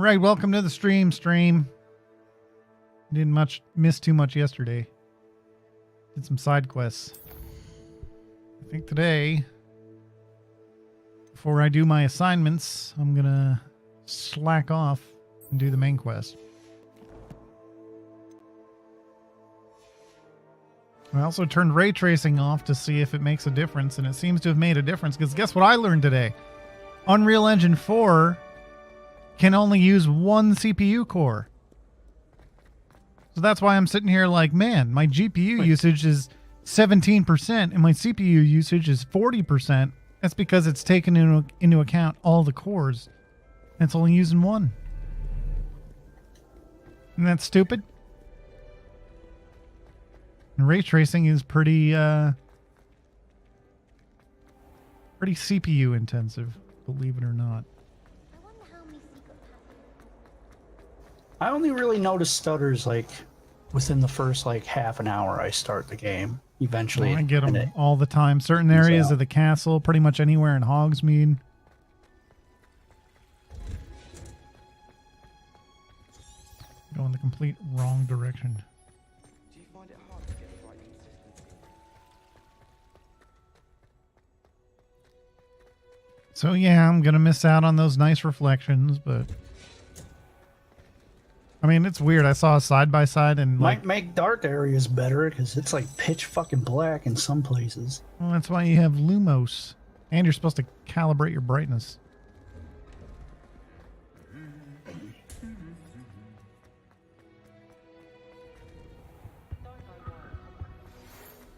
Alright, welcome to the stream. Didn't miss too much yesterday. Did some side quests. I think today, before I do my assignments, I'm gonna slack off and do the main quest. I also turned ray tracing off to see if it makes a difference, and it seems to have made a difference, because guess what I learned today? Unreal Engine 4 can only use one CPU core. So that's why I'm sitting here like, man, my GPU usage is 17% and my CPU usage is 40%. That's because it's taken into account all the cores. And it's only using one. Isn't that stupid? And ray tracing is pretty CPU intensive, believe it or not. I only really notice stutters like within the first like half an hour I start the game. Eventually, I get them all the time. Certain areas of the castle, pretty much anywhere in Hogsmeade. Go in the complete wrong direction. Do you find it hard to get the right consistency? So yeah, I'm gonna miss out on those nice reflections, but I mean, it's weird. I saw a side-by-side and might make dark areas better because it's like pitch fucking black in some places. Well, that's why you have Lumos. And you're supposed to calibrate your brightness.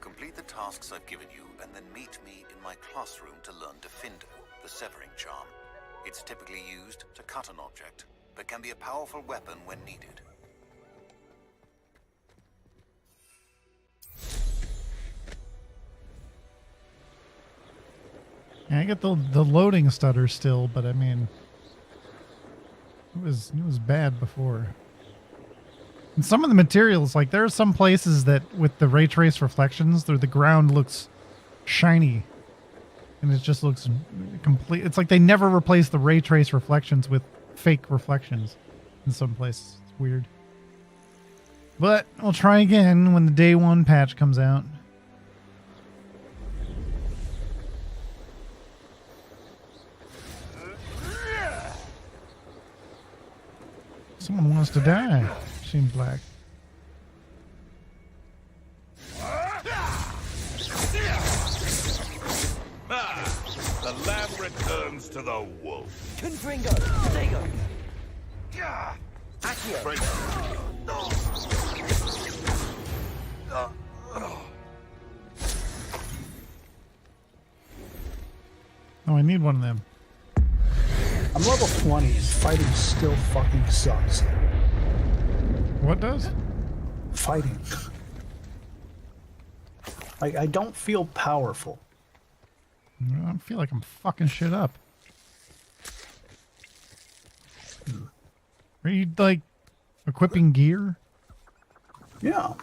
Complete the tasks I've given you and then meet me in my classroom to learn Defindo, the severing charm. It's typically used to cut an object, but can be a powerful weapon when needed. Yeah, I get the loading stutter still, but I mean, it was bad before. And some of the materials, like there are some places that with the ray trace reflections, the ground looks shiny, and it just looks complete. It's like they never replace the ray trace reflections with fake reflections in some places. It's weird. But I'll try again when the day one patch comes out. Someone wants to die. Seems like. The lamb returns to the wolf. Confringo! Lego! Accio! Oh, I need one of them. I'm level 20 and fighting still fucking sucks. What does? Fighting. I don't feel powerful. I feel like I'm fucking shit up. Are you, like, equipping gear? Yeah.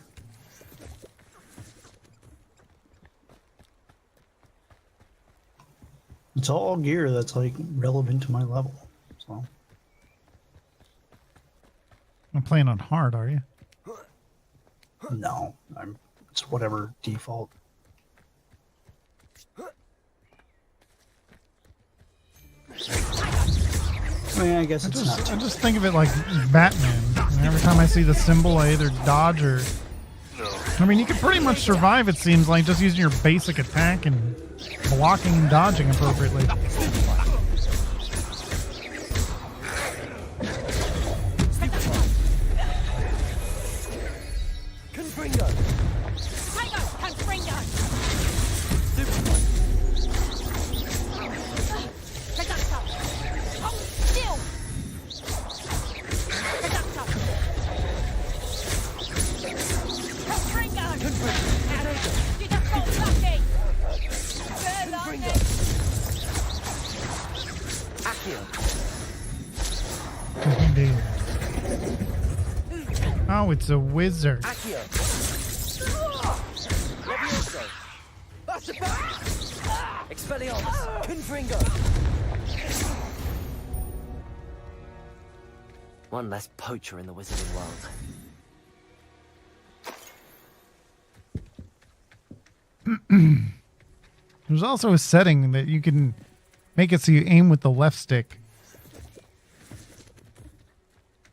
It's all gear that's, like, relevant to my level, so. I'm playing on hard, are you? No, it's whatever default. I mean, I guess it's not. I just think of it like Batman. I mean, every time I see the symbol, I either dodge or... I mean, you can pretty much survive, it seems like, just using your basic attack and blocking and dodging appropriately. Confringo! Tiger! Confringo! Reducto! Hold still! Reducto! Confringo! You just got lucky! Confringo! Accio! Indeed. Oh, it's a wizard. Accio! Levioso! That's a bat! Expelliarmus! Confringo! One less poacher in the wizarding world. There's also a setting that you can make it so you aim with the left stick.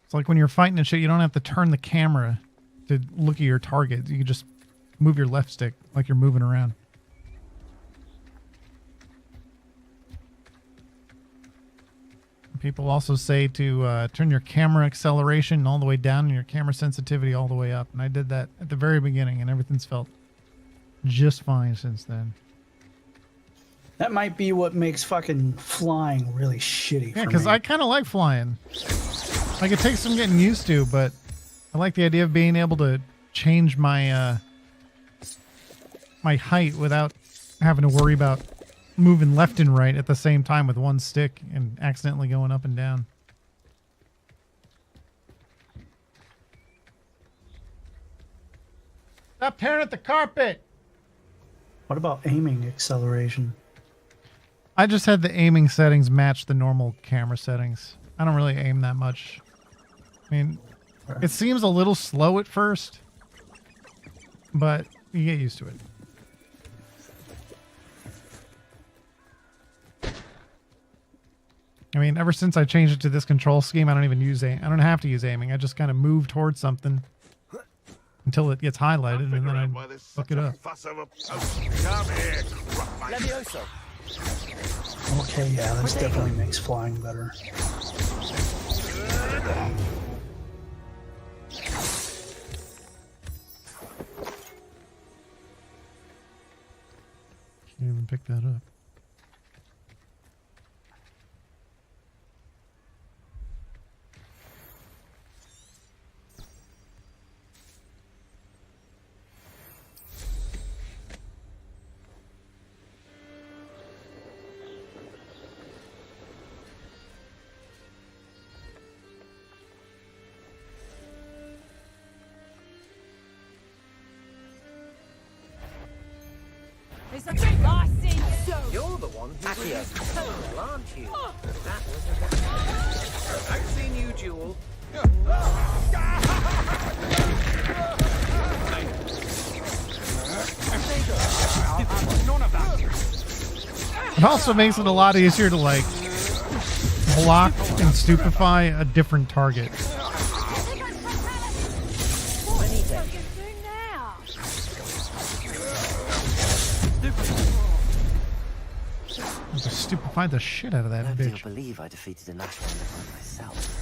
It's like when you're fighting and shit, you don't have to turn the camera to look at your target. You can just move your left stick like you're moving around. People also say to turn your camera acceleration all the way down and your camera sensitivity all the way up. And I did that at the very beginning, and everything's felt just fine since then. That might be what makes fucking flying really shitty Yeah, for because me. I kind of like flying. Like, it takes some getting used to, but I like the idea of being able to change my my height without having to worry about moving left and right at the same time with one stick and accidentally going up and down. Stop tearing at the carpet! What about aiming acceleration? I just had the aiming settings match the normal camera settings. I don't really aim that much. I mean, it seems a little slow at first, but you get used to it. I mean, ever since I changed it to this control scheme, I don't even use I don't have to use aiming. I just kind of move towards something until it gets highlighted, and then I look it up. Fuss over poaching. Come here, crap. Levioso. Okay, yeah, this definitely makes flying better. Can't even pick that up. It's a big license. You're the one who was terrible, aren't you? That was I've seen you duel. It also makes it a lot easier to, like, block and stupefy a different target. What are you doing now? Just stupefy the shit out of that Nobody will bitch. believe I defeated a Nash Wonder by myself.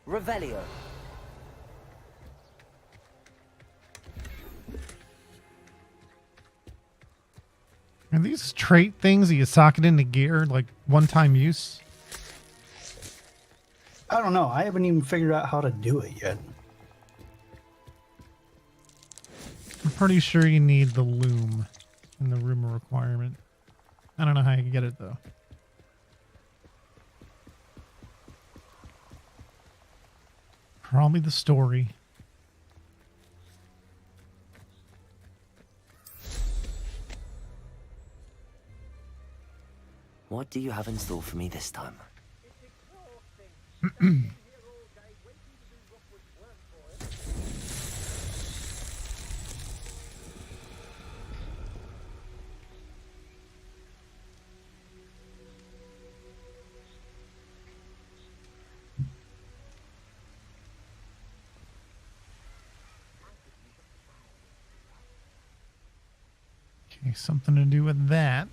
Revelio. Are these trait things that you socket into gear, like one-time use? I don't know. I haven't even figured out how to do it yet. I'm pretty sure you need the loom in the rumor requirement. I don't know how you can get it, though. Probably the story. What do you have in store for me this time? Okay, something to do with that.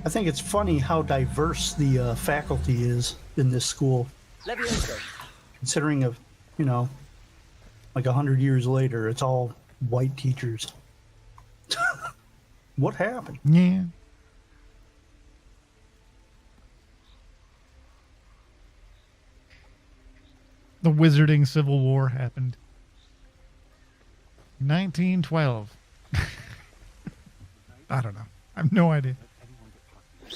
I think it's funny how diverse the faculty is in this school, Levioso. considering of, you know, like 100 years later, it's all white teachers. What happened? Yeah. The Wizarding Civil War happened. 1912. I don't know. I have no idea. I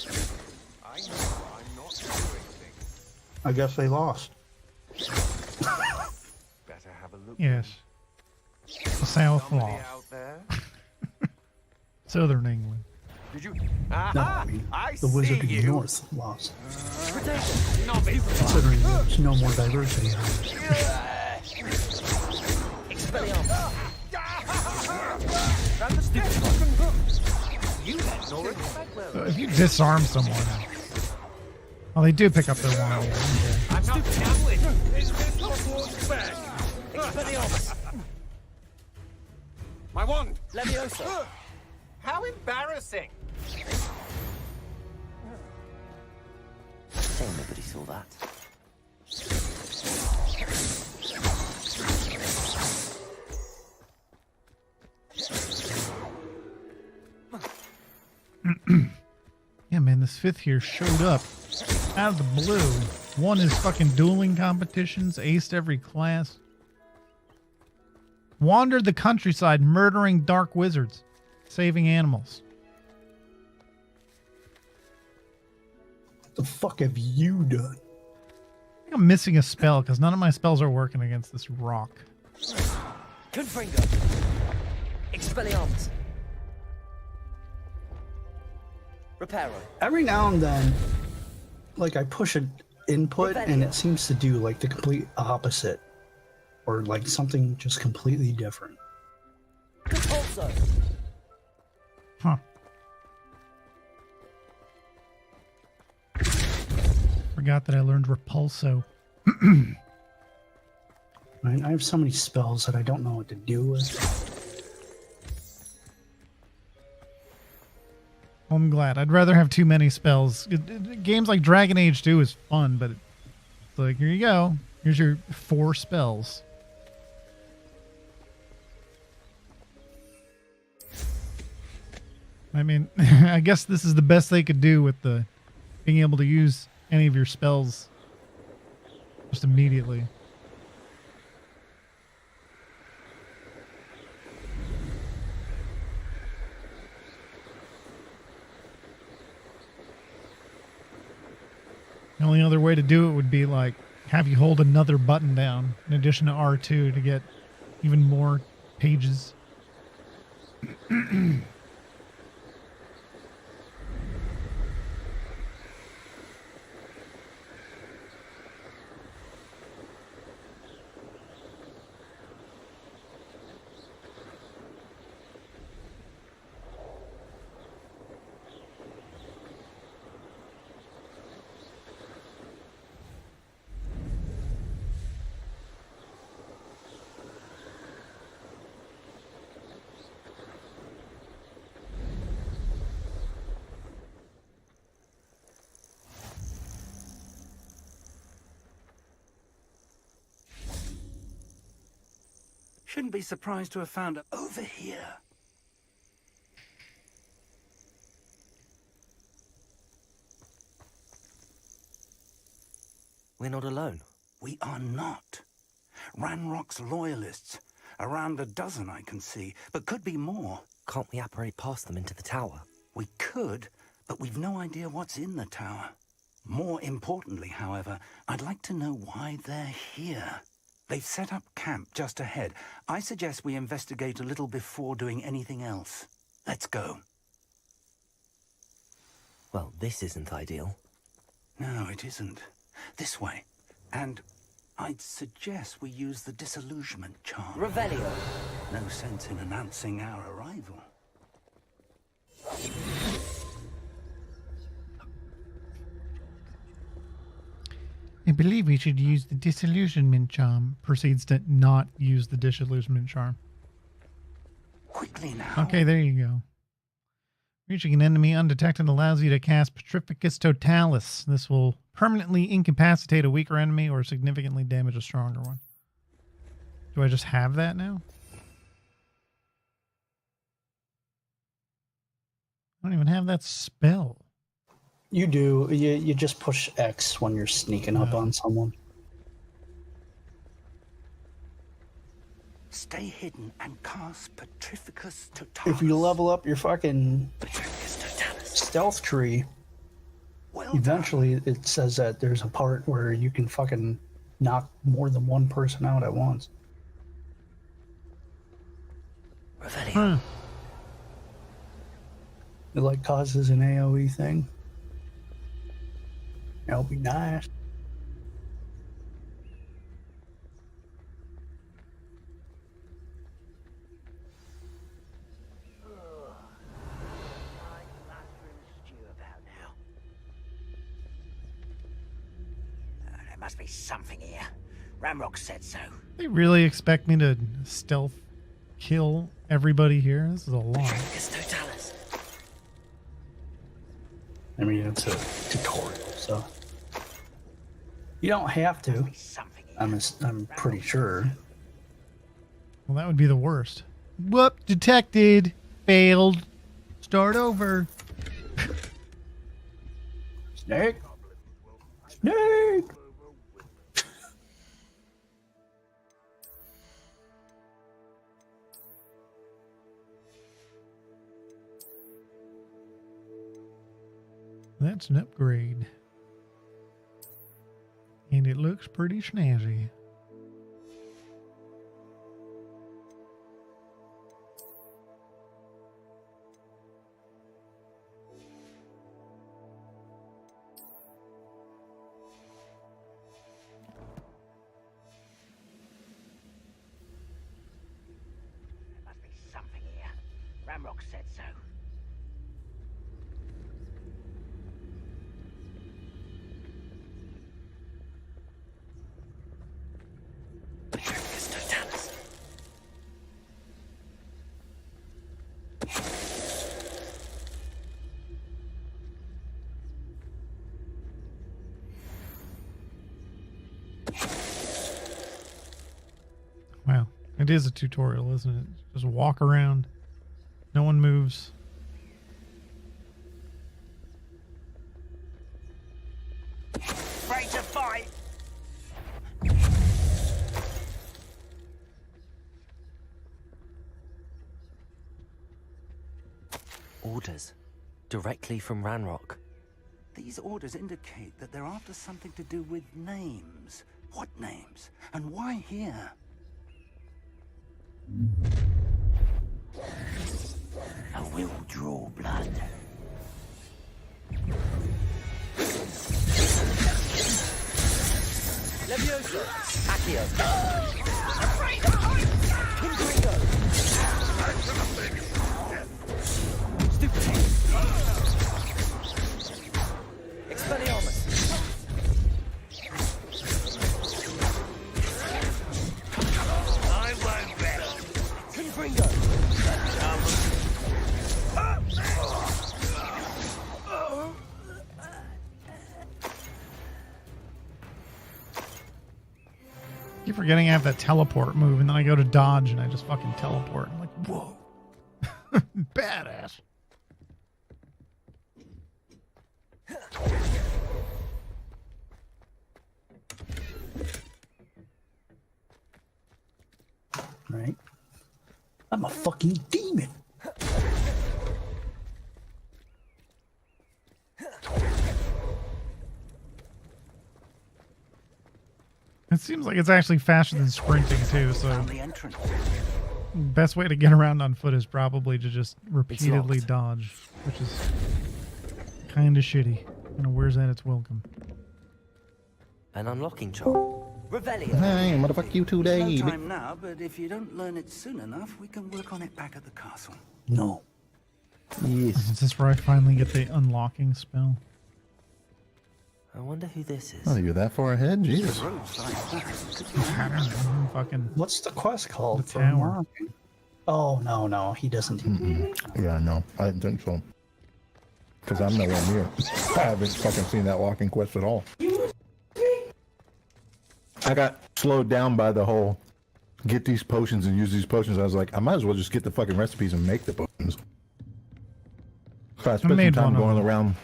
know I'm not doing things. I guess they lost. Better have a look. Yes. The South Somebody lost. out there? Southern England. Did you? No, Aha! I mean, I the Wizard of see the you. North lost. Novice. Considering there's no more diversity. Expelliarmus. You had no So if you disarm someone, well, they do pick up their wand. Okay. I'm not gambling. Is this Hogwarts bag? Expelliarmus. My wand. Leviosa. How embarrassing. Say nobody saw that. Yeah, man, this fifth here showed up out of the blue. Won his fucking dueling competitions, aced every class. Wandered the countryside murdering dark wizards, saving animals. What the fuck have you done? I think I'm missing a spell because none of my spells are working against this rock. Confringo. Expelliarmus. Reparo. Every now and then, like, I push an input and it seems to do like the complete opposite, or like something just completely different. Compulso. Huh. Forgot that I learned Repulso. I have so many spells that I don't know what to do with. I'm glad. I'd rather have too many spells. Games like Dragon Age 2 is fun, but it's like, here you go. Here's your 4 spells. I mean, I guess this is the best they could do with the being able to use any of your spells just immediately. The only other way to do it would be like have you hold another button down in addition to R2 to get even more pages. Shouldn't be surprised to have found it over here. We're not alone. We are not. Ranrock's loyalists. Around a dozen I can see, but could be more. Can't we apparate past them into the tower? We could, but we've no idea what's in the tower. More importantly, however, I'd like to know why they're here. They've set up camp just ahead. I suggest we investigate a little before doing anything else. Let's go. Well, this isn't ideal. No, it isn't. This way. And I'd suggest we use the disillusionment charm. Revelio. No sense in announcing our arrival. I believe we should use the disillusionment charm. Proceeds to not use the disillusionment charm. Quickly now. Okay, there you go. Reaching an enemy undetected allows you to cast Petrificus Totalis. This will permanently incapacitate a weaker enemy or significantly damage a stronger one. Do I just have that now? I don't even have that spell. You do. You just push X when you're sneaking up on someone. Stay hidden and cast Petrificus Totalis. If you level up your fucking Petrificus Totalis. stealth tree, Well eventually it says that there's a part where you can fucking knock more than one person out at once. done. Revelio. Huh. It like causes an AoE thing. That'll be nice. There must be something here. Ramrock said so. They really expect me to stealth kill everybody here? This is a lot. Petrificus Totalis. I mean, it's a tutorial, so you don't have to. Something here. I'm pretty sure. Well, that would be the worst. Whoop, detected. Failed. Start over. Snake. Snake. That's an upgrade. And it looks pretty snazzy. There must be something here. Ramrock said so. Petrificus Totalis. Wow. It is a tutorial, isn't it? Just walk around. No one moves. Ready to fight. Orders. Directly from Ranrock. These orders indicate that they're after something to do with names. What names? And why here? I will draw blood. Levioso. Accio. Expelliarmus. I won't rest. Confringo. Keep forgetting I have that teleport move, and then I go to dodge and I just fucking teleport. I'm like, whoa. Badass. Right? I'm a fucking demon. It seems like it's actually faster than sprinting too, so Found the entrance. best way to get around on foot is probably to just repeatedly locked. dodge, which is kind of shitty. Kind of wears out its welcome. An unlocking charm. Revelio. Hey, motherfuck you No today. time now, but if you don't learn it soon enough, we can work on it back at the castle. No. Yes. Is this where I finally get the unlocking spell? I wonder who this is. Oh, you're that far ahead? Jesus. Roads like that. I don't know. Fucking What's the quest called The for tower. unlocking? Oh, no, he doesn't do that. Yeah, no, I didn't think so. Because I'm nowhere near. I haven't fucking seen that walking quest at all. I got slowed down by the whole get these potions and use these potions. I was like, I might as well just get the fucking recipes and make the potions. So I spent some made time one of going them. around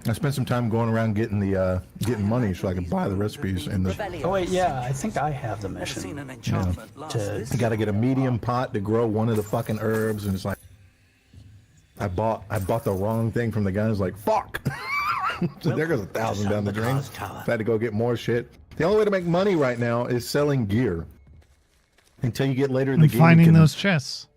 I spent some time going around getting the getting money so I could buy the recipes in the. Oh wait, yeah, I think I have the Never seen mission. an enchantment last To- this You got to get a long. medium pot to grow one of the fucking herbs, and it's like I bought the wrong thing from the guy. Who's like, fuck. So there goes 1,000 down the drain. I had to go get more shit. The only way to make money right now is selling gear. Until you get later in the And game, finding you can, those chests.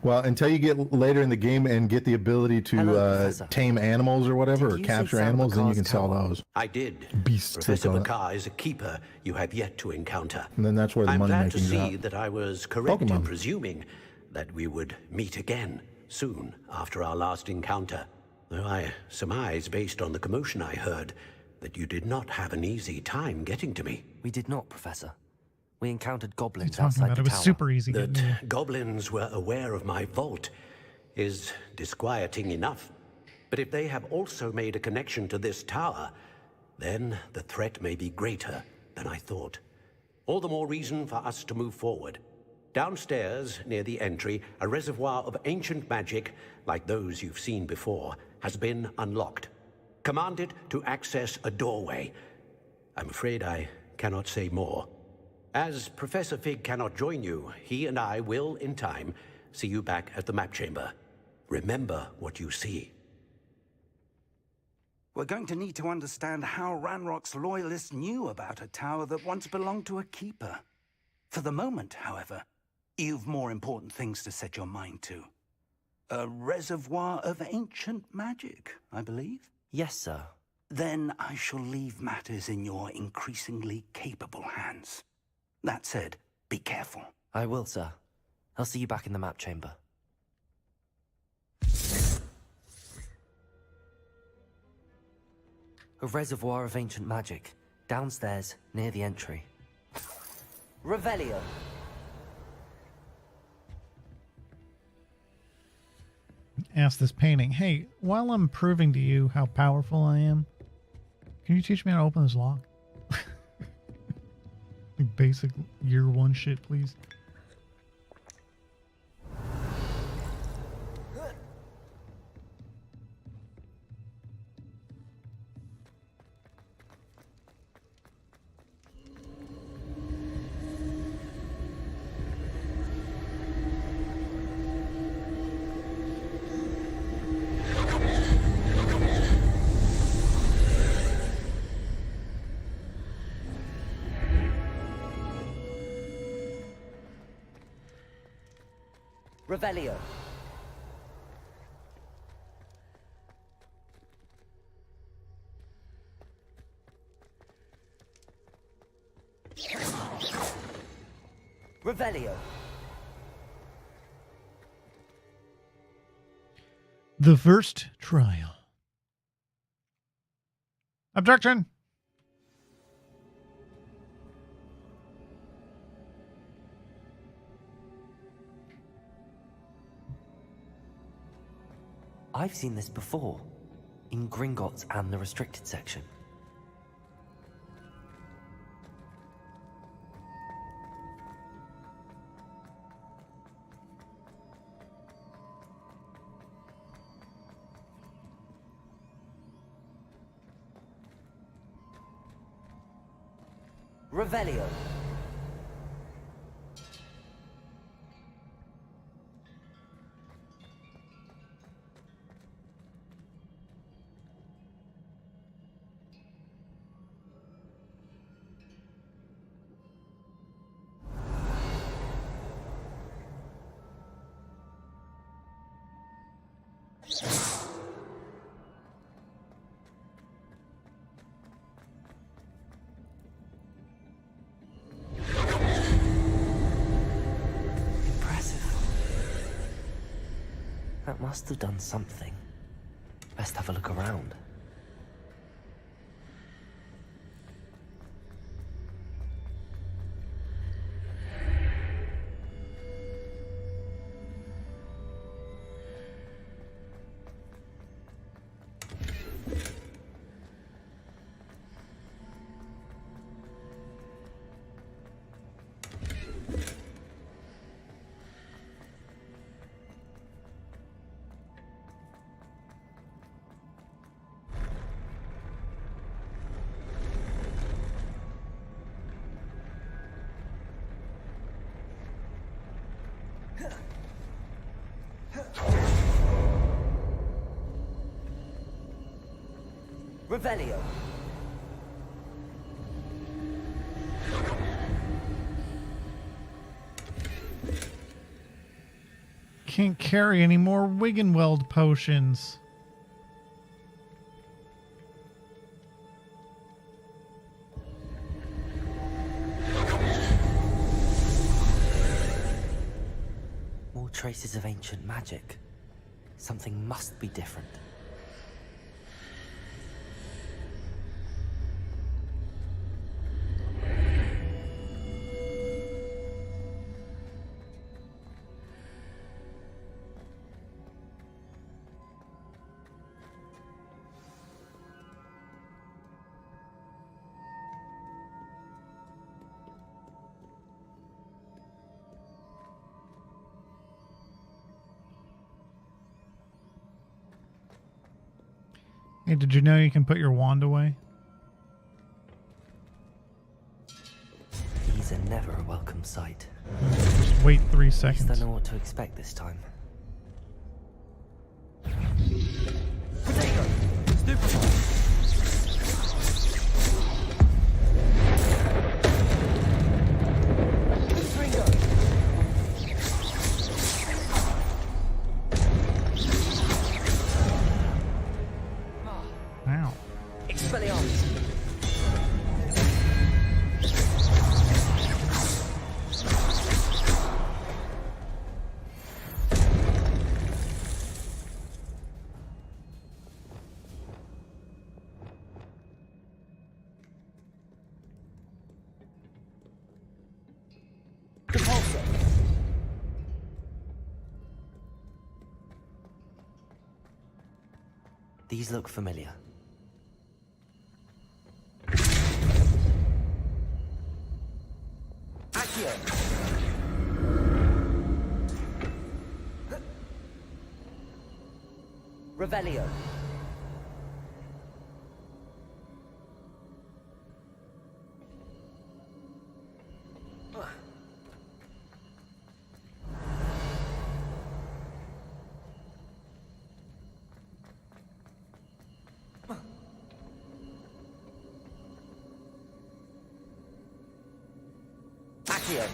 well, until you get later in the game and get the ability to Hello, Professor. tame animals or whatever, Did or you capture say Sam animals, then you Bakar's can sell tower? those. I did. Beasts, they Professor call it. Bakar is a keeper you have yet to encounter. And then that's where the I'm money glad to making's see out. that I was correct in Pokemon. presuming that we would meet again soon after our last encounter. Though I surmise, based on the commotion I heard, that you did not have an easy time getting to me. We did not, Professor. We encountered What are you goblins talking outside about? the It was tower. super easy getting That to. goblins were aware of my vault is disquieting enough. But if they have also made a connection to this tower, then the threat may be greater than I thought. All the more reason for us to move forward. Downstairs, near the entry, a reservoir of ancient magic, like those you've seen before, has been unlocked. Command it to access a doorway. I'm afraid I cannot say more. As Professor Fig cannot join you, he and I will, in time, see you back at the map chamber. Remember what you see. We're going to need to understand how Ranrock's loyalists knew about a tower that once belonged to a keeper. For the moment, however, you've more important things to set your mind to. A reservoir of ancient magic, I believe. Yes, sir. Then I shall leave matters in your increasingly capable hands. That said, be careful. I will, sir. I'll see you back in the map chamber. A reservoir of ancient magic, downstairs, near the entry. Revelio. Ask this painting, hey, while I'm proving to you how powerful I am, can you teach me how to open this lock? Like basic year one shit, please. Revelio. Revelio. The first trial. Objection. I've seen this before, in Gringotts and the restricted section. Revelio. That must have done something. Best have a look around. Revelio. Can't carry any more Wiggenweld potions. More traces of ancient magic. Something must be different. Hey, did you know you can put your wand away? These are never a welcome sight. Just wait 3 I just seconds. don't know what to expect this time. Wow. Expelliarmus. Compulsor. These look familiar. Accio. Revelio. Accio.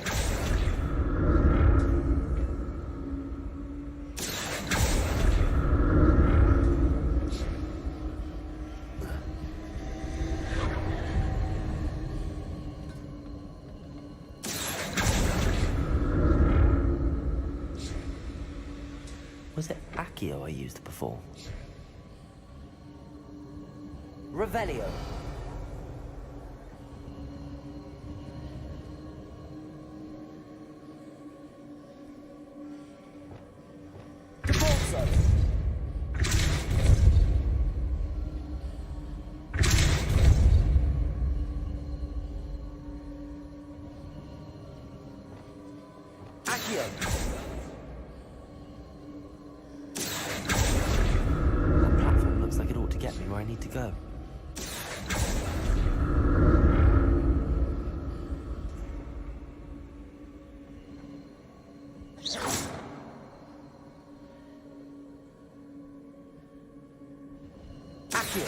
Was it Accio I used before? Revelio. Compulso. Accio. That platform looks like it ought to get me where I need to go. Accio.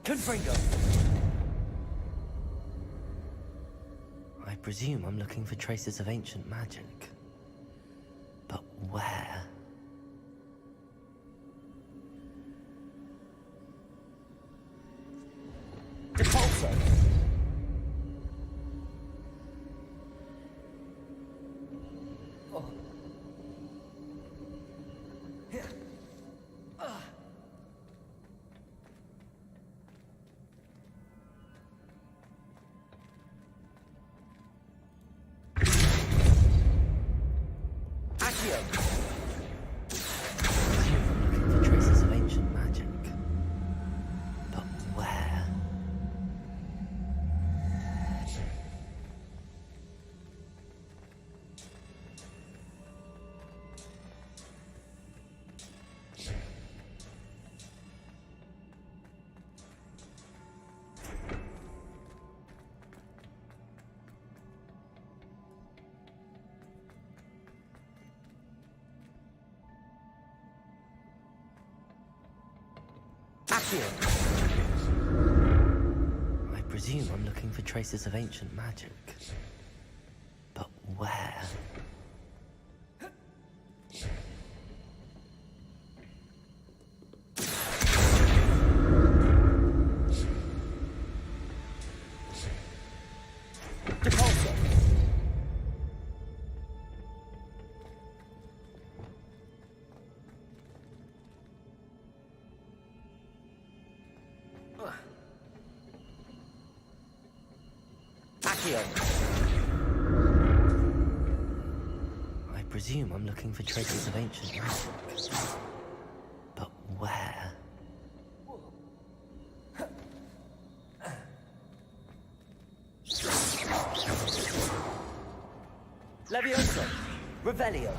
Confringo. I presume I'm looking for traces of ancient magic. But where? Depulso. Oh. Yeah. Accio. I presume I'm looking for traces of ancient magic. But where? I presume I'm looking for traces of ancient magic. But where? Levioso! Revelio!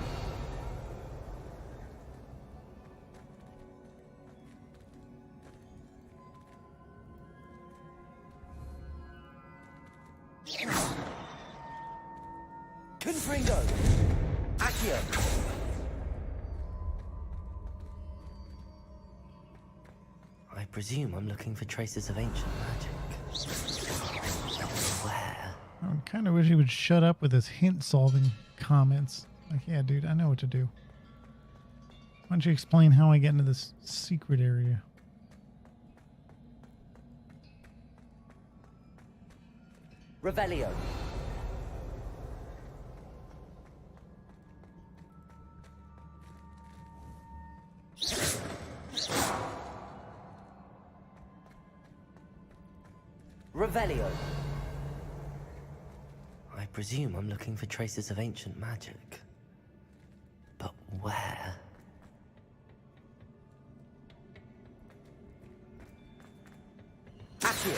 Confringo! Accio! I presume I'm looking for traces of ancient magic. Where? I kind of wish he would shut up with his hint-solving comments. Like, yeah, dude, I know what to do. Why don't you explain how I get into this secret area? Revelio! Revelio! I presume I'm looking for traces of ancient magic. But where? Accio!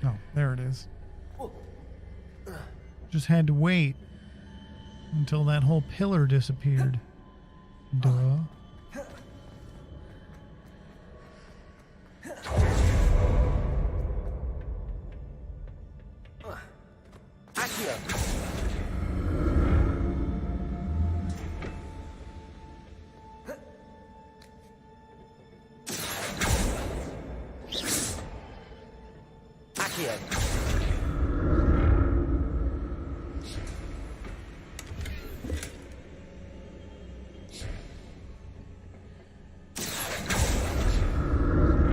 Oh, there it is. Just had to wait until that whole pillar disappeared. Duh. Accio!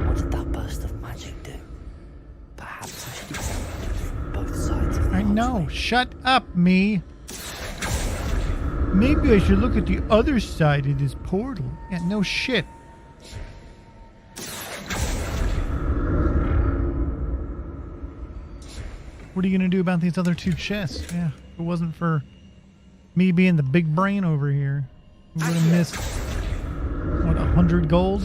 What did that burst of magic do? Perhaps I should examine it from both sides of the I know. archway. Shut up, me. Maybe I should look at the other side of this portal. Yeah, no shit. What are you going to do about these other two chests? Yeah, if it wasn't for me being the big brain over here, we would have missed, what, 100 gold?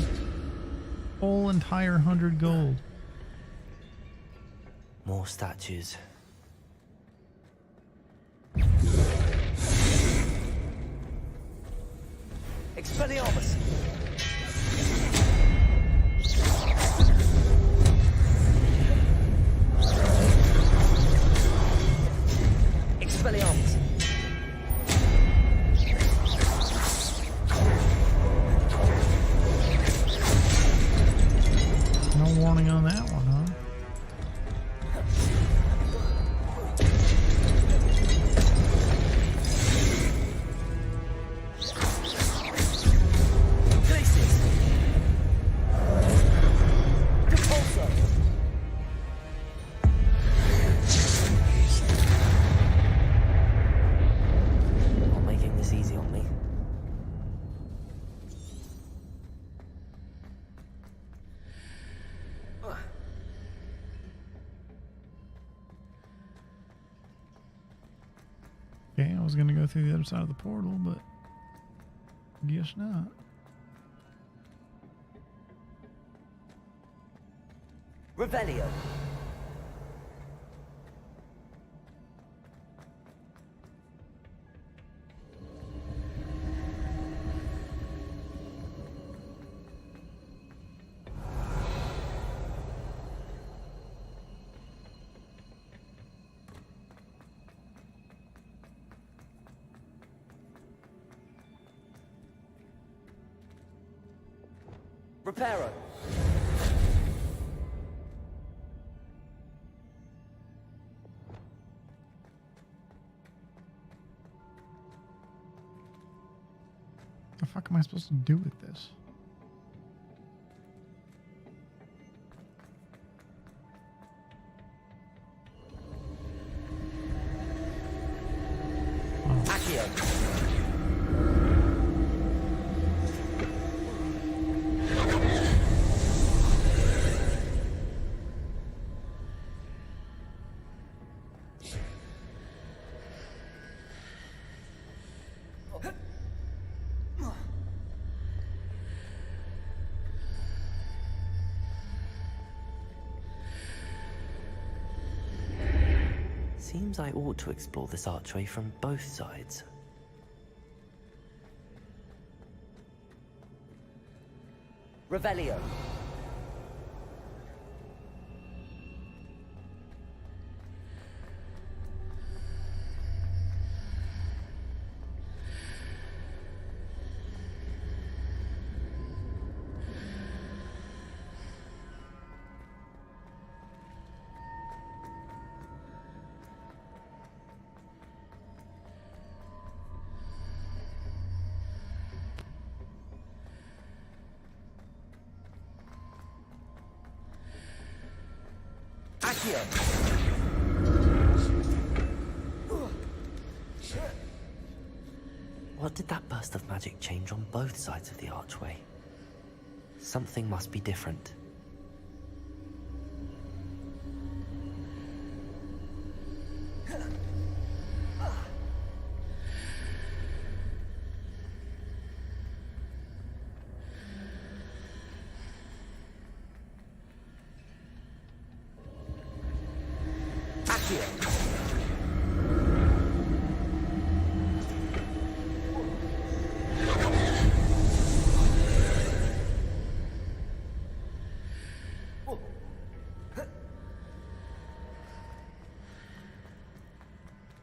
Whole entire 100 gold. More statues. Expelliarmus! Expelliarmus! No warning on that one, huh? Glacius! Repulsor! Not making this easy on me. Okay, I was going to go through the other side of the portal, but guess not. Revelio. Reparo. The fuck am I supposed to do with this? Accio. Seems I ought to explore this archway from both sides. Revelio. Accio. What did that burst of magic change on both sides of the archway? Something must be different.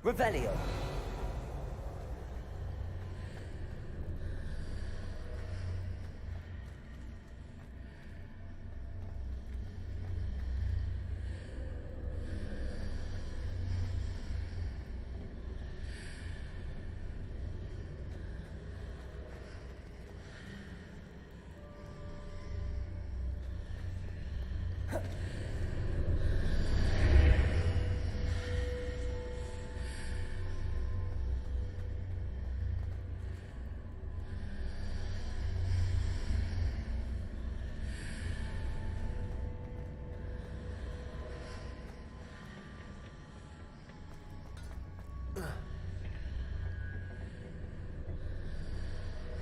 Revelio.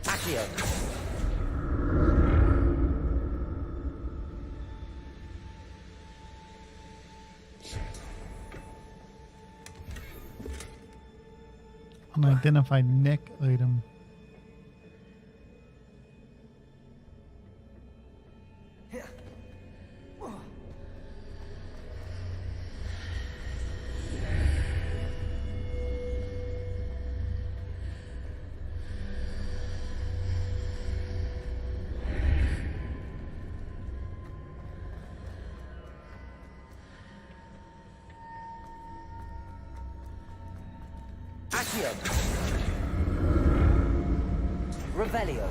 Accio. Unidentified neck item. Accio. Revelio.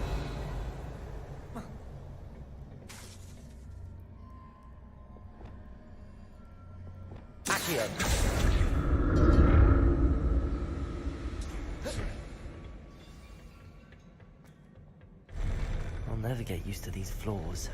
Accio. I'll never get used to these floors.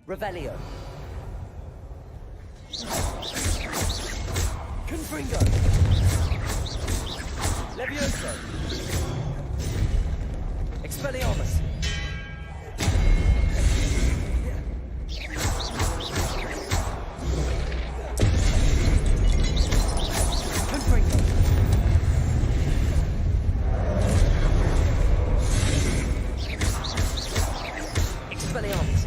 Revelio. Confringo. Levioso. Expelliarmus. Confringo. Expelliarmus.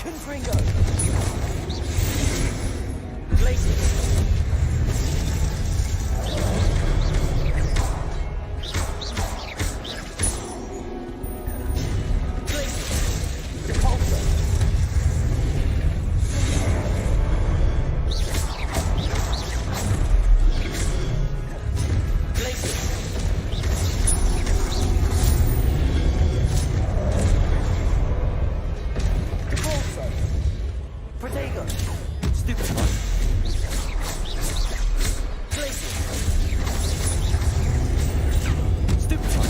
Confringo. Glacius. Glacius. Repulsor. Glacius. Repulsor. Protego. Stupefy. Glacius. Stupefy.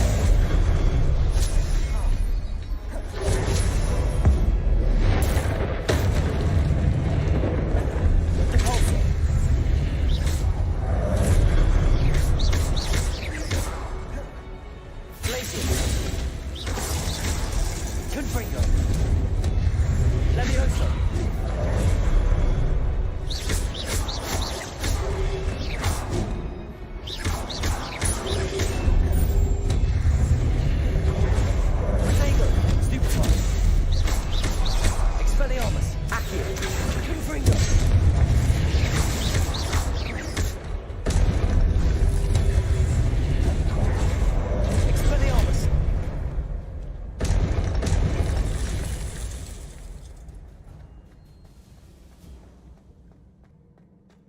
Repulsor. Glacius. Confringo. Levioso. Protego. Stupefy. Expelliarmus. Accio. Confringo. Expelliarmus.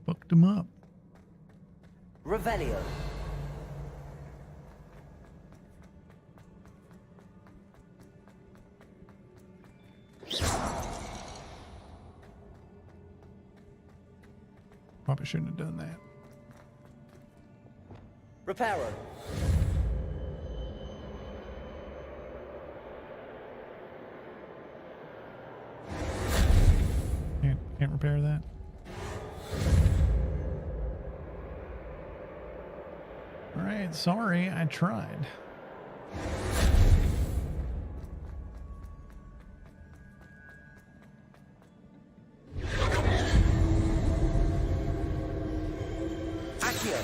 Fucked him up. Revelio. Probably shouldn't have done that. Reparo. Can't repair that. All right, sorry, I tried. Accio.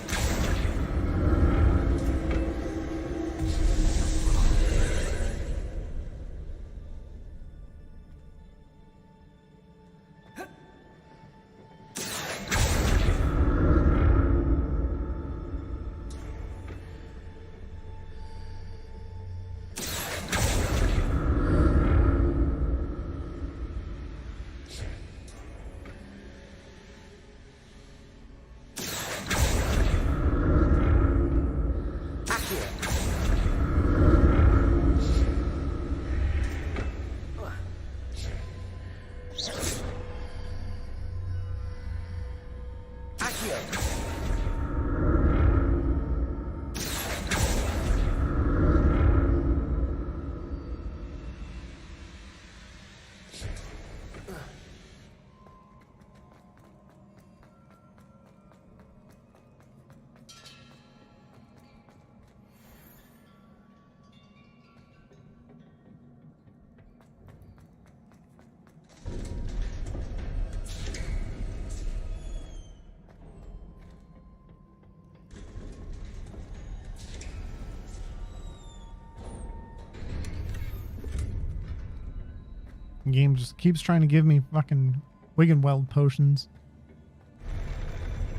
Game just keeps trying to give me fucking Wiggenweld potions.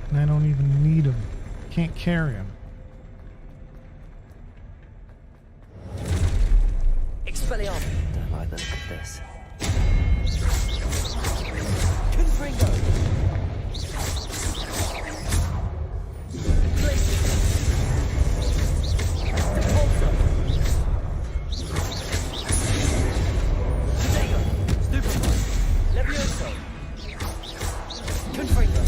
And I don't even need them. Can't carry them. Expelliarmus. Don't like the look of this. Confringo. Glacius. Repulsor. Protego. Stupefy. Levioso. Confringo.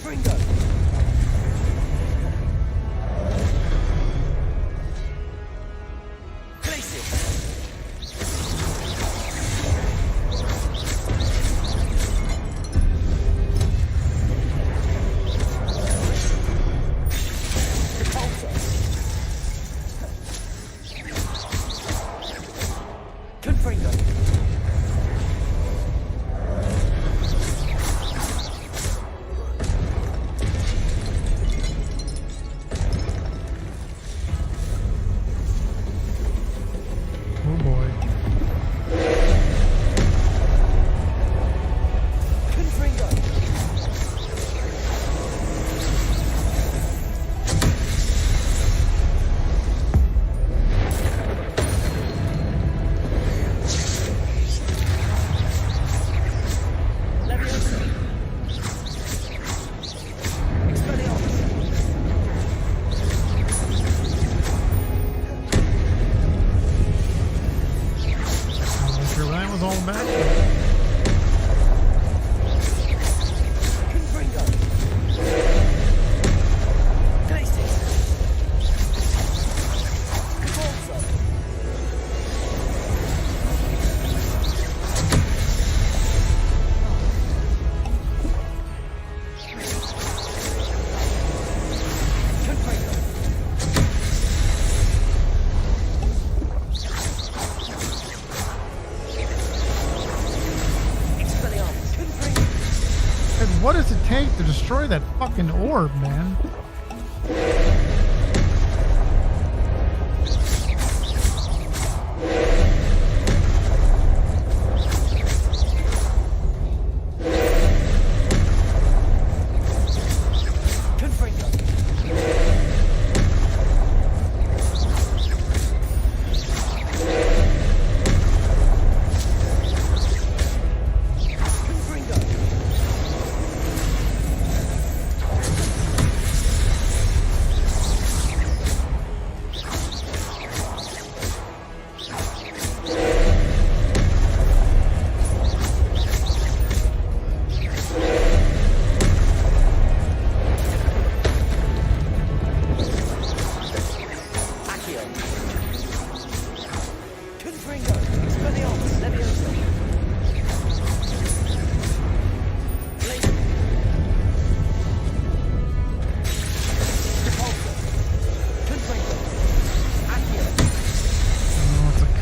Confringo. What does it take to destroy that fucking orb, man?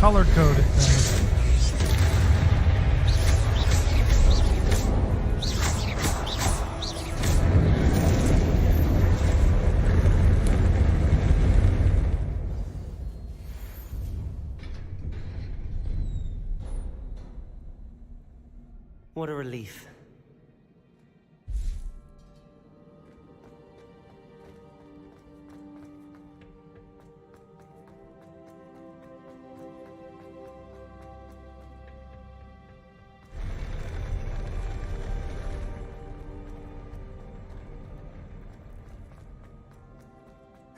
Color-coded thing. What a relief.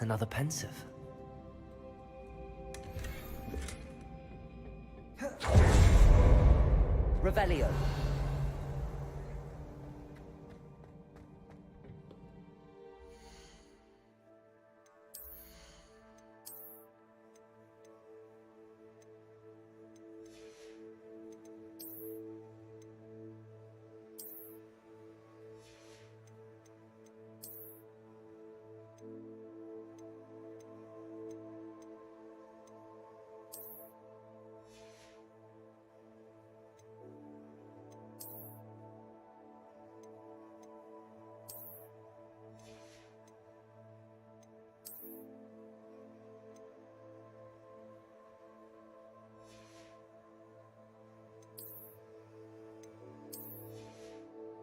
Another pensive. Revelio.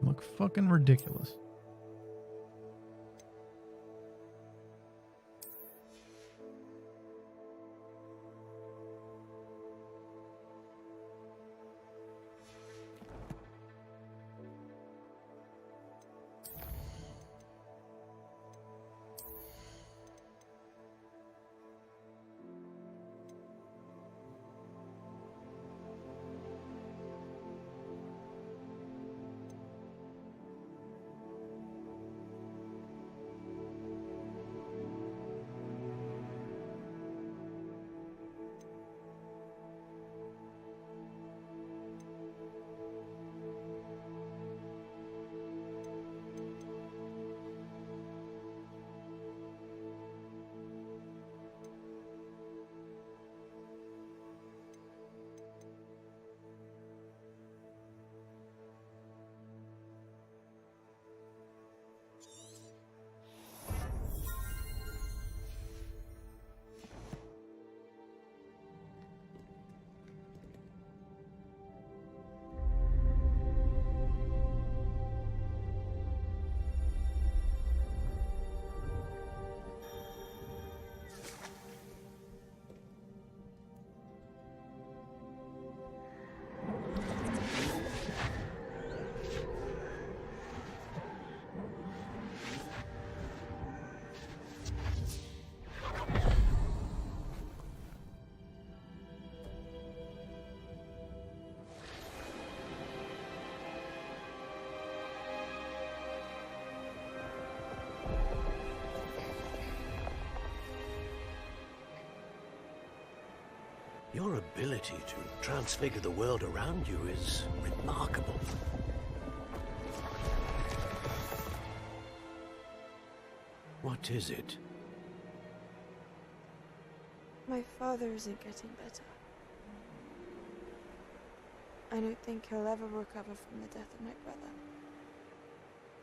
Look fucking ridiculous. Your ability to transfigure the world around you is remarkable. What is it? My father isn't getting better. I don't think he'll ever recover from the death of my brother.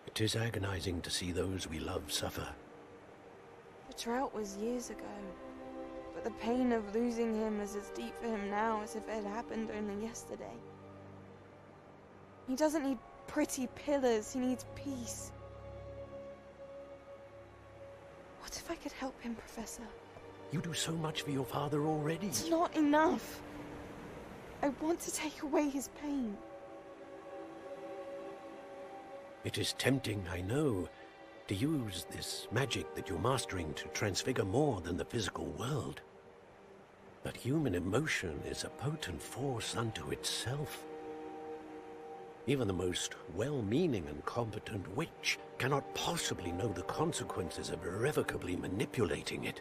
It is agonizing to see those we love suffer. The drought was years ago, but the pain of losing him is as deep for him now as if it had happened only yesterday. He doesn't need pretty pillars, he needs peace. What if I could help him, Professor? You do so much for your father already. It's not enough. I want to take away his pain. It is tempting, I know, to use this magic that you're mastering to transfigure more than the physical world. But human emotion is a potent force unto itself. Even the most well-meaning and competent witch cannot possibly know the consequences of irrevocably manipulating it.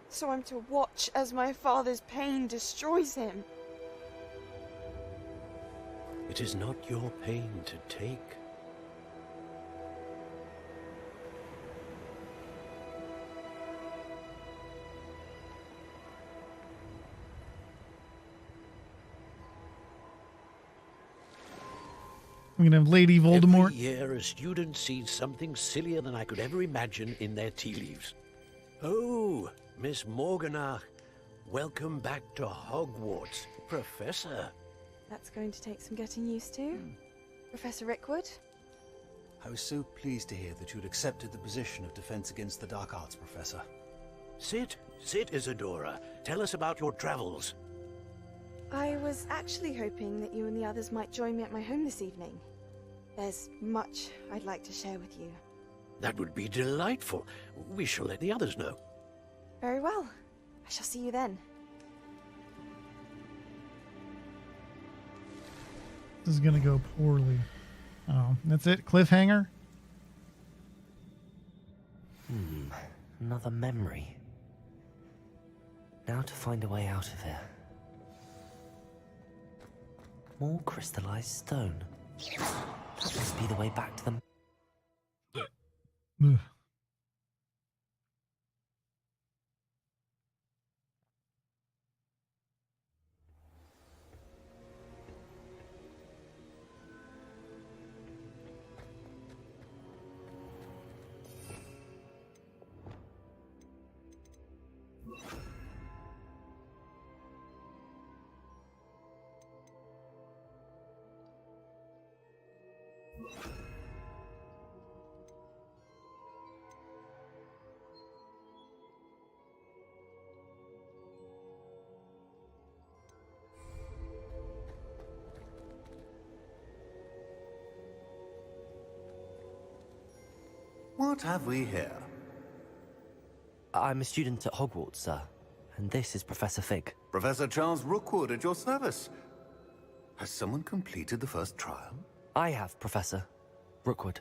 So I'm to watch as my father's pain destroys him. It is not your pain to take. We're gonna have Lady Voldemort. Every year, a student sees something sillier than I could ever imagine in their tea leaves. Oh, Miss Morganach, welcome back to Hogwarts, Professor. That's going to take some getting used to. Professor Rickwood? I was so pleased to hear that you'd accepted the position of Defense Against the Dark Arts, Professor. Sit, Isadora. Tell us about your travels. I was actually hoping that you and the others might join me at my home this evening. There's much I'd like to share with you. That would be delightful. We shall let the others know. Very well. I shall see you then. This is gonna go poorly. Oh, that's it? Cliffhanger? Another memory. Now to find a way out of here. More crystallized stone. That must be the way back to them. Ugh. What have we here? I'm a student at Hogwarts, sir. And this is Professor Fig. Professor Charles Rookwood at your service. Has someone completed the first trial? I have, Professor Rookwood.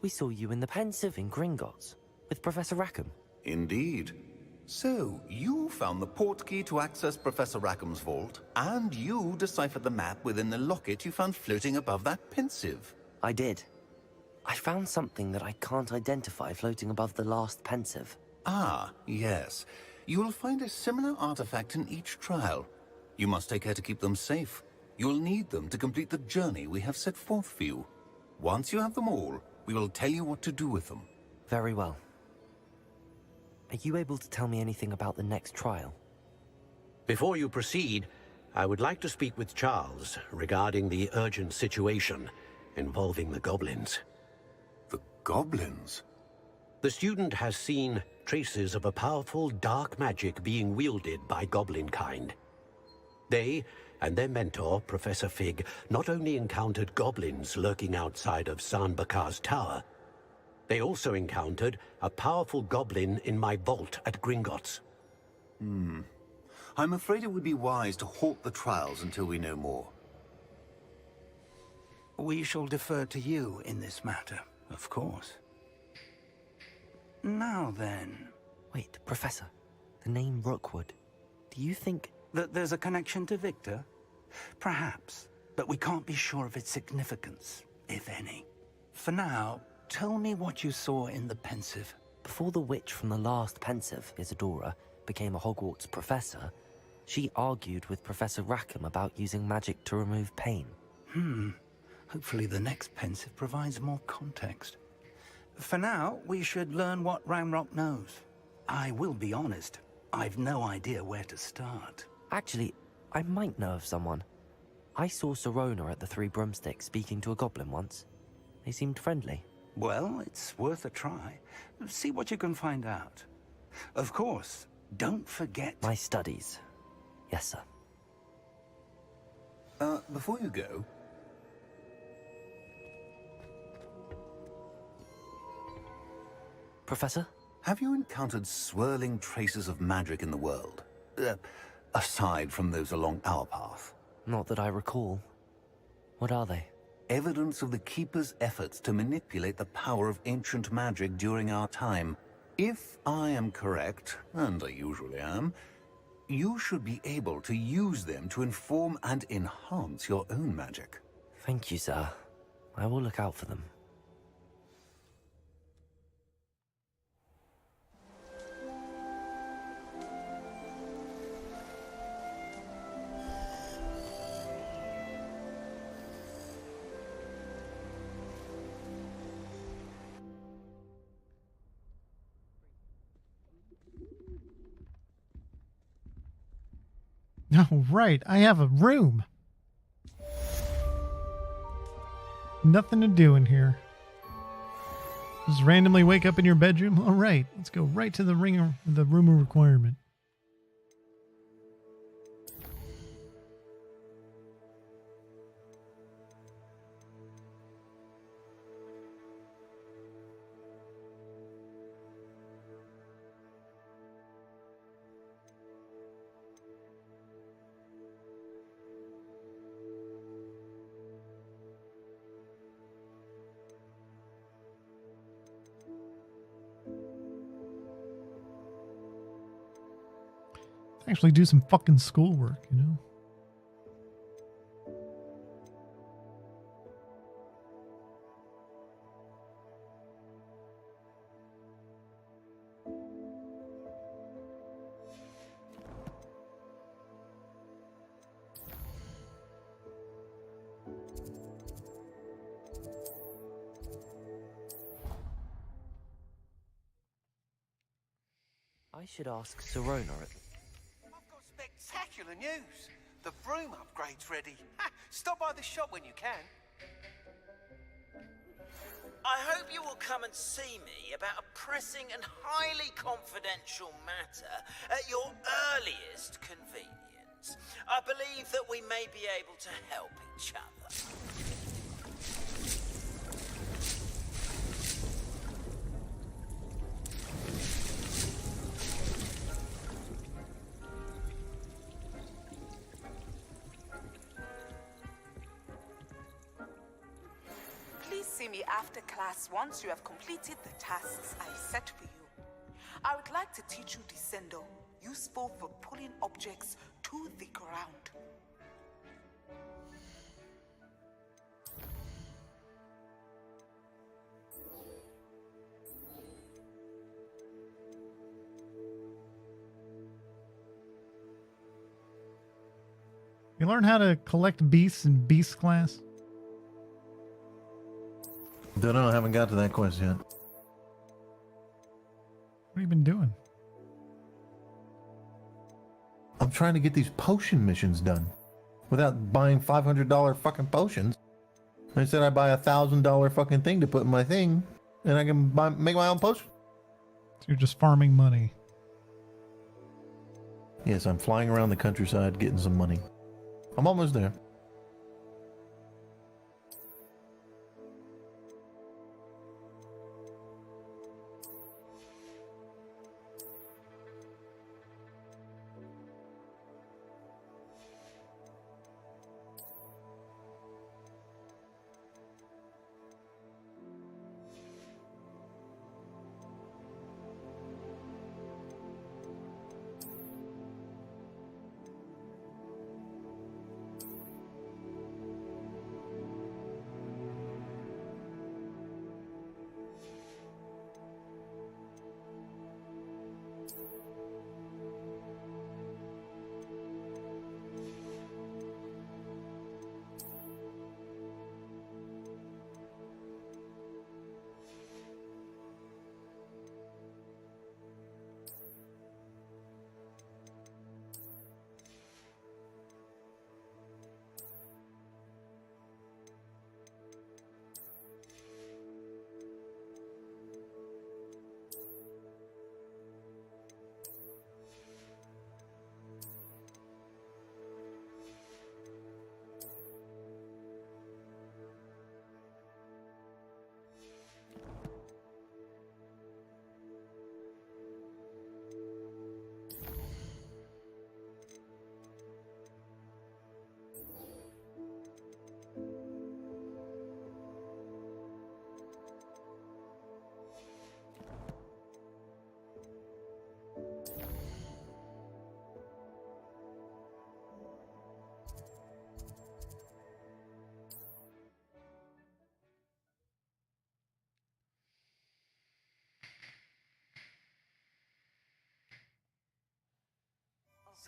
We saw you in the Pensive in Gringotts with Professor Rackham. Indeed. So, you found the portkey to access Professor Rackham's vault, and you deciphered the map within the locket you found floating above that Pensive. I did. I found something that I can't identify floating above the last Pensive. Ah, yes. You will find a similar artifact in each trial. You must take care to keep them safe. You'll need them to complete the journey we have set forth for you. Once you have them all, we will tell you what to do with them. Very well. Are you able to tell me anything about the next trial? Before you proceed, I would like to speak with Charles regarding the urgent situation involving the goblins. The goblins? The student has seen traces of a powerful dark magic being wielded by goblin kind. They and their mentor, Professor Fig, not only encountered goblins lurking outside of San Bakar's tower, they also encountered a powerful goblin in my vault at Gringotts. I'm afraid it would be wise to halt the trials until we know more. We shall defer to you in this matter, of course. Now then, Wait, Professor, the name Rookwood. Do you think that there's a connection to Victor? Perhaps, but we can't be sure of its significance, if any. For now, tell me what you saw in the Pensive. Before the witch from the last Pensive, Isadora, became a Hogwarts professor, she argued with Professor Rackham about using magic to remove pain. Hopefully the next Pensive provides more context. For now, we should learn what Ranrock knows. I will be honest, I've no idea where to start. Actually, I might know of someone. I saw Sirona at the Three Broomsticks speaking to a goblin once. They seemed friendly. Well, it's worth a try. See what you can find out. Of course, don't forget... My studies. Yes, sir. Before you go... Professor? Have you encountered swirling traces of magic in the world? Aside from those along our path? Not that I recall. What are they? Evidence of the Keeper's efforts to manipulate the power of ancient magic during our time. If I am correct, and I usually am, you should be able to use them to inform and enhance your own magic. Thank you, sir. I will look out for them. Oh, right. I have a room. Nothing to do in here. Just randomly wake up in your bedroom. All right. Let's go right to the room of requirement. Actually do some fucking schoolwork, you know? I should ask Sirona at... Spectacular news! The broom upgrade's ready. Ha! Stop by the shop when you can. I hope you will come and see me about a pressing and highly confidential matter at your earliest convenience. I believe that we may be able to help each other. See me after class once you have completed the tasks I set for you. I would like to teach you Descendo, useful for pulling objects to the ground. You learn how to collect beasts in beast class? Don't know, I haven't got to that quest yet. What have you been doing? I'm trying to get these potion missions done without buying $500 fucking potions. I said I buy $1,000 fucking thing to put in my thing, and I can make my own potion. So you're just farming money. Yes, I'm flying around the countryside getting some money. I'm almost there.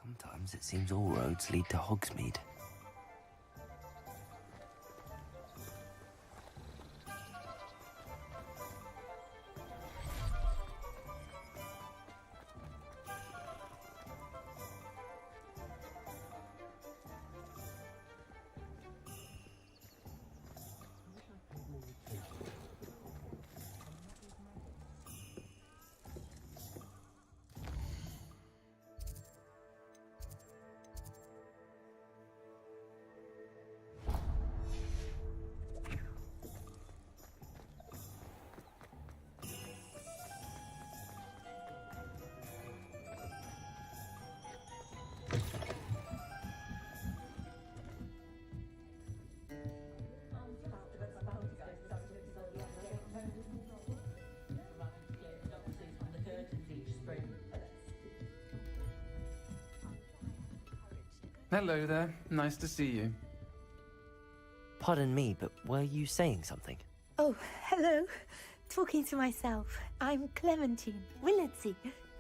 Sometimes it seems all roads lead to Hogsmeade. Hello there. Nice to see you. Pardon me, but were you saying something? Oh, hello. Talking to myself. I'm Clementine Willardsey.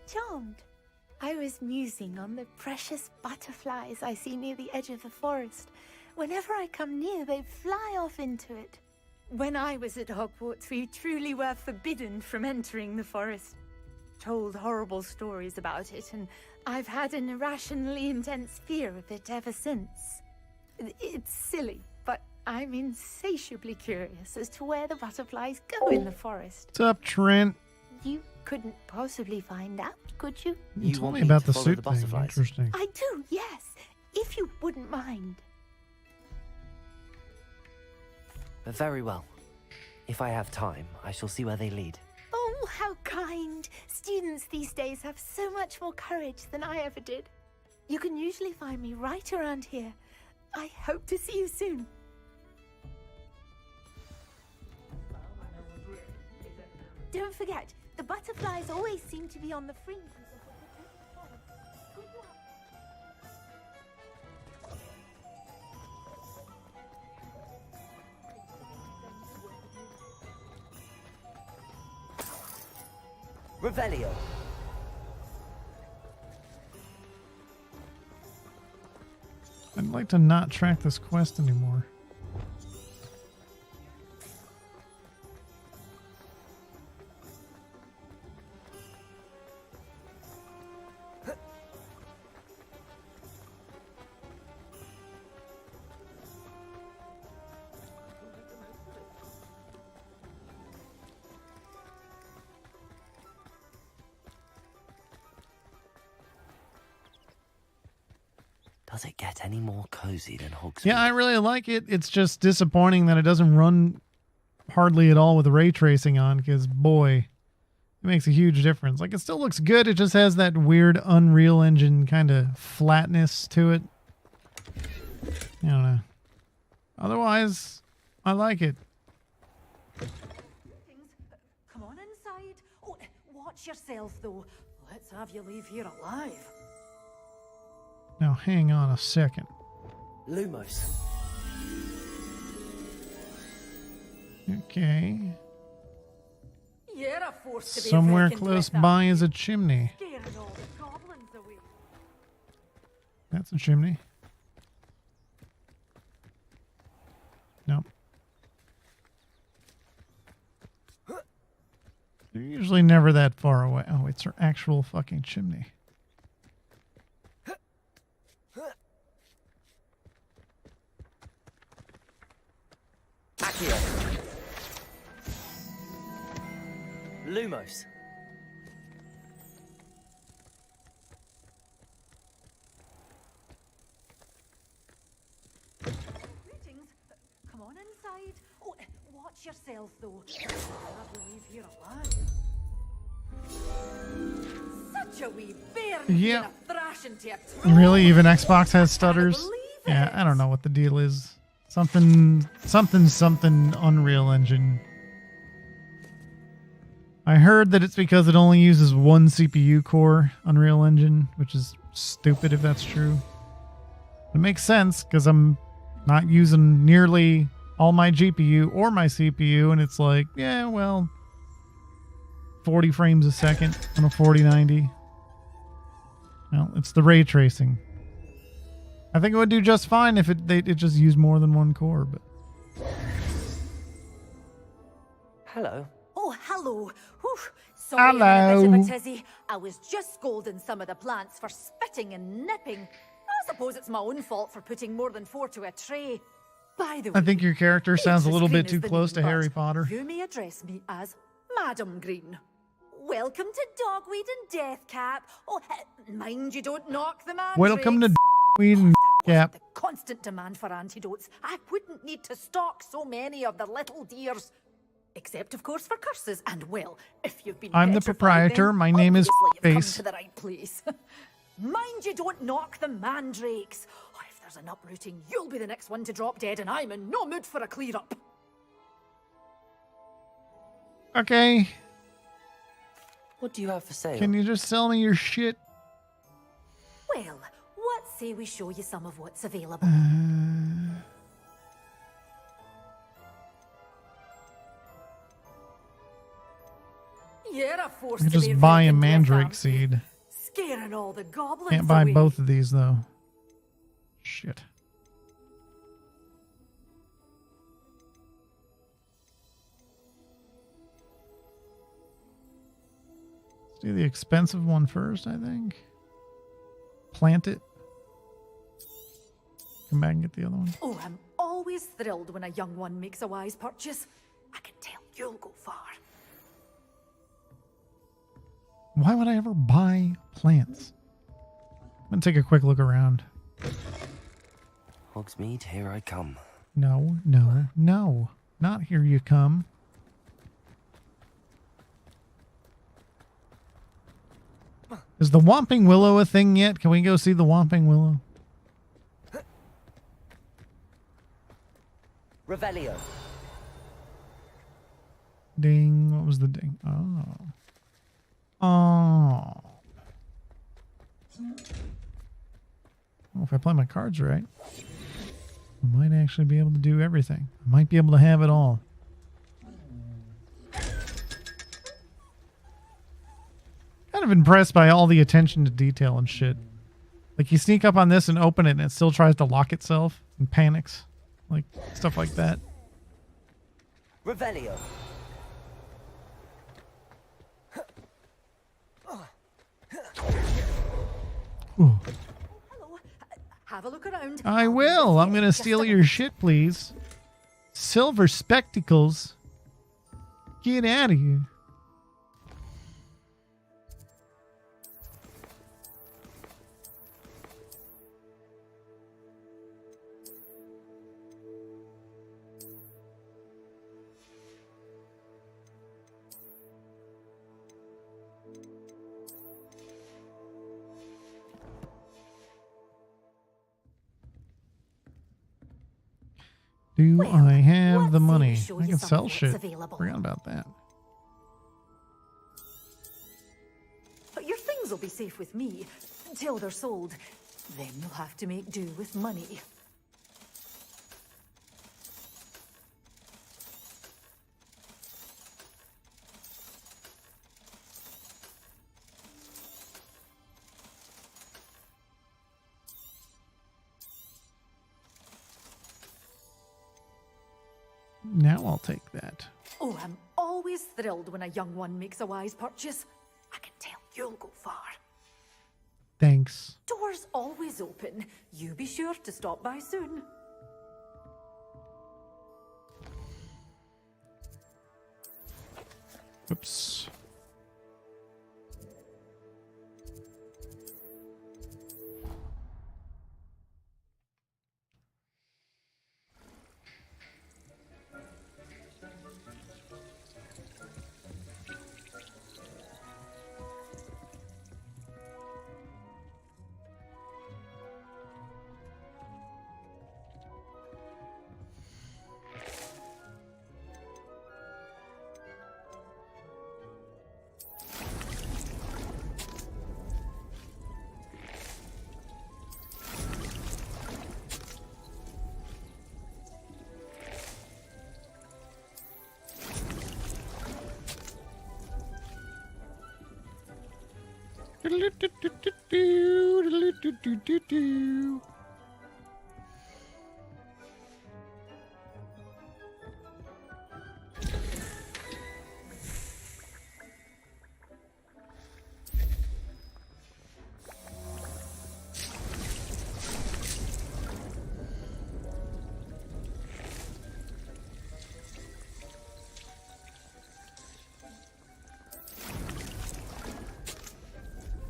Charmed. I was musing on the precious butterflies I see near the edge of the forest. Whenever I come near, they fly off into it. When I was at Hogwarts, we truly were forbidden from entering the forest. Told horrible stories about it, and I've had an irrationally intense fear of it ever since. It's silly, but I'm insatiably curious as to where the butterflies go in the forest. What's up, Trent? You couldn't possibly find out, could you? You told me about the suit thing. Interesting. I do, yes. If you wouldn't mind. Very well. If I have time, I shall see where they lead. Oh, how kind. Students these days have so much more courage than I ever did. You can usually find me right around here. I hope to see you soon. Don't forget, the butterflies always seem to be on the fringes of the forest. Good luck. Revelio. I'd like to not track this quest anymore. Does it get any more cozy than Hogsmeade? Yeah, I really like it. It's just disappointing that it doesn't run hardly at all with ray tracing on, because boy, it makes a huge difference. Like, it still looks good. It just has that weird Unreal Engine kind of flatness to it. I don't know. Otherwise, I like it. Come on inside. Oh, watch yourself, though. Let's have you leave here alive. Now, hang on a second. Lumos. Okay. You're a force to be Somewhere reckoned close with, by is a chimney. Scaring all the goblins away. That's a chimney. Nope. They're usually never that far away. Oh, it's her actual fucking chimney. Accio. Lumos. Greetings. Come on inside. Oh, watch yourself, though. I'll have you leave here alive. Such a wee bear. Yeah. A thrashing to a Really? Even Xbox has stutters? Yeah, I don't know what the deal is. Something Unreal Engine. I heard that it's because it only uses one CPU core, Unreal Engine, which is stupid if that's true. It makes sense because I'm not using nearly all my GPU or my CPU, and it's like, yeah, well, 40 frames a second on a 4090. Well, it's the ray tracing. I think it would do just fine if it just used more than one core, but. Hello. Oh, hello. Whew. Sorry I'm in a bit of Hello. a tizzy. I was just scolding some of the plants for spitting and nipping. I suppose it's my own fault for putting more than 4 to a tray. By the way, I think your character sounds a Beatrice little Green bit is too the close name, to Harry but Potter. You may address me as Madam Green. Welcome to Dogweed and Deathcap. Oh, mind you don't knock the man. Welcome to Weed and Cap. Constant demand for antidotes. I wouldn't need to stock so many of the little dears. Except, of course, for curses. And, well, if you've been I'm the petrified, proprietor. then My name is obviously you've come Face. to the right place. Mind you don't knock the mandrakes. Or if there's an uprooting, you'll be the next one to drop dead, and I'm in no mood for a clear-up. Okay. What do you have for sale? Can you just sell me your shit? Well, what say we show you some of what's available? You're a force I to can be just buy a reckoned with, mandrake aren't seed. Scaring all the goblins Can't buy away. both of these though. Shit. Let's do the expensive one first, I think. Plant it. Come back and get the other one. Oh, I'm always thrilled when a young one makes a wise purchase. I can tell you'll go far. Why would I ever buy plants? I'm gonna take a quick look around. Hogsmeade, here I come. No, no, no. Not here you come. Is the Whomping Willow a thing yet? Can we go see the Whomping Willow? Revelio. Ding. What was the ding? Oh. Oh. Well, if I play my cards right, I might actually be able to do everything. I might be able to have it all. Kind of impressed by all the attention to detail and shit. Like you sneak up on this and open it and it still tries to lock itself and panics. Like stuff like that. Revelio. Ooh. Have a look around. I will. I'm going to steal your shit, please. Silver spectacles. Get out of here. Do I have the money? I can sell shit. Forgot about that. But your things will be safe with me until they're sold. Then you'll have to make do with money. Now I'll take that. Oh, I'm always thrilled when a young one makes a wise purchase. I can tell you'll go far. Thanks. Doors always open. You be sure to stop by soon. Oops.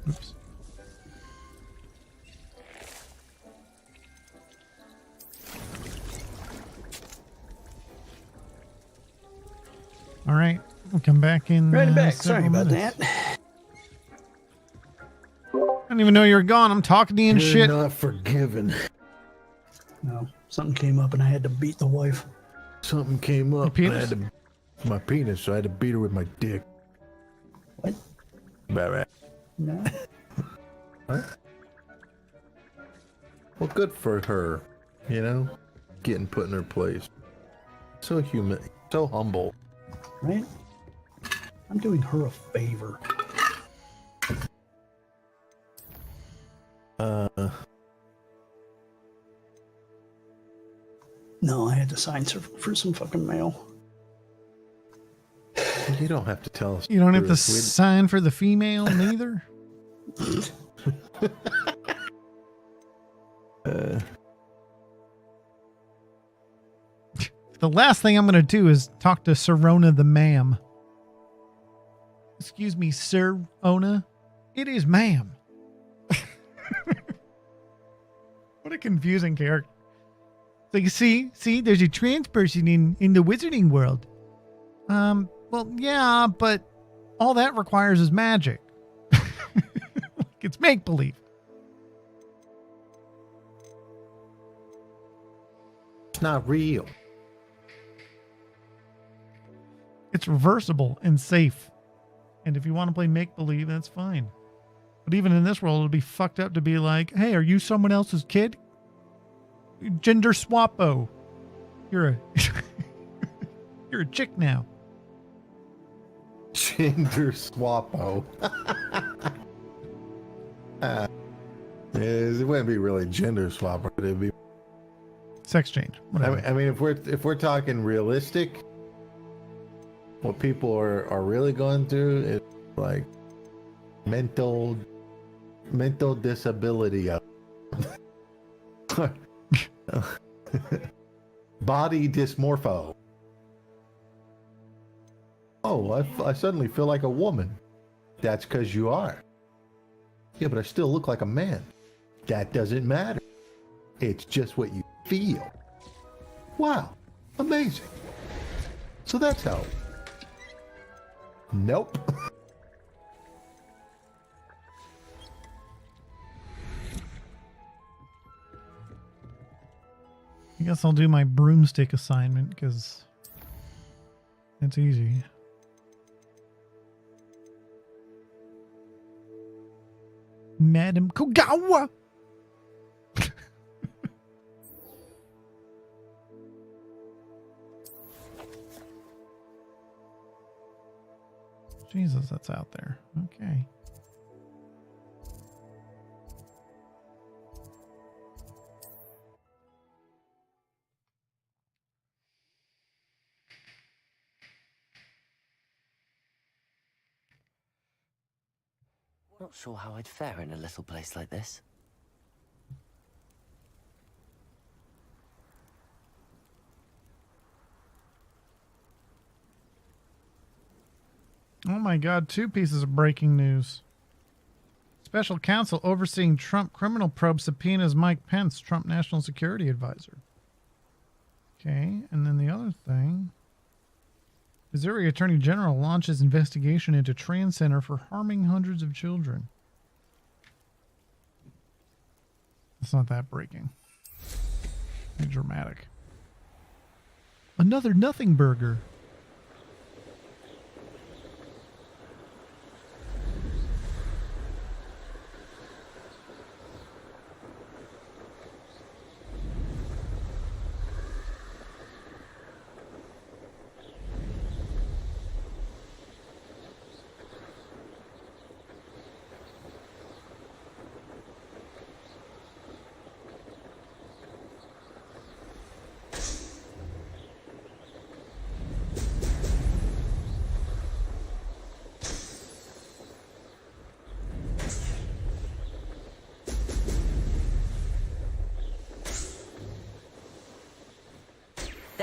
Oops. All right, we'll come back in. Right back. Sorry several about minutes. that. I didn't even know you were gone. I'm talking to you and You're shit. not forgiven. No, something came up and I had to beat the wife. Something came up. Your I penis? had to, my penis, so I had to beat her with my dick. What? Right. No. What? Well, good for her. You know, getting put in her place. So human, so humble. Right? I'm doing her a favor. No, I had to sign for some fucking mail. You don't have to tell us. You don't have to We- sign for the female neither. The last thing I'm going to do is talk to Sirona the ma'am. Excuse me, Sir Ona. It is ma'am. What a confusing character. So you see, there's a trans person in the wizarding world. Well, yeah, but all that requires is magic. It's make-believe. It's not real. It's reversible and safe. And if you want to play make-believe, that's fine. But even in this world, it'll be fucked up to be like, hey, are you someone else's kid? Gender swappo. You're a you're a chick now. Gender swappo. It wouldn't be really gender swap, but it'd be sex change. Whatever. I mean, if we're talking realistic, what people are really going through is like mental disability. Body dysmorpho. Oh, I suddenly feel like a woman. That's because you are. Yeah, but I still look like a man. That doesn't matter. It's just what you feel. Wow. Amazing. So that's how. Nope. I guess I'll do my broomstick assignment because it's easy. Madam Kogawa! Jesus, that's out there. Okay. Not sure how I'd fare in a little place like this. Oh my God, 2 pieces of breaking news. Special counsel overseeing Trump criminal probe subpoenas Mike Pence, Trump National Security Advisor. Okay, and then the other thing. Missouri Attorney General launches investigation into trans center for harming hundreds of children. It's not that breaking. It's dramatic. Another nothing burger.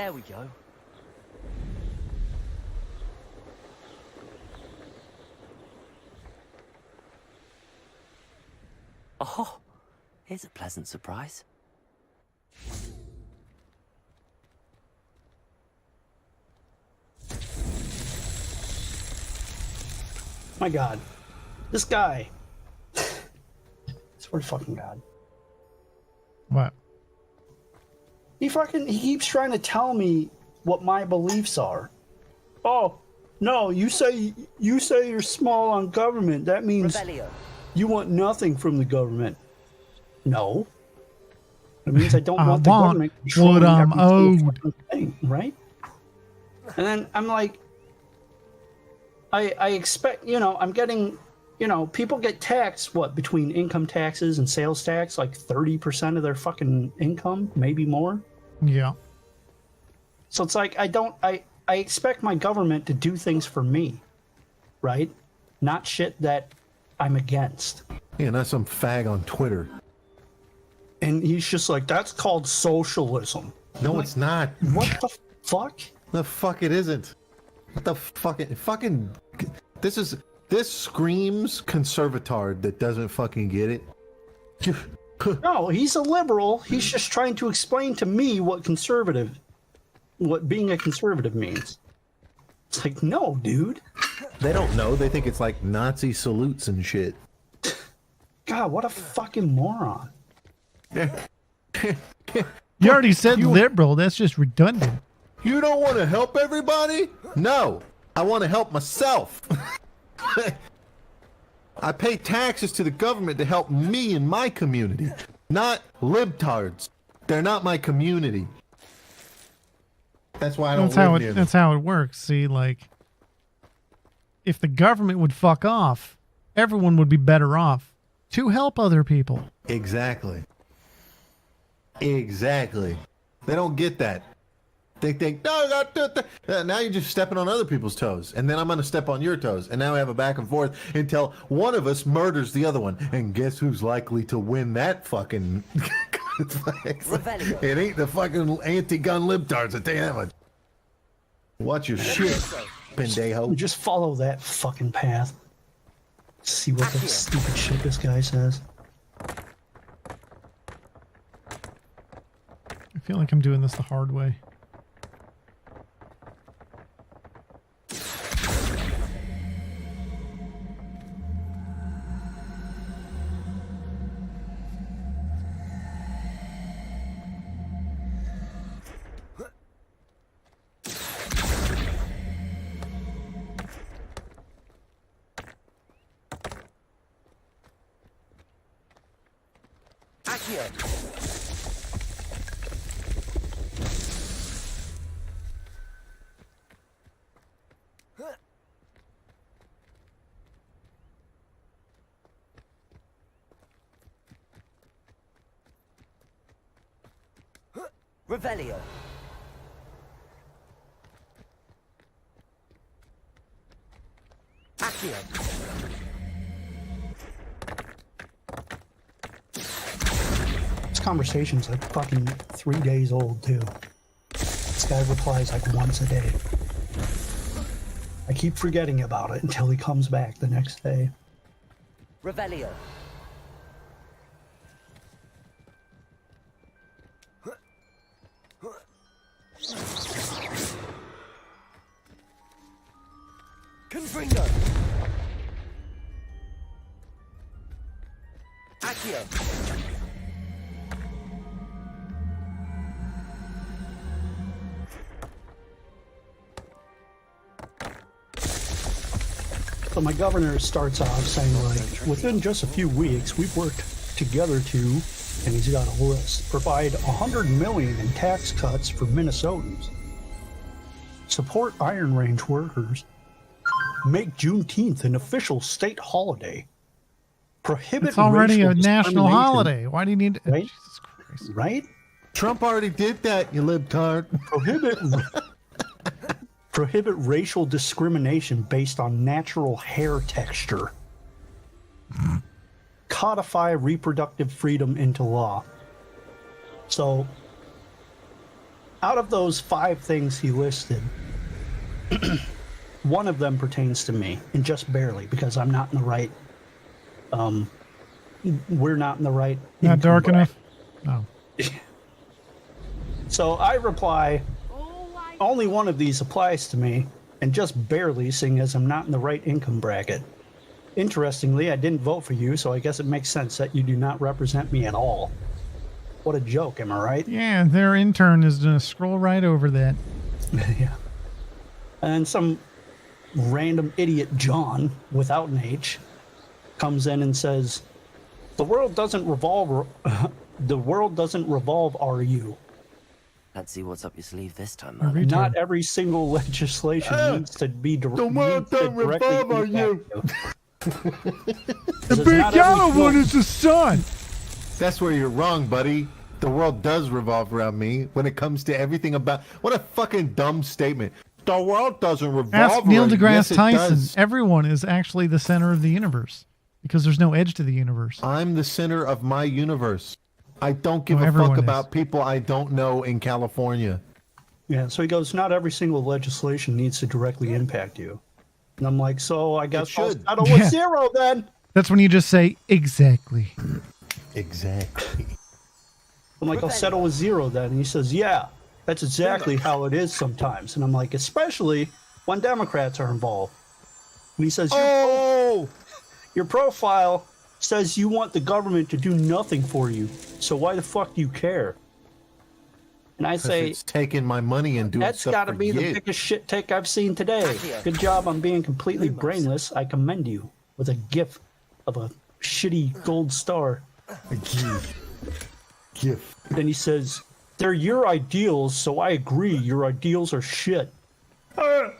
There we go. Oh, here's a pleasant surprise. My God, this guy. Swear to fucking God. What? He keeps trying to tell me what my beliefs are. Oh, no, you say you're small on government. That means you want nothing from the government. No. It means I don't want the government controlling every single fucking thing, right? And then I'm like, I expect, I'm getting, people get taxed, what, between income taxes and sales tax, like 30% of their fucking income, maybe more. Yeah. So it's like, I expect my government to do things for me, right? Not shit that I'm against. Yeah, not some fag on Twitter. And he's just like, that's called socialism. No, it's not. What the fuck? The fuck it isn't. What the fucking this screams conservatard that doesn't fucking get it. No, he's a liberal. He's just trying to explain to me what being a conservative means. It's like, no, dude. They don't know. They think it's like Nazi salutes and shit. God, what a fucking moron. You already said liberal. That's just redundant. You don't want to help everybody? No, I want to help myself. I pay taxes to the government to help me and my community, not libtards. They're not my community. That's why I don't live near them. That's how it works. See, like, if the government would fuck off, everyone would be better off to help other people. Exactly. Exactly. They don't get that. They think, no, now you're just stepping on other people's toes, and then I'm going to step on your toes, and now we have a back and forth until one of us murders the other one, and guess who's likely to win that fucking... It ain't the fucking anti-gun libtards, I tell you that much. Watch your shit, pendejo. Just follow that fucking path. See what the stupid shit this guy says. I feel like I'm doing this the hard way. Revelio. Accio. This conversation's like fucking 3 days old, too. This guy replies like once a day. I keep forgetting about it until he comes back the next day. Revelio. Confringo. Accio. So my governor starts off saying, like, within just a few weeks, we've worked together to, and he's got a list, provide $100 million in tax cuts for Minnesotans, support Iron Range workers, make Juneteenth an official state holiday, prohibit It's already racial a national discrimination. holiday. Why do you need... Right? Jesus Christ. Right? Trump already did that, you libtard. Prohibit racial discrimination based on natural hair texture. Codify reproductive freedom into law. So, out of those 5 things he listed, one of them pertains to me, and just barely, because I'm not in the right, we're not in the right. Not dark enough? No. So I reply, only one of these applies to me, and just barely, seeing as I'm not in the right income bracket. Interestingly, I didn't vote for you, so I guess it makes sense that you do not represent me at all. What a joke, am I right? Yeah, their intern is going to scroll right over that. Yeah. And some random idiot John, without an H, comes in and says, the world doesn't revolve, RU. Let's see what's up your sleeve this time, A man. Not every single legislation needs to be The world don't revolve on you. The big yellow one is the sun. That's where you're wrong, buddy. The world does revolve around me when it comes to everything about... What a fucking dumb statement. The world doesn't revolve Ask Neil around... deGrasse Yes, it Tyson. does. Everyone is actually the center of the universe because there's no edge to the universe. I'm the center of my universe. I don't give Oh, a everyone fuck is. about people I don't know in California. Yeah, so he goes, not every single legislation needs to directly impact you. And I'm like, so I guess I'll should. settle with 0 then. That's when you just say, exactly. Exactly. I'm like, I'll settle with 0 then. And he says, yeah, that's exactly how it is sometimes. And I'm like, especially when Democrats are involved. And he says, your profile says you want the government to do nothing for you. So why the fuck do you care? And I say, it's taking my money and doing that's stuff got to for be the you. biggest shit take I've seen today. Good job on being completely brainless. I commend you with a gif of a shitty gold star. A gif. Then he says, they're your ideals, so I agree. Your ideals are shit. I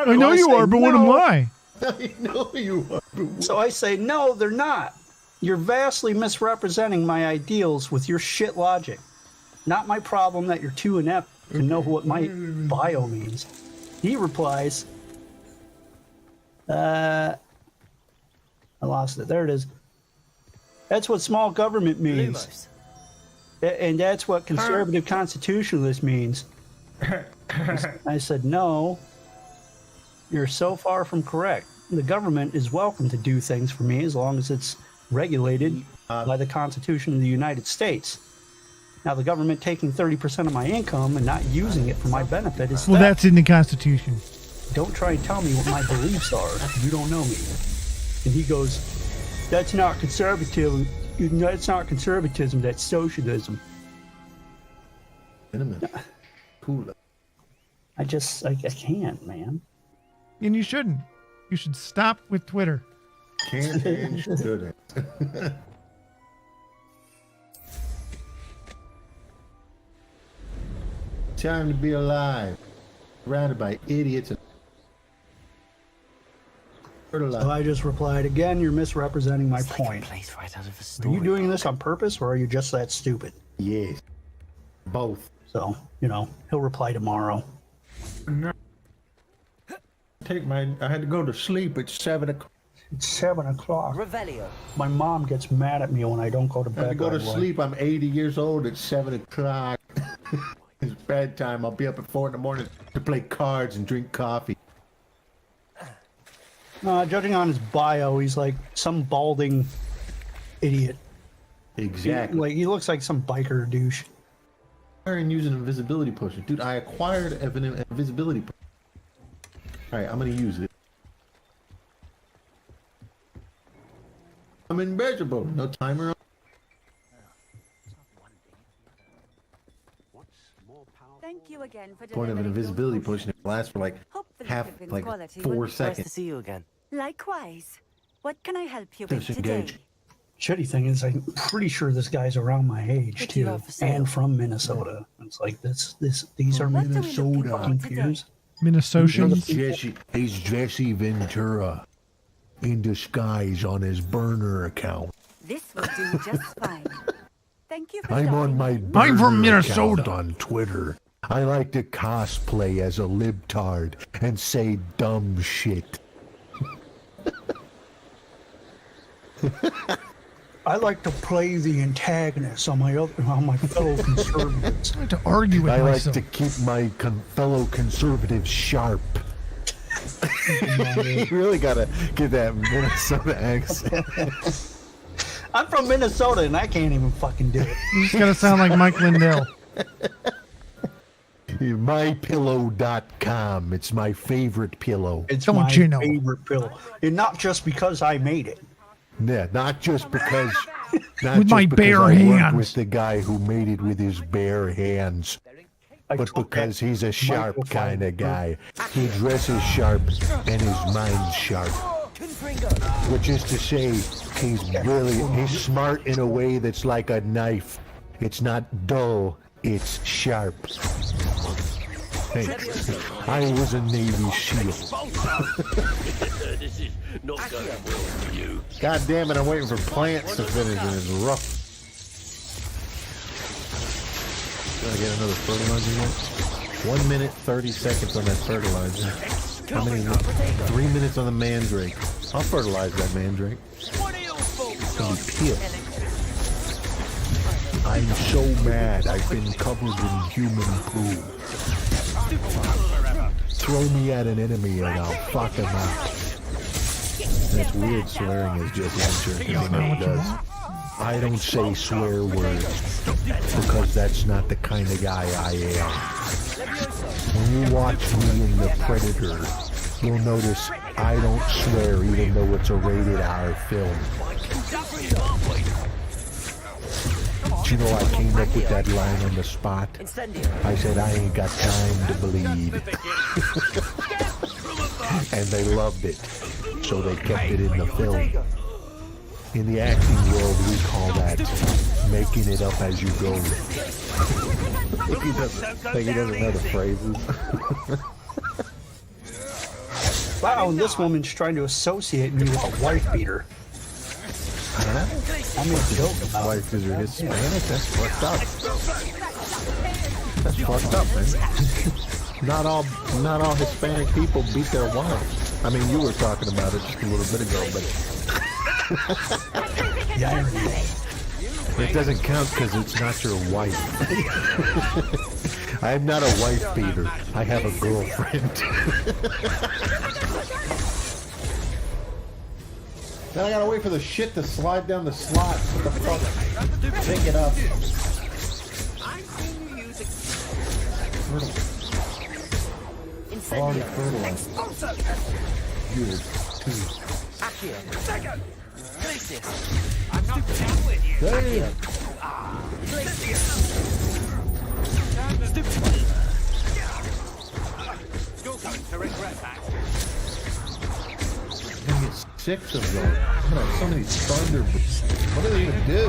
know you are, but what am I? I know you are. So I say, no, they're not. You're vastly misrepresenting my ideals with your shit logic. Not my problem that you're too inept to know what my bio means. He replies, I lost it. There it is. That's what small government means. And that's what conservative constitutionalist means. I said, no, you're so far from correct. The government is welcome to do things for me as long as it's regulated by the Constitution of the United States. Now, the government taking 30% of my income and not using it for my benefit is Well, theft. that's in the Constitution. Don't try and tell me what my beliefs are. You don't know me. And he goes, that's not conservative. That's not conservatism. That's socialism. Wait a minute. Cool. I can't, man. And you shouldn't. You should stop with Twitter. Can't and shouldn't. Time to be alive. Surrounded by idiots. So I just replied, again, you're misrepresenting my point. Right out of a Are story. you doing this on purpose, or are you just that stupid? Yes. Both. So, he'll reply tomorrow. No. I had to go to sleep at 7 o'clock. It's 7 o'clock. Revelio. My mom gets mad at me when I don't go to I bed. had to go to right away. sleep. I'm 80 years old at 7 o'clock. It's bedtime. I'll be up at 4 in the morning to play cards and drink coffee. Judging on his bio, he's like some balding idiot. Exactly. He looks like some biker douche. And using an invisibility potion. Dude, I acquired an invisibility potion. Alright, I'm gonna use it. I'm invisible. No timer on. Thank you again for Point of an delivering invisibility your potion. It lasts for like Hopefully quality 4 will- Nice seconds. to see you again. Likewise. What can I help you with Disengage. today? Shitty thing is, I'm pretty sure this guy's around my age What do you too, have for sale? and from Minnesota. It's like these are What are we looking for Minnesota today? peers. Minnesotans. He's Jesse Ventura in disguise on his burner account. This will do just fine. Thank you for I'm on stopping my in. burner I'm from account Minnesota. on Twitter. I like to cosplay as a libtard and say dumb shit. I like to play the antagonist on my fellow conservatives. I like to argue with I like myself. to keep my fellow conservatives sharp. You really gotta get that Minnesota accent. I'm from Minnesota and I can't even fucking do it. You just gotta sound like Mike Lindell. MyPillow.com. It's my favorite pillow. It's my favorite pillow. And not just because I made it. Yeah, not just because. With my bare I worked hands. with the guy who made it with his bare hands, but because he's a sharp kind of guy. He dresses sharp and his mind's sharp. Which is to say, he's smart in a way that's like a knife. It's not dull, it's sharp. Hey, I was a Navy SEAL. This is not going well for you. God damn it, I'm waiting for plants to finish and it's rough. Gotta get another fertilizer yet? 1 minute, 30 seconds on that fertilizer. How many? 3 minutes on the mandrake. I'll fertilize that mandrake. It's gonna be pissed. I'm so mad I've been covered in human poo. Throw me at an enemy and I'll fuck him up. That's weird swearing as Jesse Ventura because he never does. I don't say swear words because that's not the kind of guy I am. When you watch me in The Predator, you'll notice I don't swear even though it's a rated R film. You know, I came up with that line on the spot. I said, I ain't got time to bleed. And they loved it. So they kept it in the film. In the acting world, we call that making it up as you go. He doesn't know the phrases. Wow, and this woman's trying to associate me with a wife beater. I mean, joke about wife is Hispanic. That's fucked up. That's fucked up, man. Not all Hispanic people beat their wives. I mean, you were talking about it just a little bit ago, but it doesn't count because it's not your wife. I'm not a wife beater. I have a girlfriend. Then I gotta wait for the shit to slide down the slot. What the fuck? Pick it up. Already fertilized. Weird. I'm not down with you. Damn. You're going to regret that. I get 6 of them. I'm gonna have so many thunderbirds. What do they even do?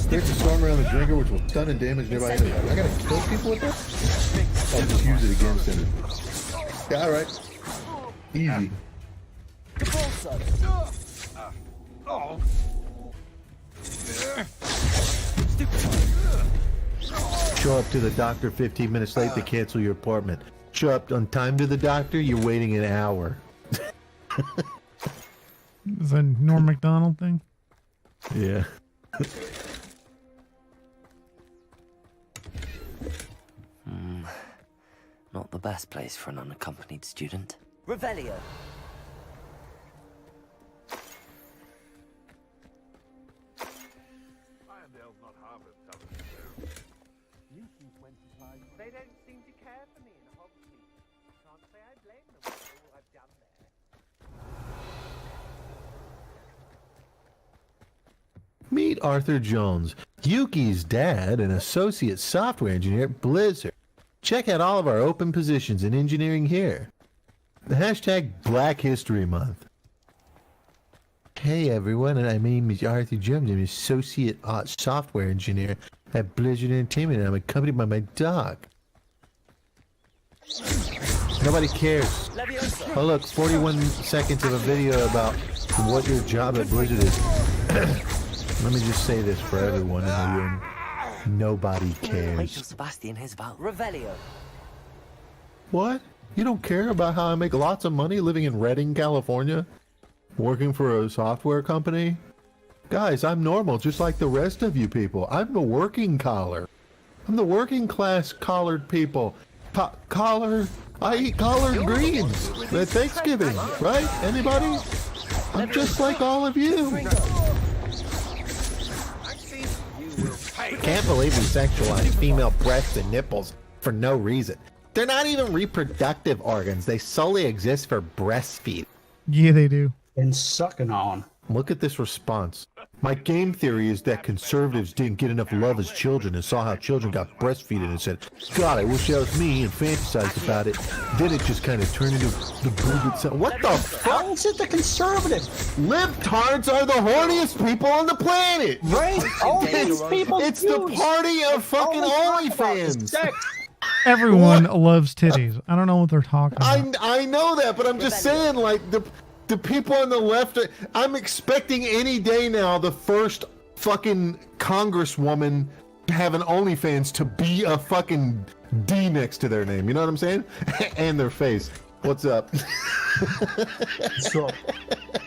Creates a storm around the drinker, which will stun and damage nearby enemies. I gotta kill people with this? I'll just use it against him. Yeah, alright. Easy. Show up to the doctor 15 minutes late to cancel your appointment. Show up on time to the doctor, you're waiting an hour. Is that a Norm Macdonald thing? Yeah. Not the best place for an unaccompanied student. Revelio. They don't seem to care for me in Hogwarts. Can't say I blame them for all I've done there. Meet Arthur Jones, Yuki's dad and associate software engineer at Blizzard. Check out all of our open positions in engineering here. The hashtag Black History Month. Hey everyone, and my name is Arthur Jones. I'm an associate software engineer at Blizzard Entertainment, and I'm accompanied by my dog. Nobody cares. Oh look, 41 seconds of a video about what your job at Blizzard is. Let me just say this for everyone in the room. Nobody Wait till cares. Sebastian hears about Revelio. What? You don't care about how I make lots of money living in Redding, California? Working for a software company? Guys, I'm normal, just like the rest of you people. I'm the working collar. I'm the working class collared people. I eat collard greens at Thanksgiving, right? Anybody? I'm just like all of you. Can't believe we sexualize female breasts and nipples for no reason. They're not even reproductive organs. They solely exist for breastfeeding. Yeah, they do. And sucking on. Look at this response. My game theory is that conservatives didn't get enough love as children and saw how children got breastfeeded and said, God, I wish that was me, and fantasized about it. Then it just kind of turned into the boob itself. What the fuck? How is it the conservative? Libtards are the horniest people on the planet! Right? All these people It's the party of fucking OnlyFans! Everyone loves titties. I don't know what they're talking about. I know that, but I'm just saying, like, the people on the left, I'm expecting any day now the first fucking congresswoman having OnlyFans to be a fucking D next to their name. You know what I'm saying? And their face. What's up? So,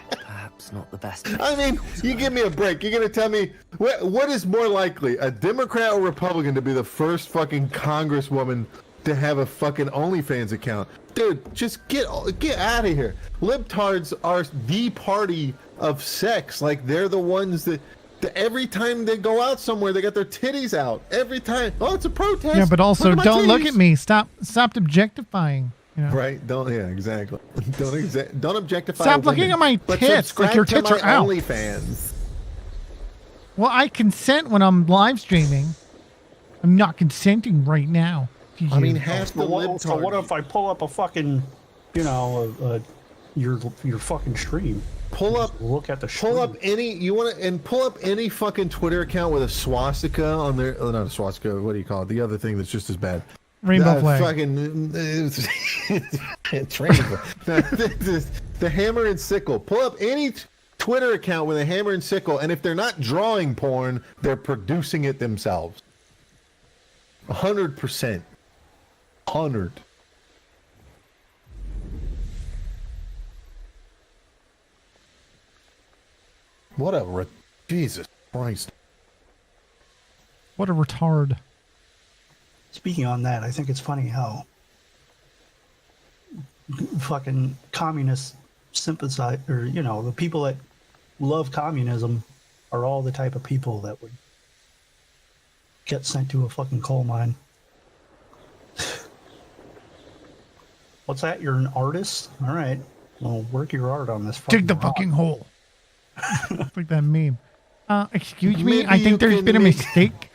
Perhaps not the best. I mean, you give me a break. You're gonna tell me what is more likely, a Democrat or Republican to be the first fucking congresswoman to have a fucking OnlyFans account? Dude, just get out of here. Libtards are the party of sex. Like, they're the ones that every time they go out somewhere, they got their titties out. Every time. Oh, it's a protest. Yeah, but also Look at my don't look titties. at me. Stop objectifying. You know? Right? Don't. Yeah, exactly. Don't objectify. Stop looking women. at my But tits like your subscribe tits to are my out. OnlyFans. Well, I consent when I'm live streaming. I'm not consenting right now. I mean, half the libtards. So what if I pull up a fucking, you know, your fucking stream? Pull up. Look at the stream. Pull up any pull up any fucking Twitter account with a swastika on their. Oh, not a swastika. What do you call it? The other thing that's just as bad. Rainbow flag. Fucking it's rainbow. The hammer and sickle. Pull up any Twitter account with a hammer and sickle, and if they're not drawing porn, they're producing it themselves. 100%. 100. What a Jesus Christ. What a retard. Speaking on that, I think it's funny how fucking communists sympathize, or, you know, the people that love communism are all the type of people that would get sent to a fucking coal mine. What's that? You're an artist? All right. Well, work your art on this. Dig the rock. fucking hole. Like that meme. Excuse me, Maybe I think you there's can been a make- mistake.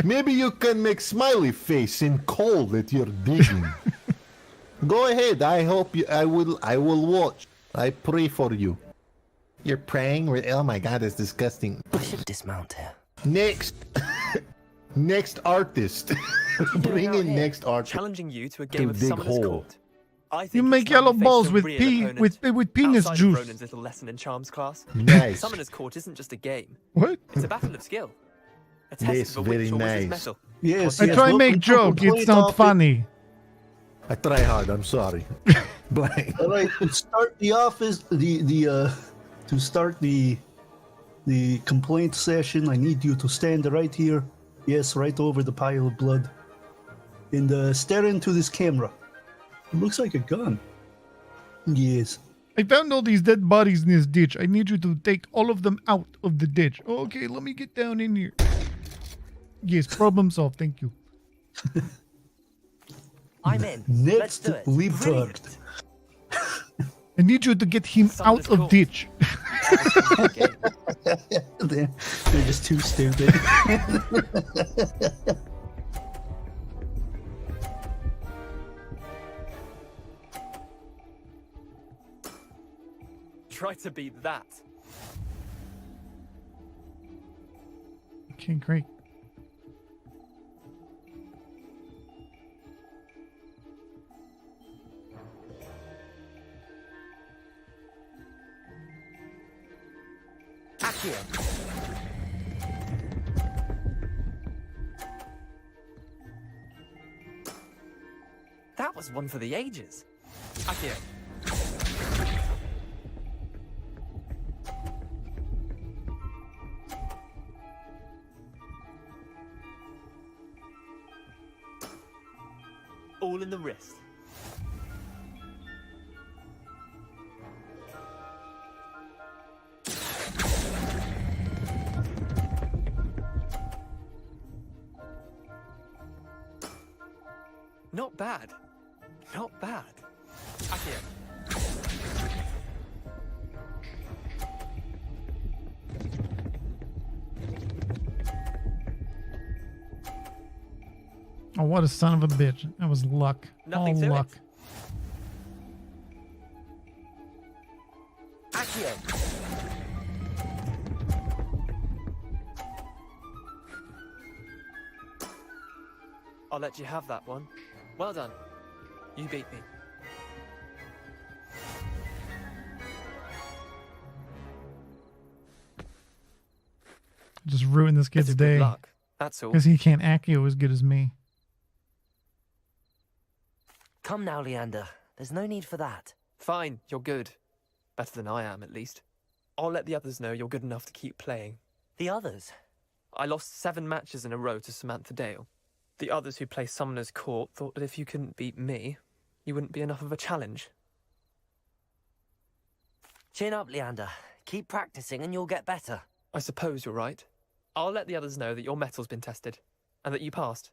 Maybe you can make smiley face in coal that you're digging. Go ahead. I hope you. I will watch. I pray for you. You're praying? Oh my God, that's disgusting. I should dismount here. Next. Next artist. Bring in next artist. Challenging you to a To game of dig Summoner's hole. Court. I think You it's make time yellow faced balls a with real pea opponent with penis outside of juice. Ronan's little lesson in charms class. Nice. Summoner's Court isn't just a game. What? It's a battle of skill. A test Yes, for very which always is nice. metal. Yes, I yes, try to look, make we joke. play It's not topic. funny. I try hard. I'm sorry. Blank. All right, to start the office, to start the complaint session, I need you to stand right here. Yes, right over the pile of blood, and stare into this camera. It looks like a gun. Yes. I found all these dead bodies in this ditch. I need you to take all of them out of the ditch. Okay, let me get down in here. Yes, problem solved. Thank you. I'm in. Next, Let's do it. libtard. I need you to get him out of ditch. They're just too stupid. Try to beat that. Okay, great. Accio. That was one for the ages. Accio. all in the wrist. Not bad. Not bad. Accio. Oh, what a son of a bitch. That was luck. Nothing All to luck. it. Accio. I'll let you have that one. Well done. You beat me. Just ruined this kid's It's good day. luck, that's all. Because he can't Accio as good as me. Come now, Leander. There's no need for that. Fine, you're good. Better than I am, at least. I'll let the others know you're good enough to keep playing. The others? I lost 7 matches in a row to Samantha Dale. The others who play Summoner's Court thought that if you couldn't beat me, you wouldn't be enough of a challenge. Chin up, Leander. Keep practicing and you'll get better. I suppose you're right. I'll let the others know that your metal's been tested, and that you passed.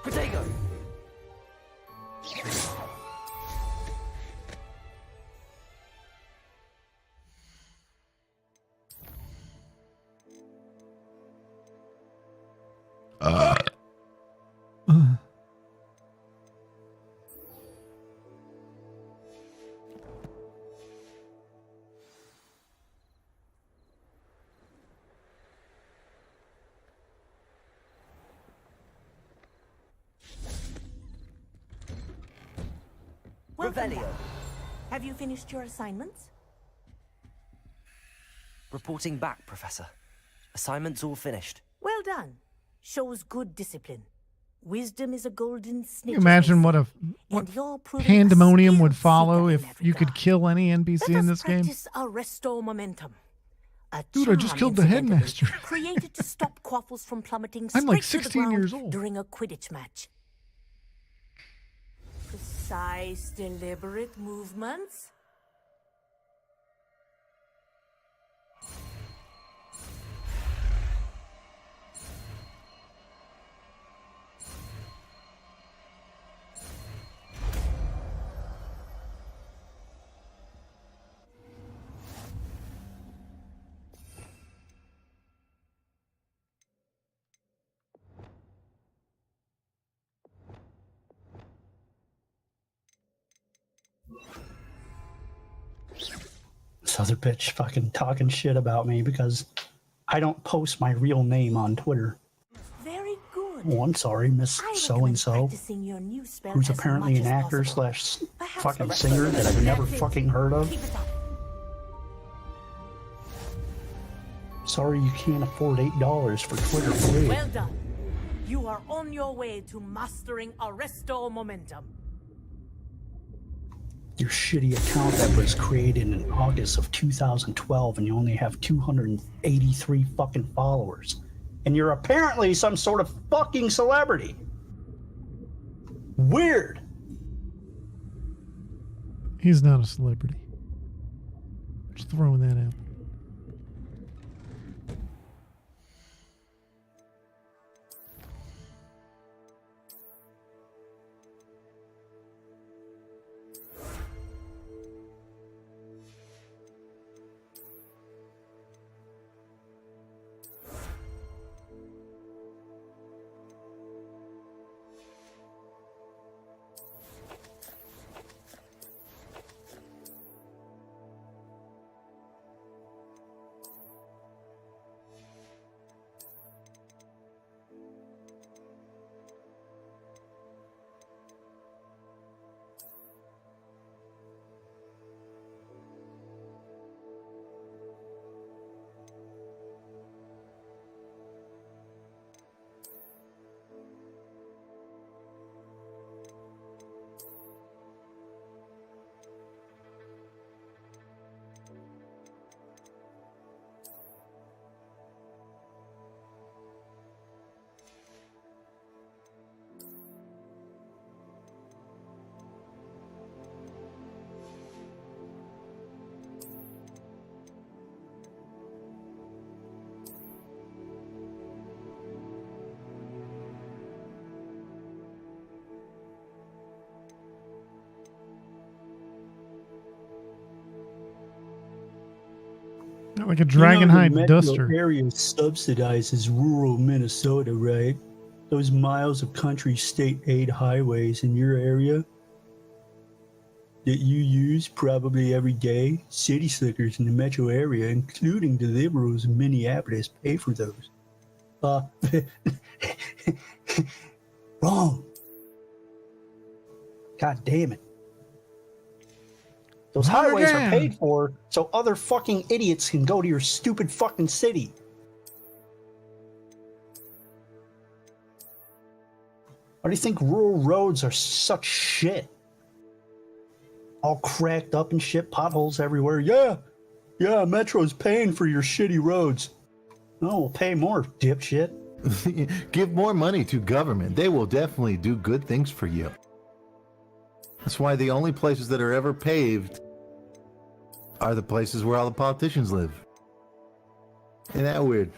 Protego! Welcome Revelio. back. Have you finished your assignments? Reporting back, Professor. Assignment's all finished. Well done. Shows good discipline. Wisdom is a golden snitch. Can you imagine what pandemonium would follow if you could kill any NPC in this game? Practice Arresto Momentum. A Dude, I just charm, killed the incidentally, headmaster. created to stop quaffles from plummeting I'm like straight to the 16 ground years old. during a Quidditch match. Precise, deliberate movements. This other bitch fucking talking shit about me because I don't post my real name on Twitter. Very good. Oh, I'm sorry, Miss So-and-so, Practicing your new spell who's as apparently much an as actor possible. slash Perhaps fucking the singer that I've never That's it. fucking heard of. Keep it up. Sorry you can't afford $8 for Twitter free. Well done. You are on your way to mastering Arresto Momentum. Your shitty account that was created in August of 2012 and you only have 283 fucking followers. And you're apparently some sort of fucking celebrity. Weird. He's not a celebrity. Just throwing that out. like a You know Dragonhide the metro duster. area subsidizes rural Minnesota, right? Those miles of country state aid highways in your area that you use probably every day, city slickers in the metro area, including the liberals in Minneapolis, pay for those. Wrong. God damn it. Those highways are paid for so other fucking idiots can go to your stupid fucking city. Why do you think rural roads are such shit? All cracked up and shit, potholes everywhere. Yeah, Metro's paying for your shitty roads. No, we'll pay more, dipshit. Give more money to government. They will definitely do good things for you. That's why the only places that are ever paved are the places where all the politicians live. Ain't that weird?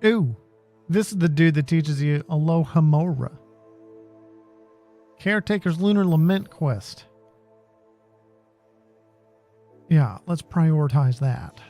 Ooh, this is the dude that teaches you Alohomora. Caretaker's Lunar Lament quest. Yeah, let's prioritize that.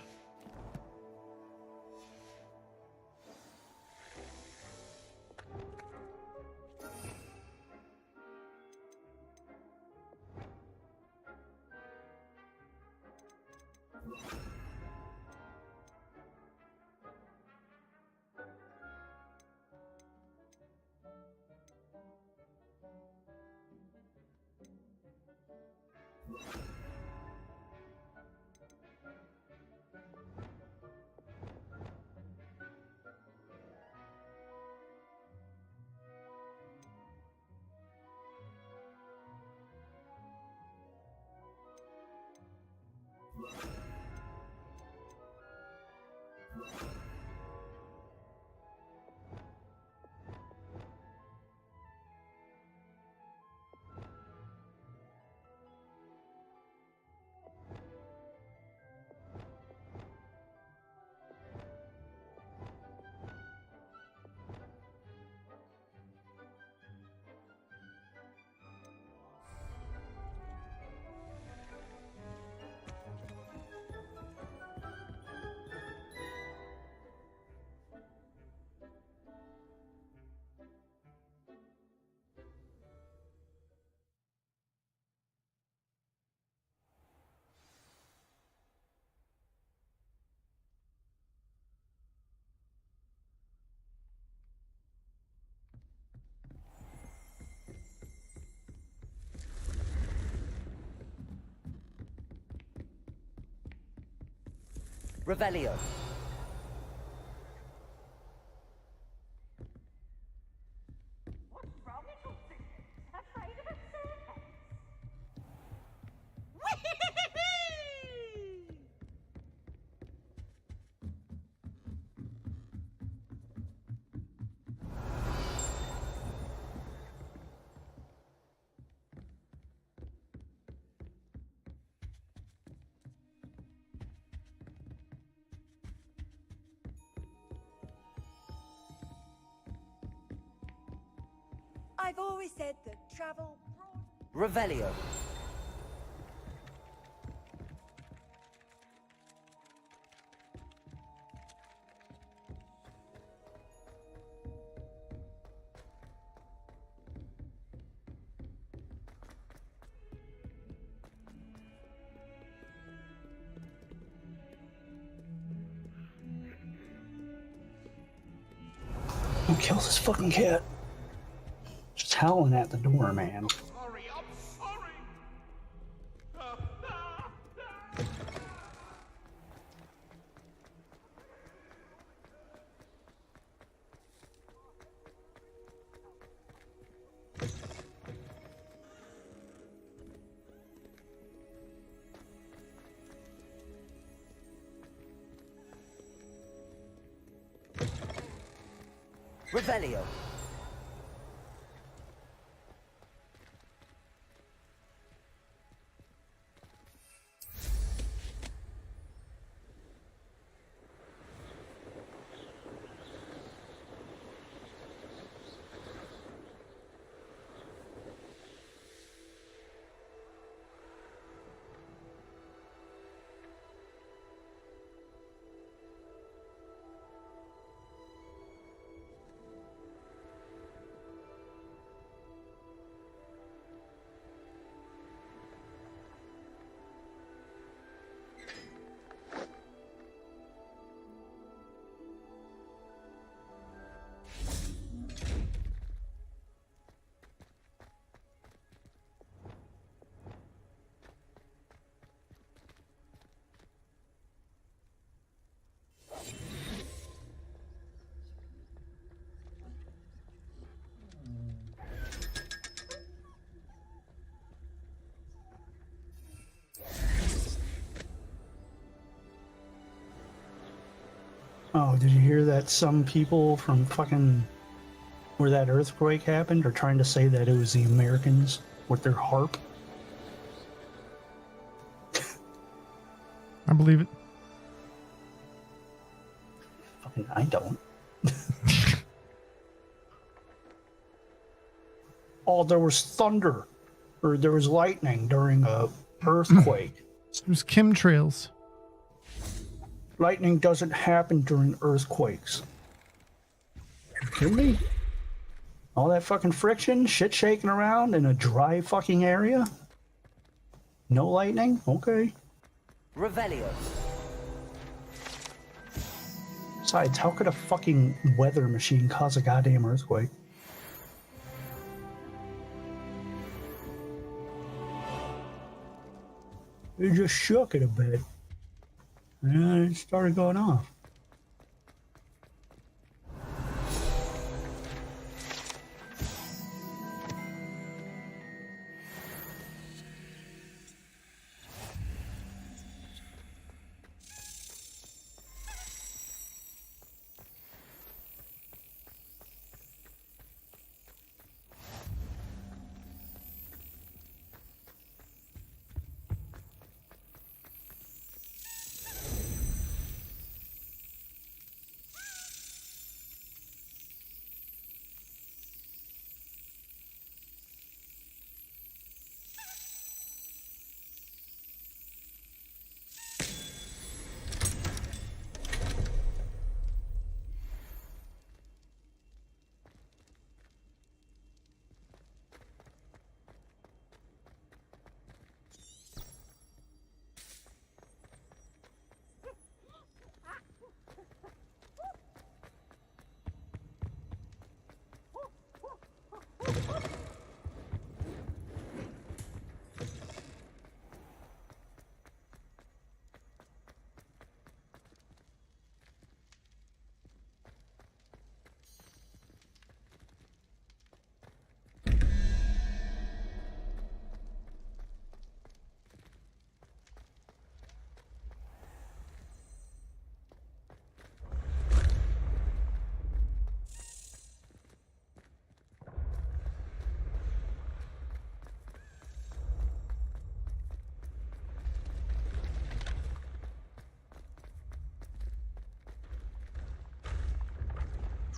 Revelio. I've always said that travel... Revelio. Who kills this fucking cat? Just howling at the door, man. Revelio. Oh, did you hear that some people from fucking where that earthquake happened are trying to say that it was the Americans with their harp? I believe it. Fucking, I don't. Oh, there was thunder, or there was lightning during a earthquake. It was chemtrails. Lightning doesn't happen during earthquakes. You kidding me? All that fucking friction, shit shaking around in a dry fucking area? No lightning? Okay. Revelio. Besides, how could a fucking weather machine cause a goddamn earthquake? It just shook it a bit. And it started going off.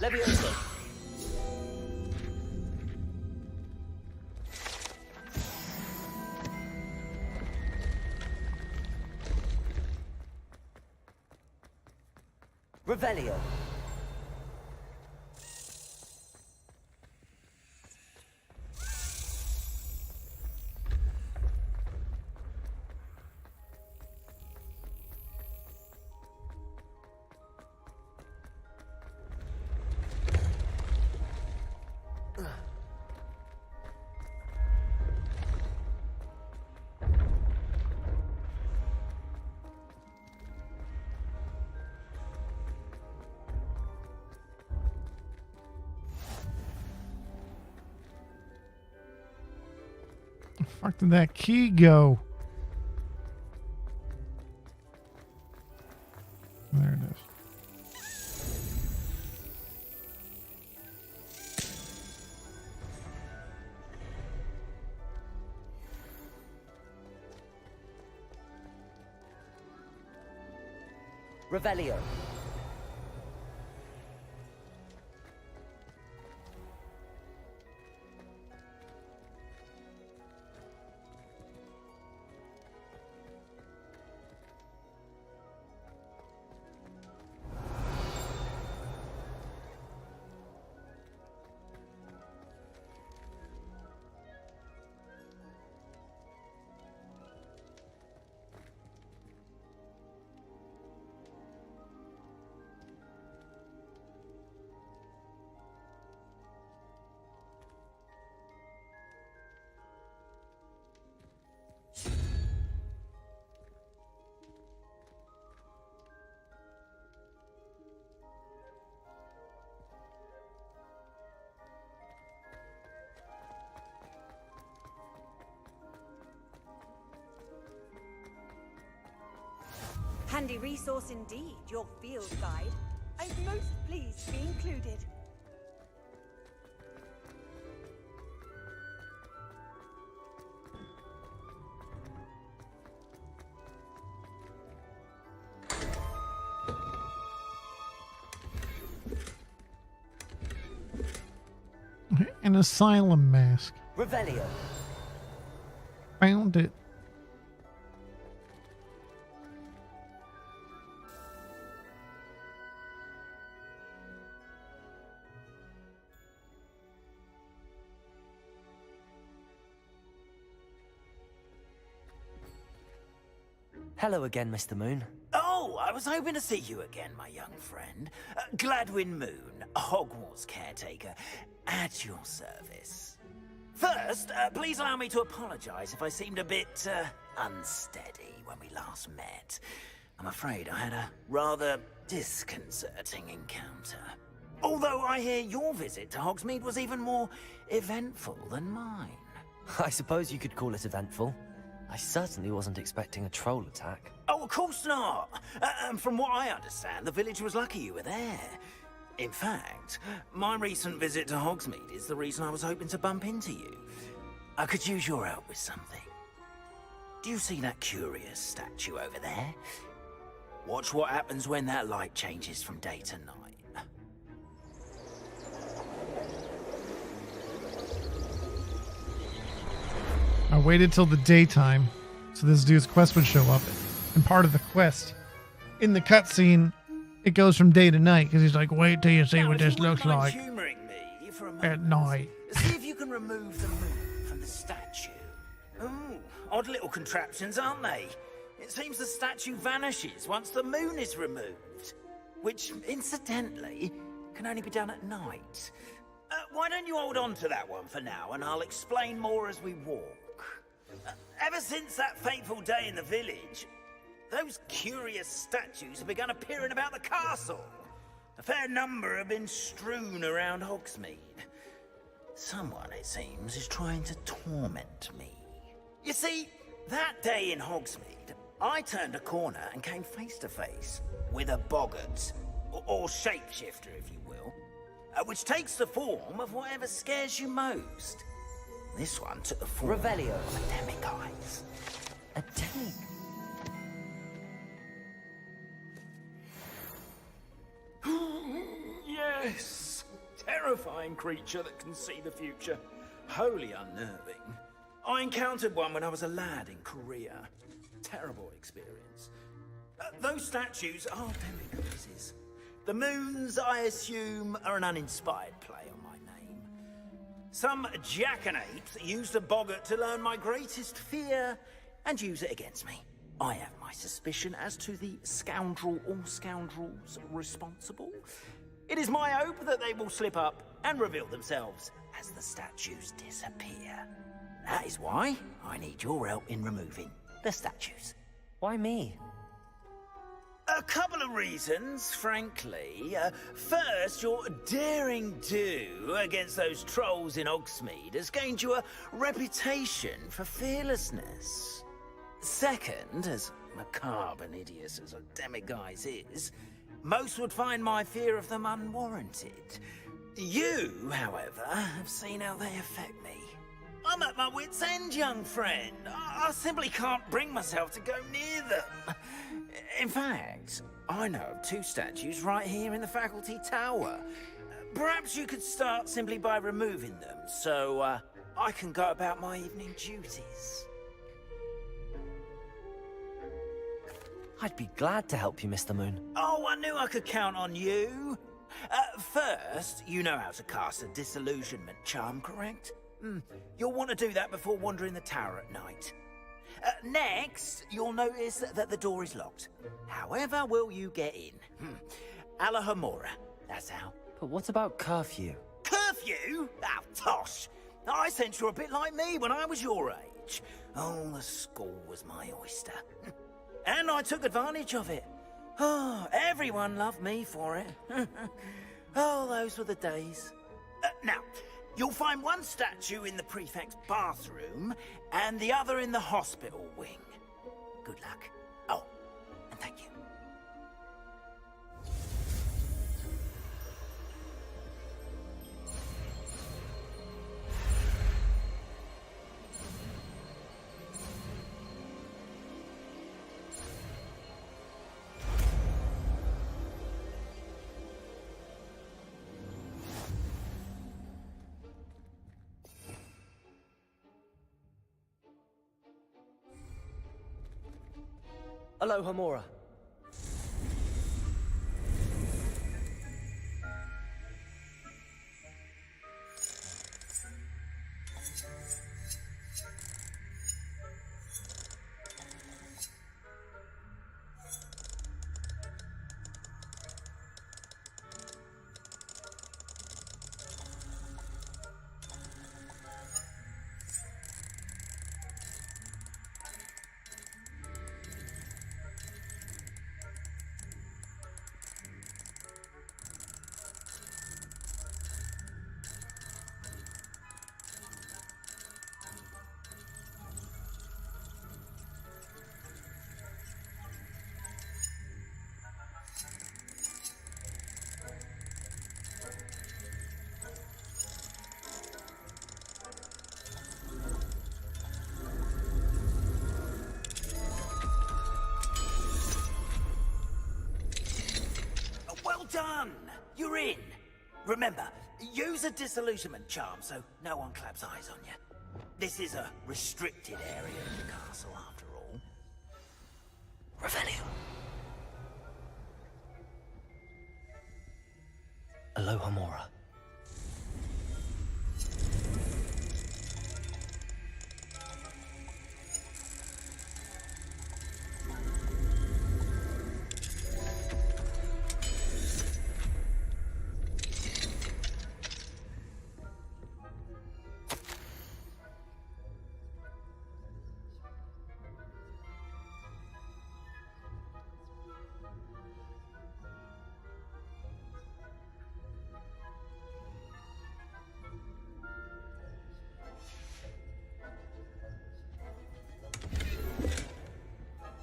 Leviosa. Revelio. The fuck did that key go? There it is. Revelio. Handy resource indeed, your field guide. I'm most pleased to be included. An asylum mask. Revelio. Found it. Hello again, Mr. Moon. Oh, I was hoping to see you again, my young friend. Gladwin Moon, Hogwarts caretaker, at your service. First, please allow me to apologize if I seemed a bit unsteady when we last met. I'm afraid I had a rather disconcerting encounter. Although I hear your visit to Hogsmeade was even more eventful than mine. I suppose you could call it eventful. I certainly wasn't expecting a troll attack. Oh, of course not. And from what I understand, the village was lucky you were there. In fact, my recent visit to Hogsmeade is the reason I was hoping to bump into you. I could use your help with something. Do you see that curious statue over there? Watch what happens when that light changes from day to night. I waited till the daytime so this dude's quest would show up. And part of the quest, in the cutscene, it goes from day to night because he's like, wait till you see what this looks like at night. See if you can remove the moon from the statue. Ooh, odd little contraptions, aren't they? It seems the statue vanishes once the moon is removed. Which, incidentally, can only be done at night. Why don't you hold on to that one for now, and I'll explain more as we walk. Ever since that fateful day in the village, those curious statues have begun appearing about the castle. A fair number have been strewn around Hogsmeade. Someone, it seems, is trying to torment me. You see, that day in Hogsmeade, I turned a corner and came face to face with a boggart, or shapeshifter, if you will, which takes the form of whatever scares you most. This one took the form Revelio. of a demiguise. A demi... Yes! terrifying creature that can see the future. Wholly unnerving. I encountered one when I was a lad in Korea. Terrible experience. Those statues are demigoddesses. The moons, I assume, are an uninspired play on my name. Some jackanapes used a boggart to learn my greatest fear and use it against me. I have my suspicion as to the scoundrel or scoundrels responsible. It is my hope that they will slip up and reveal themselves as the statues disappear. That is why I need your help in removing the statues. Why me? A couple of reasons, frankly. First, your daring do against those trolls in Hogsmeade has gained you a reputation for fearlessness. Second, as macabre and hideous as a demiguise is, most would find my fear of them unwarranted. You, however, have seen how they affect me. I'm at my wit's end, young friend. I simply can't bring myself to go near them. In fact, I know of 2 statues right here in the faculty tower. Perhaps you could start simply by removing them, so I can go about my evening duties. I'd be glad to help you, Mr. Moon. Oh, I knew I could count on you. First, you know how to cast a disillusionment charm, correct? You'll want to do that before wandering the tower at night. Next, you'll notice that the door is locked. However will you get in? Alahomora, that's how. But what about curfew? Curfew? Oh, tosh. I sense you're a bit like me when I was your age. Oh, the school was my oyster. And I took advantage of it. Oh, everyone loved me for it. Oh, those were the days. Now, you'll find one statue in the prefect's bathroom and the other in the hospital wing. Good luck. Oh, and thank you. Alohomora. Done! You're in! Remember, use a disillusionment charm so no one claps eyes on you. This is a restricted area of the castle, after all. Revelio. Alohomora.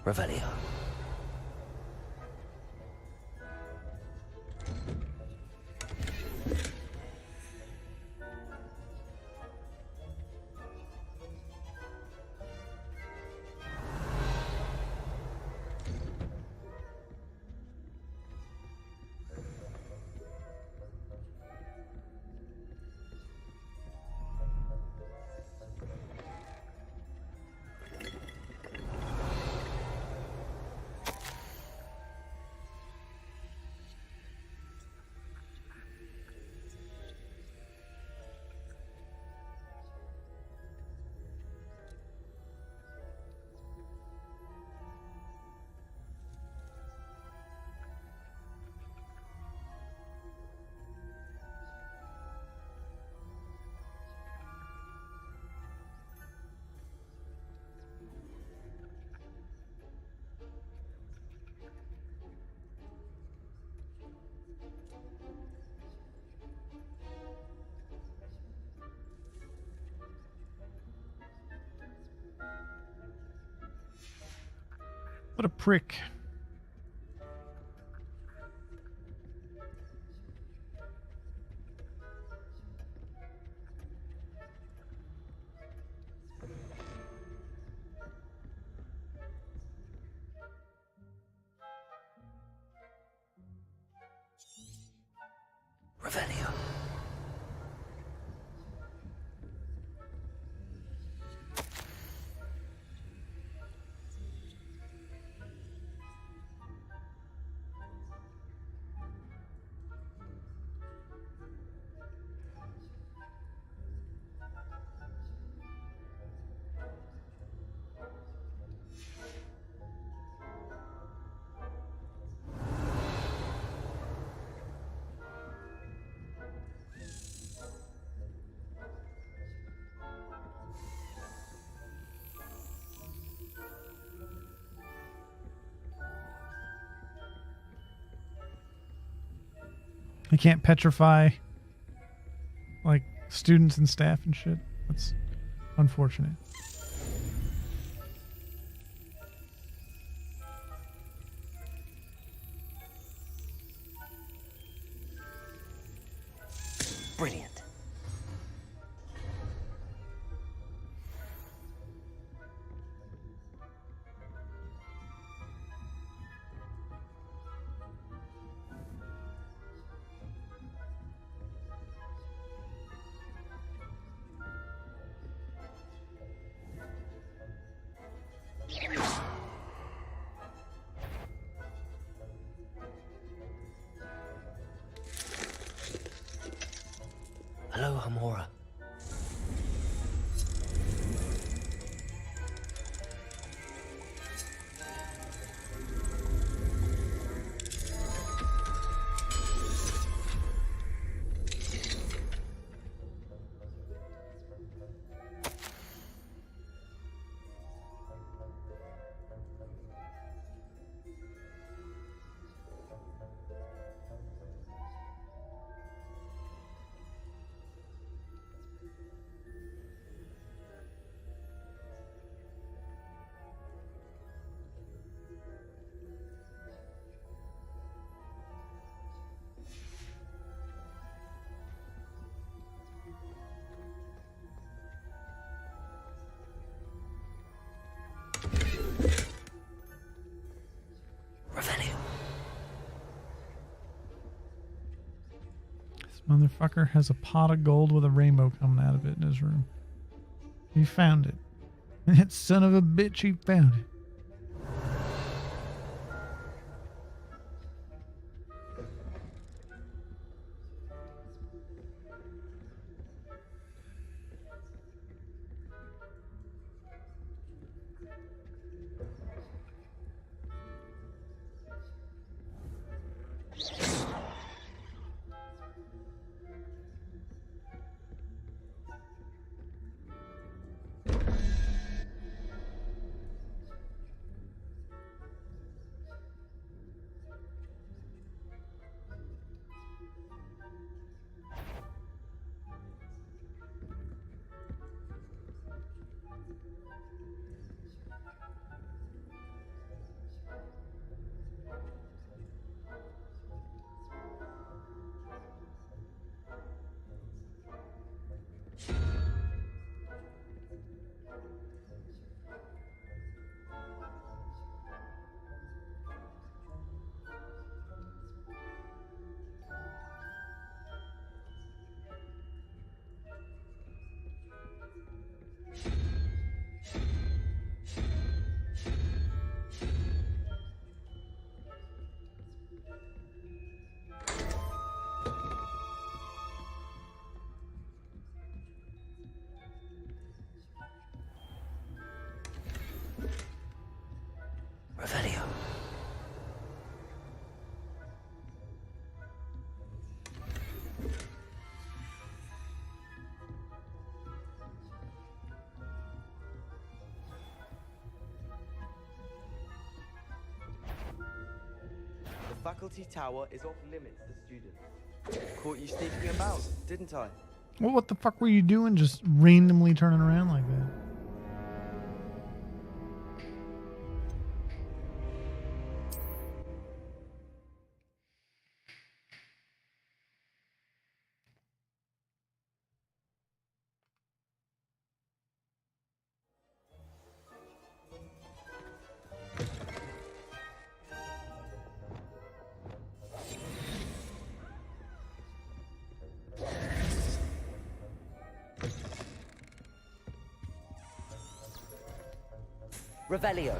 Revelio. What a prick. Revelio. You can't petrify like students and staff and shit. That's unfortunate. Brilliant. Hello, Hamora. Motherfucker has a pot of gold with a rainbow coming out of it in his room. He found it. That son of a bitch, he found it. Revelio. The faculty tower is off limits to students. Caught you sneaking about, didn't I? Well, what the fuck were you doing just randomly turning around like that? Revelio.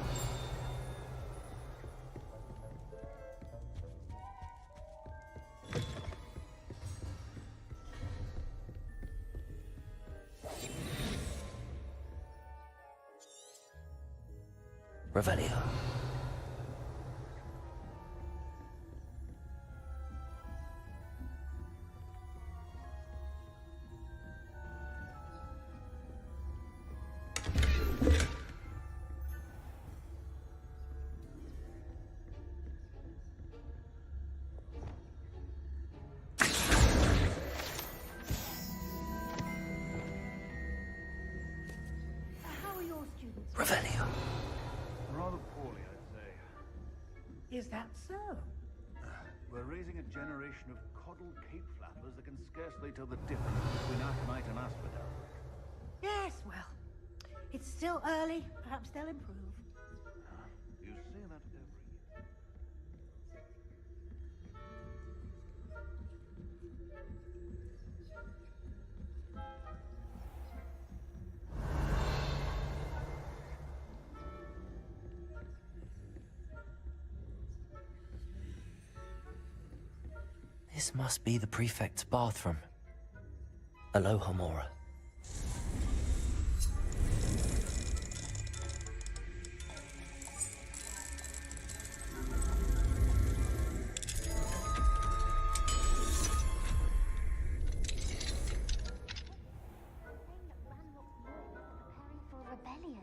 Revelio. How are your students? Revelio. Rather poorly, I'd say. Is that so? We're raising a generation of coddled cape flappers that can scarcely tell the difference between aconite and asphodel. Yes, well, it's still early. Perhaps they'll improve. You say that every year. This must be the prefect's bathroom. Aloha Mora. For rebellion.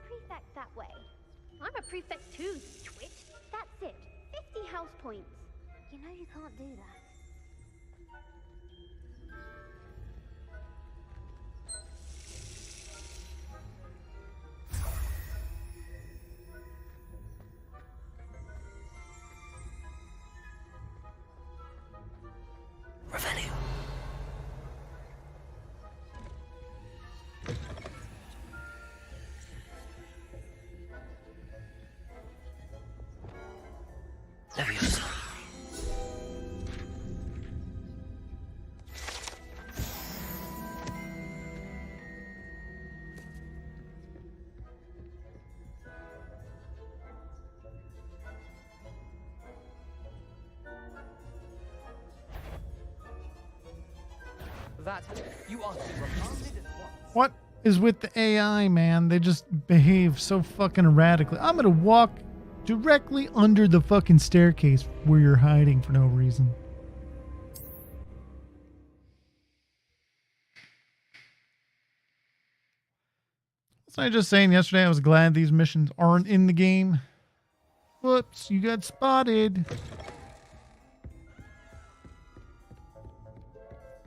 Prefect that way. I'm a prefect too, twit. That's it. 50 house points. You know you can't do that. Revelio. Leviosa. That you are to be remanded at once. What is with the AI, man? They just behave so fucking erratically. I'm gonna walk directly under the fucking staircase where you're hiding for no reason. Was I just saying yesterday I was glad these missions aren't in the game? Whoops, you got spotted.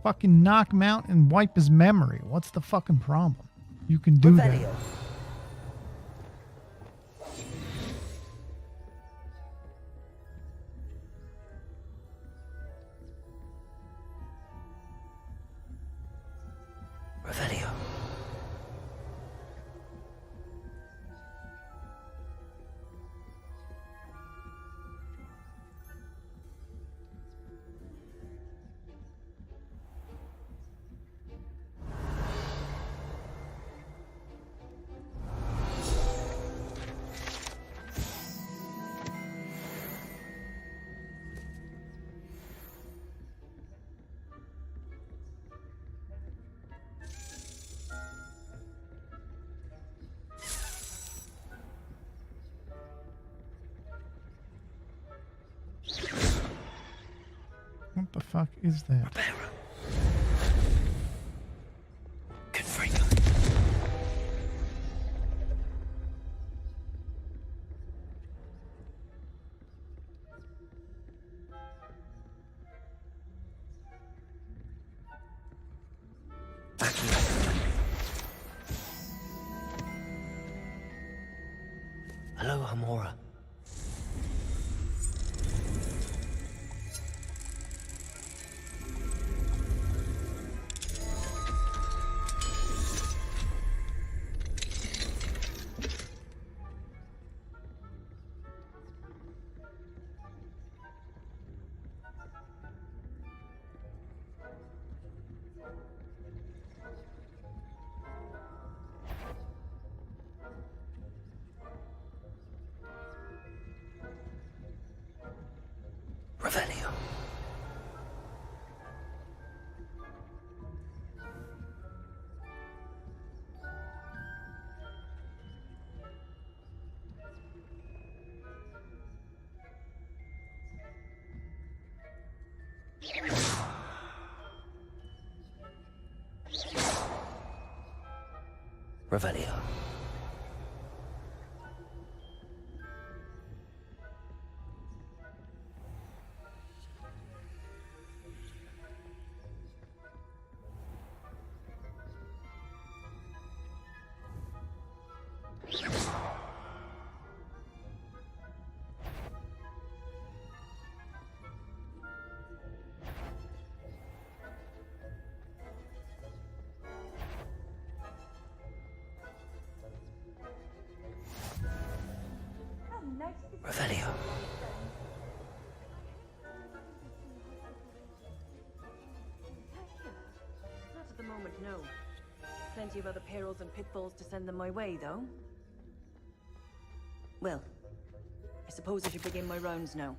Fucking knock him out and wipe his memory. What's the fucking problem? You can do that. Revelio. What the fuck is that? Aloha Mora. Revelio. Revelio. Revelio. Not at the moment, no. Plenty of other perils and pitfalls to send them my way, though. Well, I suppose I should begin my rounds now.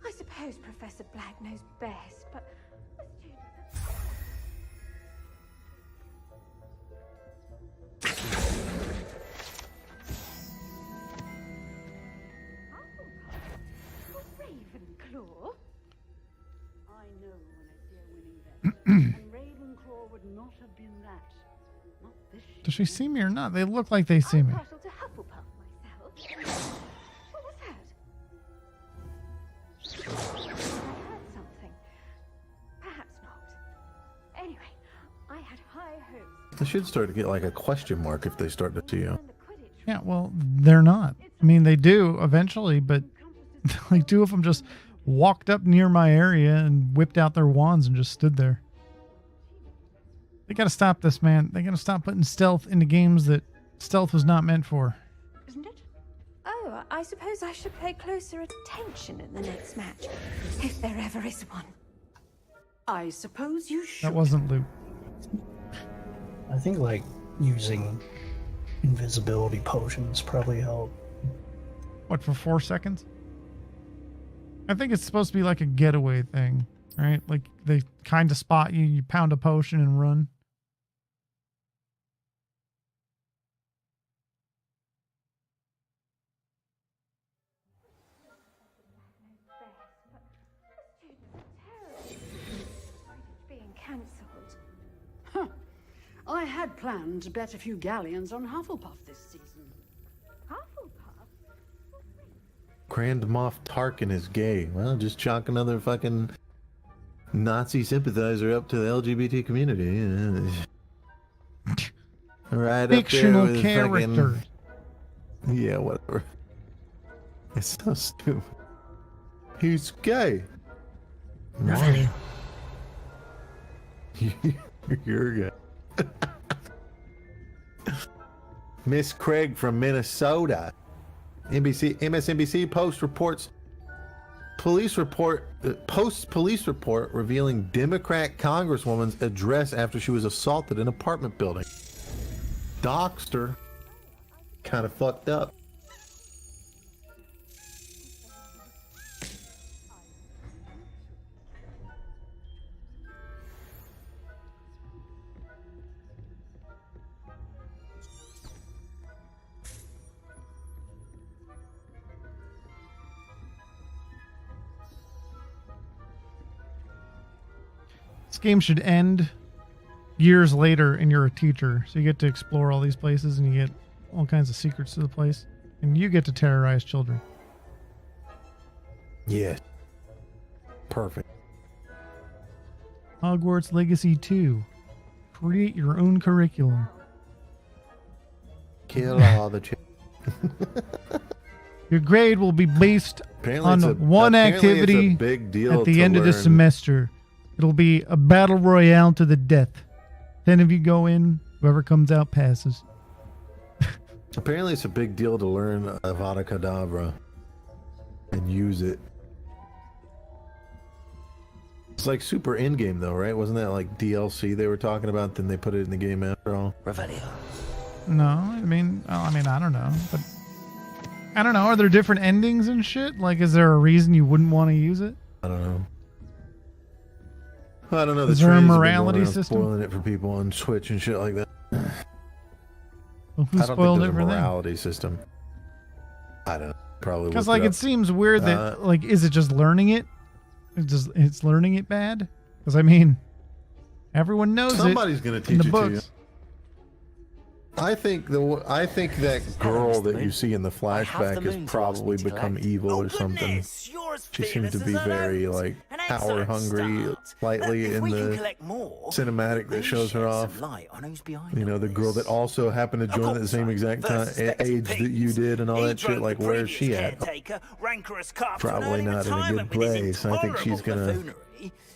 I suppose Professor Black knows best, but Ravenclaw? I know when I see a winning bet. And Ravenclaw would not have been that. Not this year. Does she see me or not? They look like they see me. Partial to Hufflepuff myself. What was that? I heard something. Perhaps not. Anyway, I had high hopes. They should start to get like a question mark if they start to see you. Yeah, well, they're not. I mean, they do eventually, but like two of them just walked up near my area and whipped out their wands and just stood there. They gotta stop this, man. They gotta stop putting stealth into games that stealth was not meant for. Isn't it? Oh, I suppose I should pay closer attention in the next match, if there ever is one. I suppose you should. That wasn't loot. I think like using invisibility potions probably help. What, for 4 seconds? I think it's supposed to be like a getaway thing, right? Like they kind of spot you, you pound a potion and run. Being cancelled. Huh. I had planned to bet a few galleons on Hufflepuff this season. Grand Moff Tarkin is gay. Well, just chalk another fucking Nazi sympathizer up to the LGBT community. Right Fictional up there with character. Fucking, yeah, whatever. It's so stupid. He's gay. Revelio. You're gay. Miss Craig from Minnesota. MSNBC posts police report revealing Democrat Congresswoman's address after she was assaulted in an apartment building. Doxed her. Kind of fucked up. This game should end years later and you're a teacher. So you get to explore all these places and you get all kinds of secrets to the place. And you get to terrorize children. Yeah. Perfect. Hogwarts Legacy 2. Create your own curriculum. Kill all the children. Your grade will be based Apparently on one activity it's a big deal at the to end of the learn. semester. It'll be a battle royale to the death. 10 of you go in, whoever comes out passes. Apparently it's a big deal to learn Avada Kedavra and use it. It's like super in-game though, right? Wasn't that like DLC they were talking about? Then they put it in the game after all. No, I mean, I don't know, but I don't know. Are there different endings and shit? Like, is there a reason you wouldn't want to use it? I don't know. I don't know. Is The there a trades have been morality going around system? spoiling it for people on Twitch and shit like that. Well, who I don't spoiled think it there's for a them? morality system. I don't know. Probably Because look like up. it seems weird that like is it just learning it? It's learning it bad? Because I mean, everyone knows Somebody's it gonna in teach the it to you. books. I think that girl that you see in the flashback has probably become evil or something. She seems to be very like power hungry, slightly in the cinematic that shows her off. You know, the girl that also happened to join at the same exact time age that you did and all that shit. Like, where is she at? Probably not in a good place. I think she's gonna.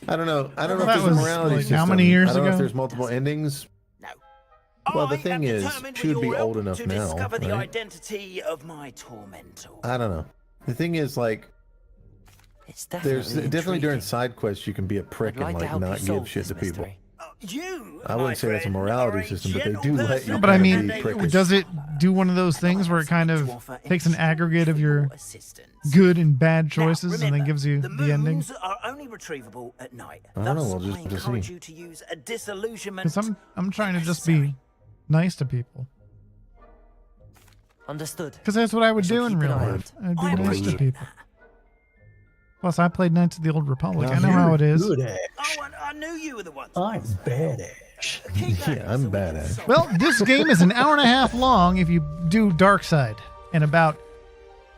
I don't know. I don't know if there's a morality system. How many years I don't know ago? if there's multiple endings. Well, the thing is, she would be old enough now, discover the right? identity of my tormentor. I don't know. The thing is, like, there's definitely during side quests you can be a prick and like not give shit to people. I wouldn't say that's a morality system, but they do let you. No, but I kinda mean, be prickish. does it do one of those things where it kind of takes an aggregate of your good and bad choices and then gives you the ending? Moons are only retrievable at night. I don't know. Thus, We'll just I have to encourage see. you to use a disillusionment. Because I'm trying to just be nice to people. Understood. Because that's what I would do in keep an real eye life. out. I'd be nice to people. Plus, I played Knights of the Old Republic. I know how it is. I knew you were the one. I'm badass. Yeah, I'm badass. Well, this game is an hour and a half long if you do Dark Side, and about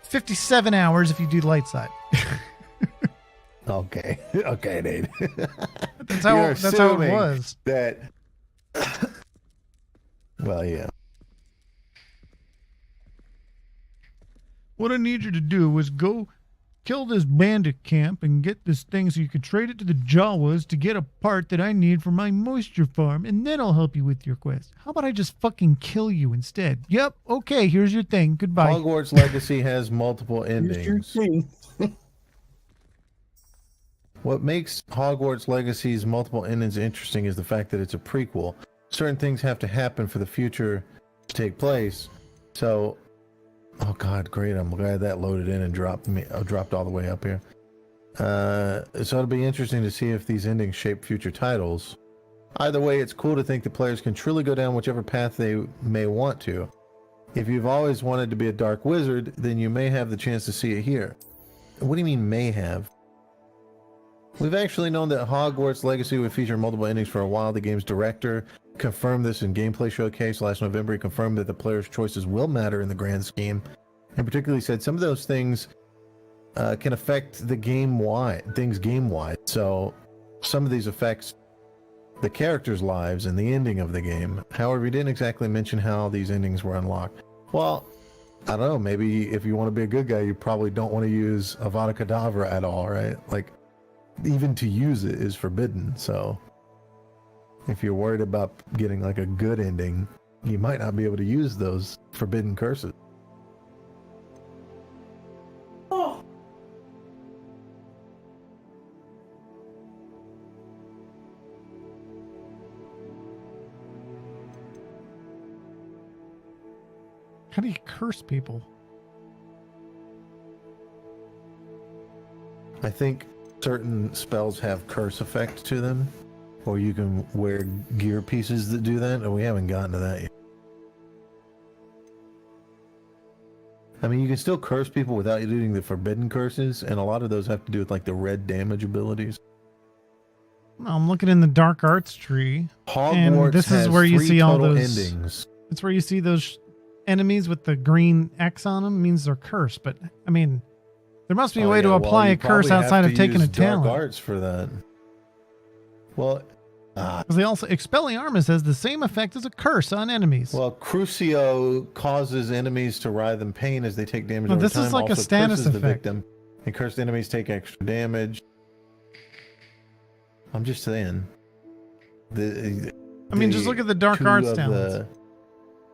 57 hours if you do Light Side. Okay, okay, Nate. That's how You're it assuming was. That. Well, yeah. What I need you to do is go kill this bandit camp and get this thing so you can trade it to the Jawas to get a part that I need for my moisture farm, and then I'll help you with your quest. How about I just fucking kill you instead? Yep, okay, here's your thing. Goodbye. Hogwarts Legacy has multiple endings. What makes Hogwarts Legacy's multiple endings interesting is the fact that it's a prequel. Certain things have to happen for the future to take place. So, oh god, great! I'm glad that loaded in and dropped all the way up here. So it'll be interesting to see if these endings shape future titles. Either way, it's cool to think the players can truly go down whichever path they may want to. If you've always wanted to be a dark wizard, then you may have the chance to see it here. What do you mean may have? We've actually known that Hogwarts Legacy would feature multiple endings for a while. The game's director confirmed this in Gameplay Showcase last November. He confirmed that the player's choices will matter in the grand scheme, and particularly said some of those things can affect the game-wide. So some of these affects the characters' lives and the ending of the game. However, he didn't exactly mention how these endings were unlocked. Well, I don't know. Maybe if you want to be a good guy, you probably don't want to use Avada Kedavra at all, right? Like, even to use it is forbidden. So if you're worried about getting like a good ending, you might not be able to use those forbidden curses. Oh. How do you curse people? I think certain spells have curse effect to them, or you can wear gear pieces that do that, and we haven't gotten to that yet. I mean, you can still curse people without doing the forbidden curses, and a lot of those have to do with like the red damage abilities. I'm looking in the dark arts tree, Hogwarts and this is has where you 3 see all total those endings. It's where you see those enemies with the green X on them. Means they're cursed, but I mean, there must be a way to apply a curse outside of taking a talent. Dark arts for that. Well, because they also Expelliarmus has the same effect as a curse on enemies. Well, Crucio causes enemies to writhe in pain as they take damage No, over this time. is like a Also status curses the effect. victim, and cursed enemies take extra damage. I'm just saying. I mean, just look at the dark 2 arts of talents.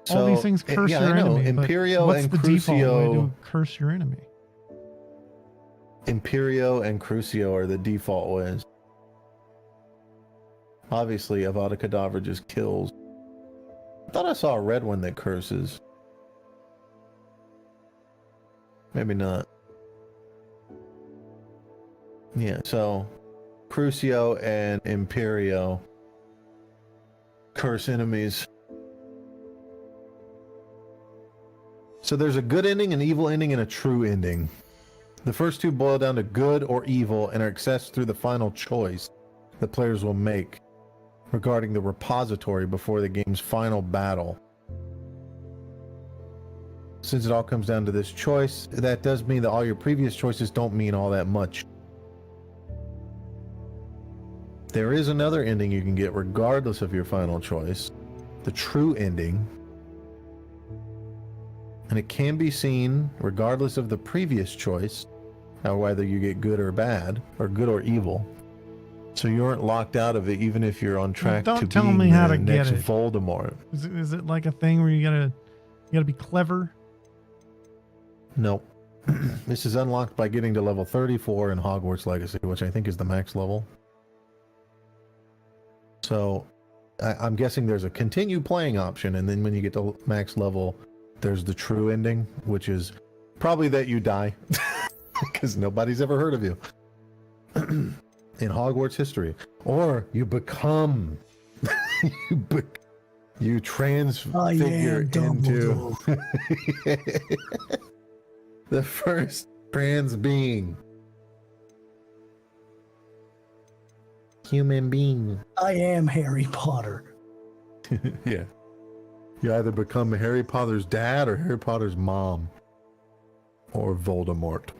the- All these things curse yeah, your I know. enemy. but Imperio what's and the default way Crucio. to curse your enemy? Imperio and Crucio are the default ways. Obviously, Avada Kedavra just kills. I thought I saw a red one that curses. Maybe not. Yeah, so Crucio and Imperio curse enemies. So there's a good ending, an evil ending, and a true ending. The first two boil down to good or evil and are accessed through the final choice the players will make regarding the repository before the game's final battle. Since it all comes down to this choice, that does mean that all your previous choices don't mean all that much. There is another ending you can get regardless of your final choice, the true ending, and it can be seen regardless of the previous choice, whether you get good or bad, or good or evil. So you aren't locked out of it, even if you're on track to Don't tell being me how the to get next it. Voldemort. Is it like a thing where you gotta be clever? Nope. This is unlocked by getting to level 34 in Hogwarts Legacy, which I think is the max level. So I'm guessing there's a continue playing option, and then when you get to max level, there's the true ending, which is probably that you die, because nobody's ever heard of you in Hogwarts history. Or you become, you transfigure into the first trans being. Human being. I am Harry Potter. Yeah. You either become Harry Potter's dad or Harry Potter's mom. Or Voldemort.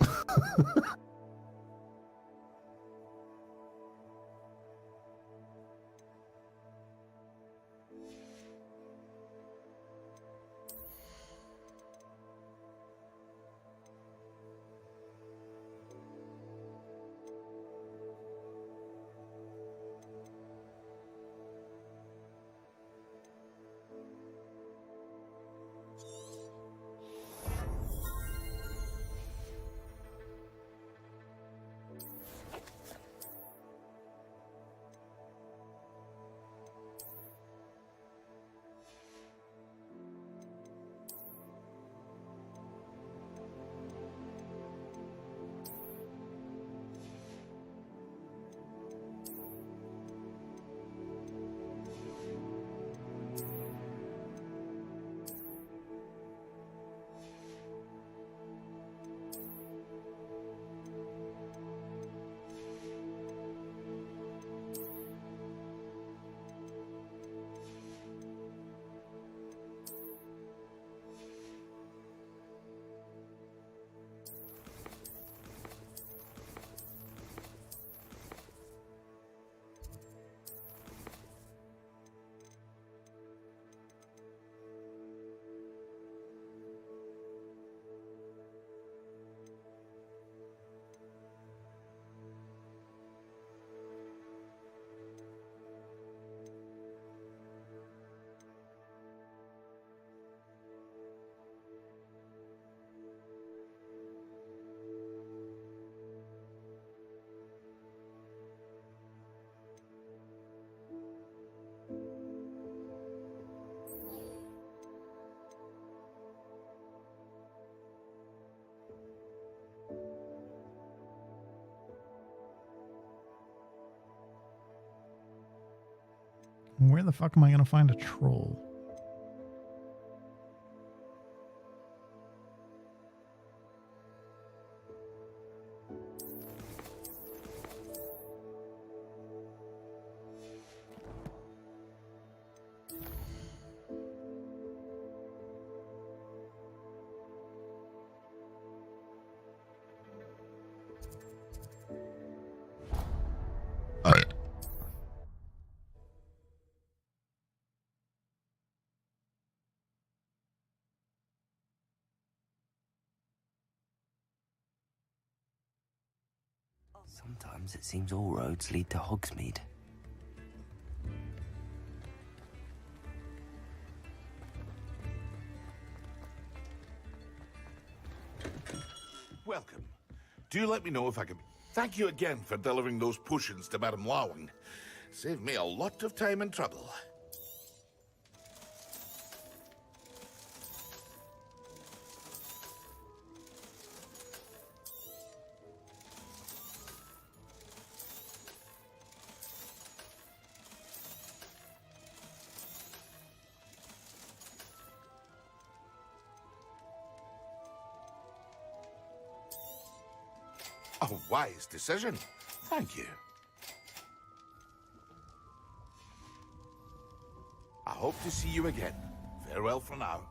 Where the fuck am I gonna find a troll? Sometimes it seems all roads lead to Hogsmeade. Welcome. Do let me know if I can... Thank you again for delivering those potions to Madame Lawing. Saved me a lot of time and trouble. A wise decision. Thank you. I hope to see you again. Farewell for now.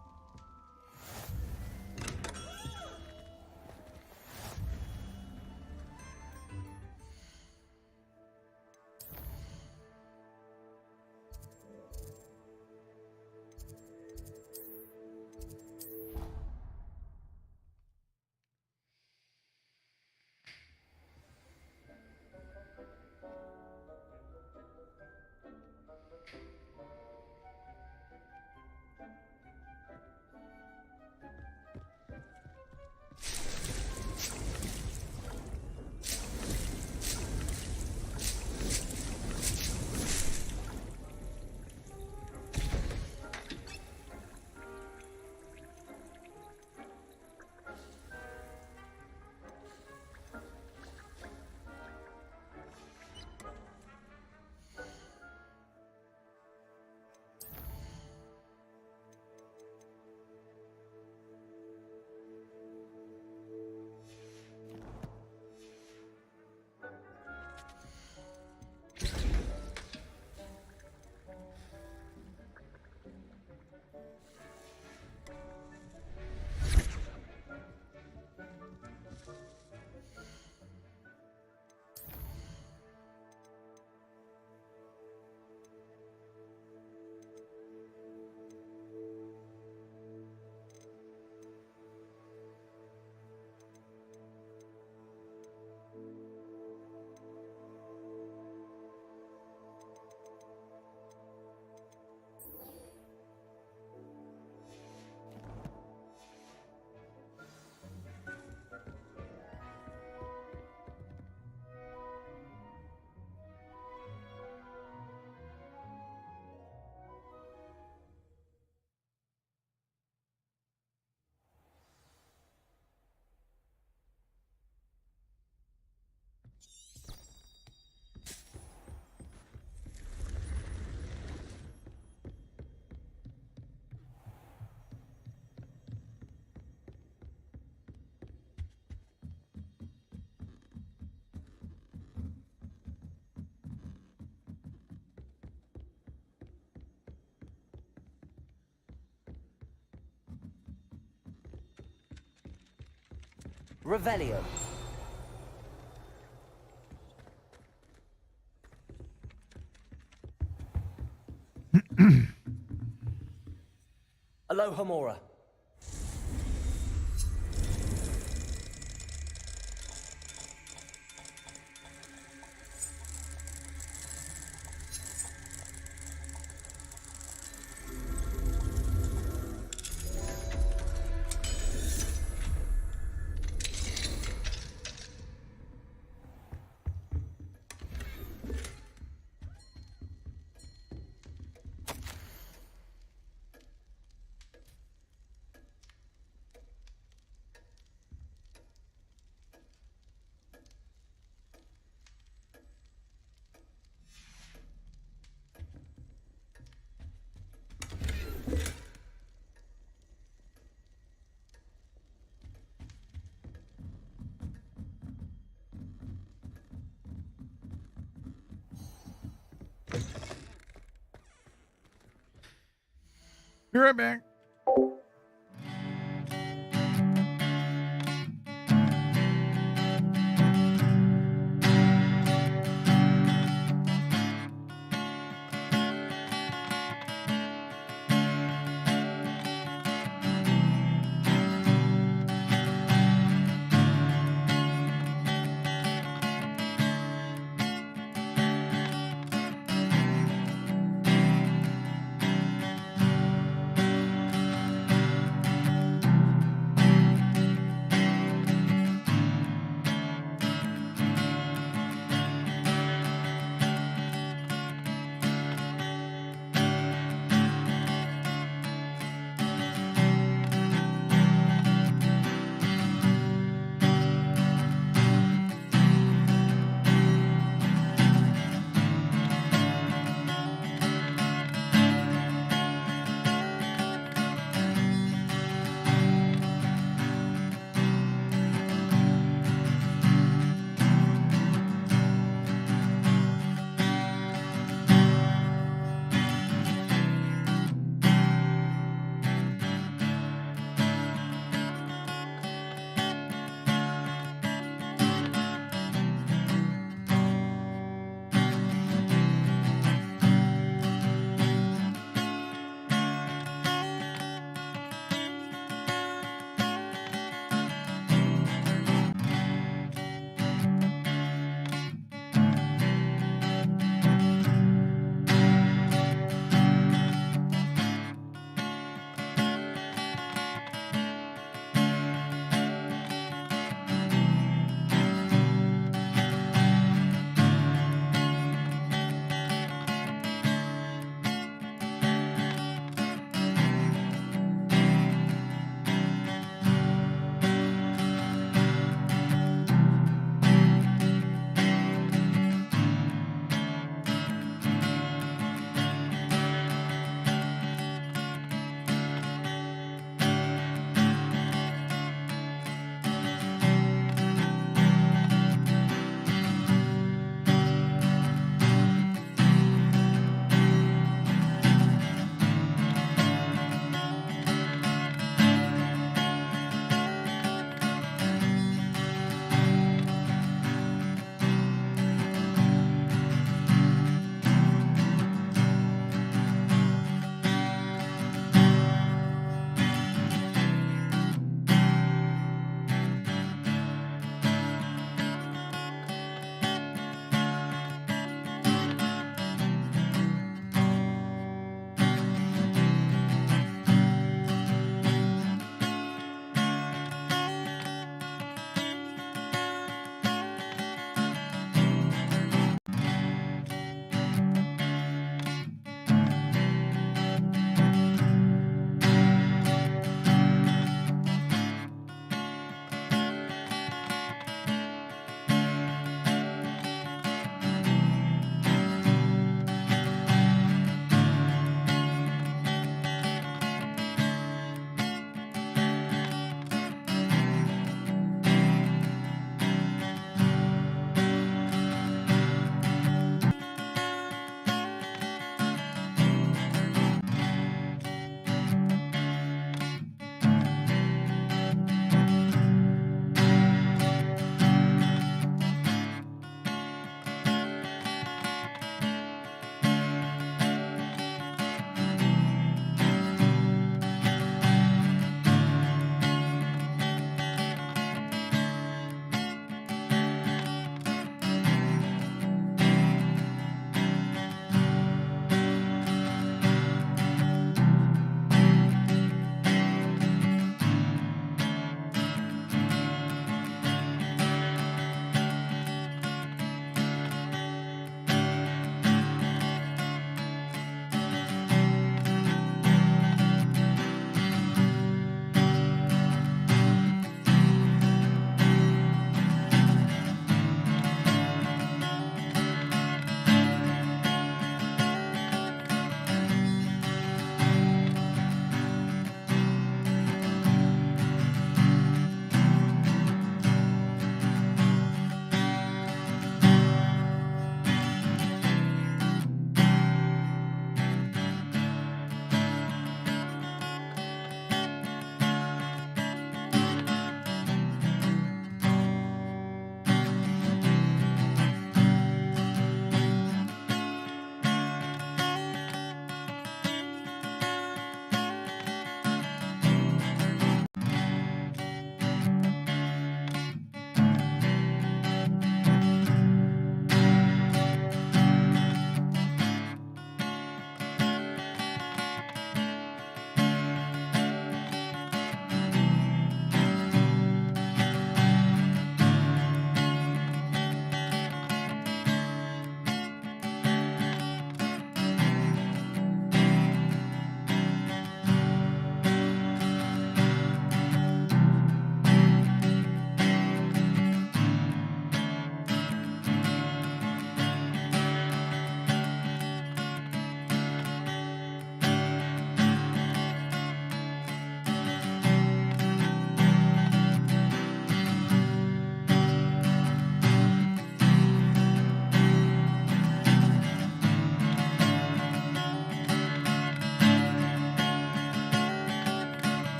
Revelio. Alohomora. Be right back.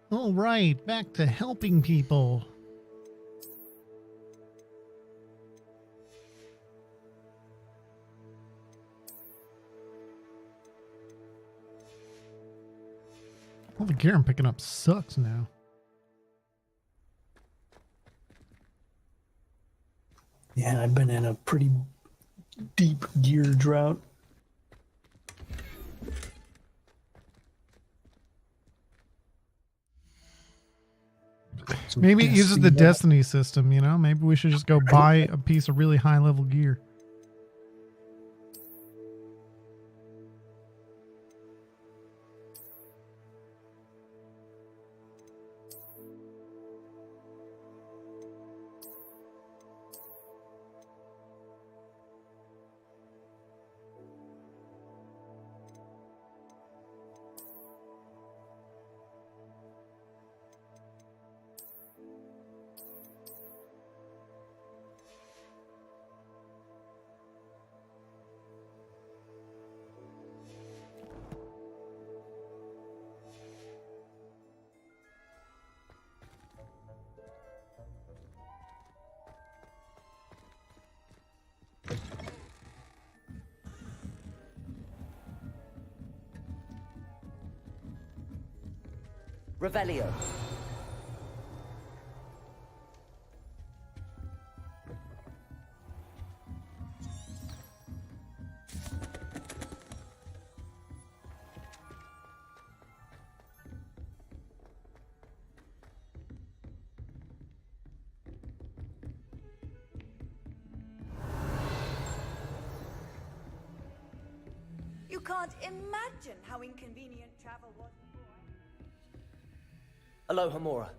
All right, back to helping people. All the gear I'm picking up sucks now. Yeah, I've been in a pretty deep gear drought. Maybe it uses the Destiny system, you know? Maybe we should just go buy a piece of really high level gear. Revelio. You can't imagine how inconvenient travel was before. Aloha Mora.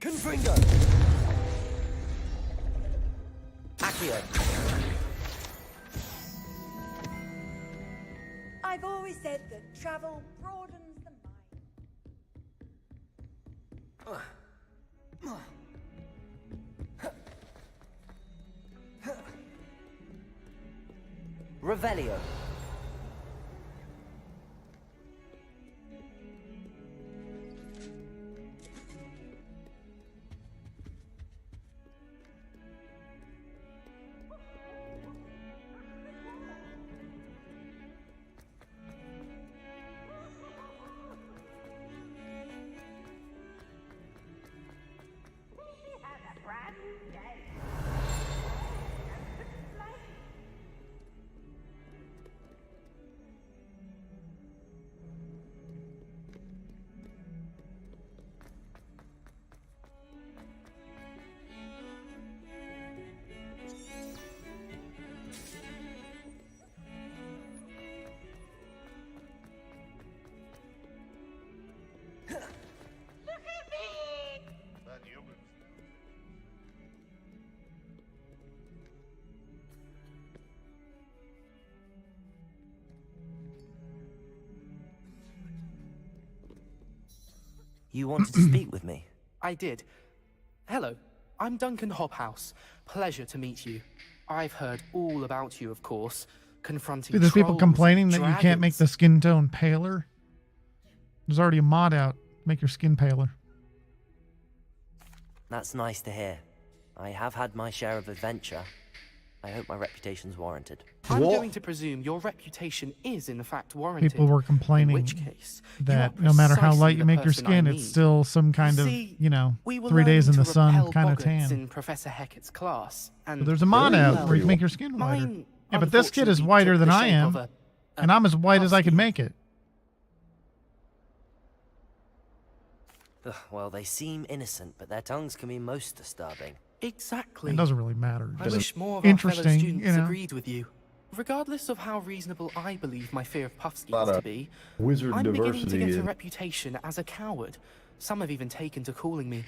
Confringo! Accio! I've always said that travel broadens the mind. Revelio. You wanted to speak with me? I did. Hello, I'm Duncan Hobhouse. Pleasure to meet you. I've heard all about you, of course. Confronting Dude, there's people trolls complaining and that you can't make dragons. the skin tone paler. There's already a mod out. Make your skin paler. That's nice to hear. I have had my share of adventure. I hope my reputation's warranted. I'm going to presume your reputation is in fact warranted. People were complaining in which case, that no matter how light you make your skin, it's still some kind of, you know, 3 days in the sun kind of tan. In Professor Hecat's class, and But there's a mod out where you make your skin whiter. Yeah, but this kid is whiter than I am, and I'm as white as I can make it. Ugh, well, they seem innocent, but their tongues can be most disturbing. Exactly. It doesn't really matter. I Just wish more of our fellow interesting, students you know. agreed with you. Regardless of how reasonable I believe my fear of Puffskeins Lot to of be, wizard I'm beginning to diversity get a in- reputation as a coward. Some have even taken to calling me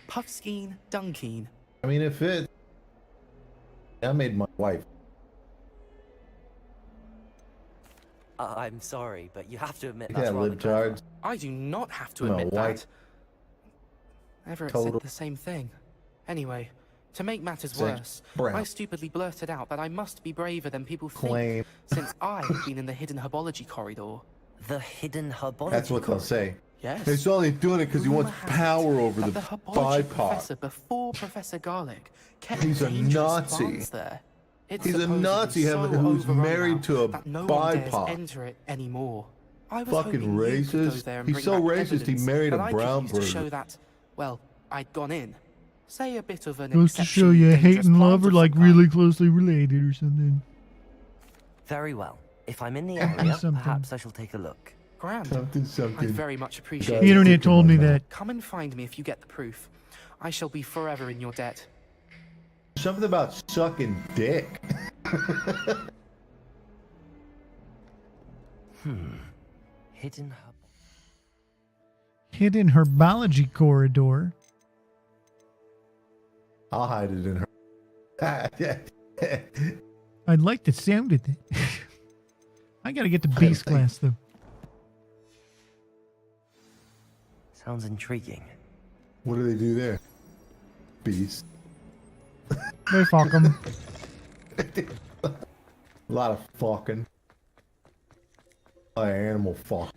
Puffskeen Dunkeen. I mean, if it... I made my wife. I'm sorry, but you have to admit Yeah, that's rather libtards. I do not have to No, admit white. that. Everett Total. said the same thing. Anyway, to make matters Same. worse, Brown. I stupidly blurted out that I must be braver than people Claim. think, since I have been in the hidden herbology corridor. The hidden herbology. That's what they'll say. Yes. He's only doing it because he wants power over That the herbology BIPOC. professor before Professor Garlic kept He's a dangerous Nazi. plants there. It's He's a supposedly Nazi so who's overrun married now to a that no one dares BIPOC. enter it anymore. I was Fucking hoping you could go racist. there and He's bring so back racist, he evidence married a that I could brown use to show person. that, well, I'd gone in. Say a bit of an Goes to show exceptionally you hate dangerous and plant love are of like some kind. really closely related or something. Very well. If I'm in the area, Something. perhaps I shall take a look. Grand. Something, I something. very much appreciate The it. internet told me that. Come and find me if you get the proof. I shall be forever in your debt. Something about sucking dick. Hidden Hidden herbology corridor. I'll hide it in her. I like the sound of that. I gotta get to beast class though. Sounds intriguing. What do they do there? Beast. They fuck 'em. A lot of fucking. A lot of animal fuck.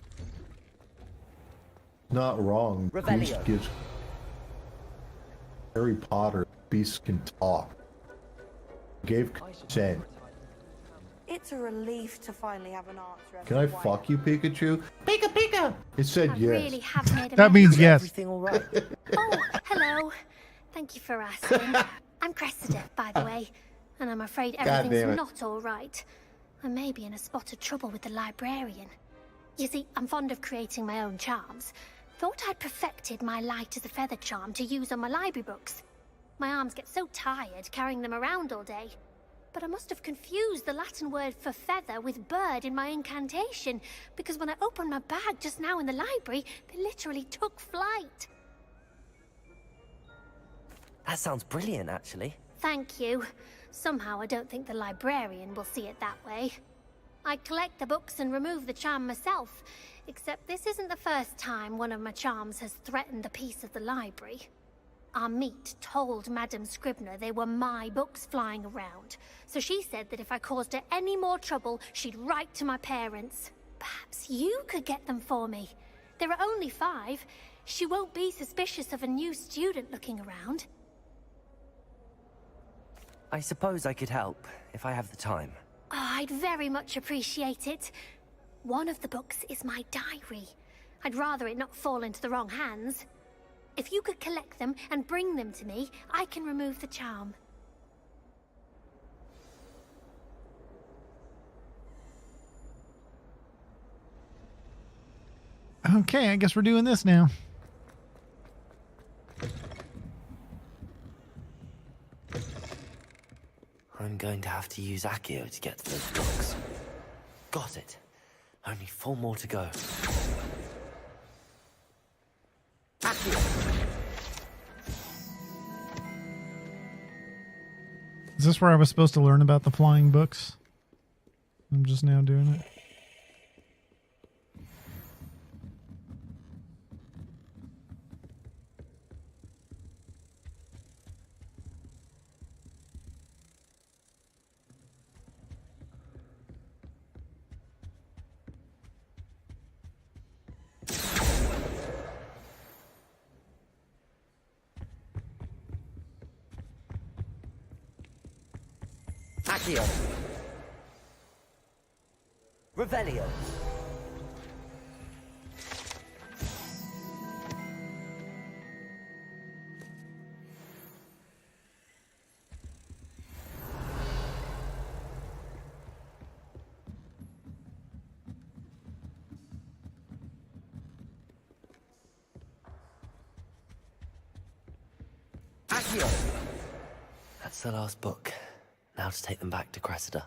Not wrong. Beast Revelio. gives Harry Potter. Beasts can talk. Gave consent. It's a relief to finally have an answer. Can I fuck you, Pikachu? Pika Pika! It said I yes. really have made a That mess. means yes. Everything all right? Oh, hello. Thank you for asking. I'm Cressida, by the way, and I'm afraid God damn everything's it. not all right. I may be in a spot of trouble with the librarian. You see, I'm fond of creating my own charms. Thought I'd perfected my light as a feather charm to use on my library books. My arms get so tired carrying them around all day. But I must have confused the Latin word for feather with bird in my incantation, because when I opened my bag just now in the library, they literally took flight. That sounds brilliant, actually. Thank you. Somehow I don't think the librarian will see it that way. I collect the books and remove the charm myself, except this isn't the first time one of my charms has threatened the peace of the library. Our meet told Madame Scribner they were my books flying around, so she said that if I caused her any more trouble, she'd write to my parents. Perhaps you could get them for me. There are only 5. She won't be suspicious of a new student looking around. I suppose I could help, if I have the time. Oh, I'd very much appreciate it. One of the books is my diary. I'd rather it not fall into the wrong hands. If you could collect them and bring them to me, I can remove the charm. Okay, I guess we're doing this now. I'm going to have to use Accio to get to those books. Got it. Only 4 more to go. Is this where I was supposed to learn about the flying books? I'm just now doing it. Accio. Revelio. Accio. That's the last book. Now to take them back to Cressida.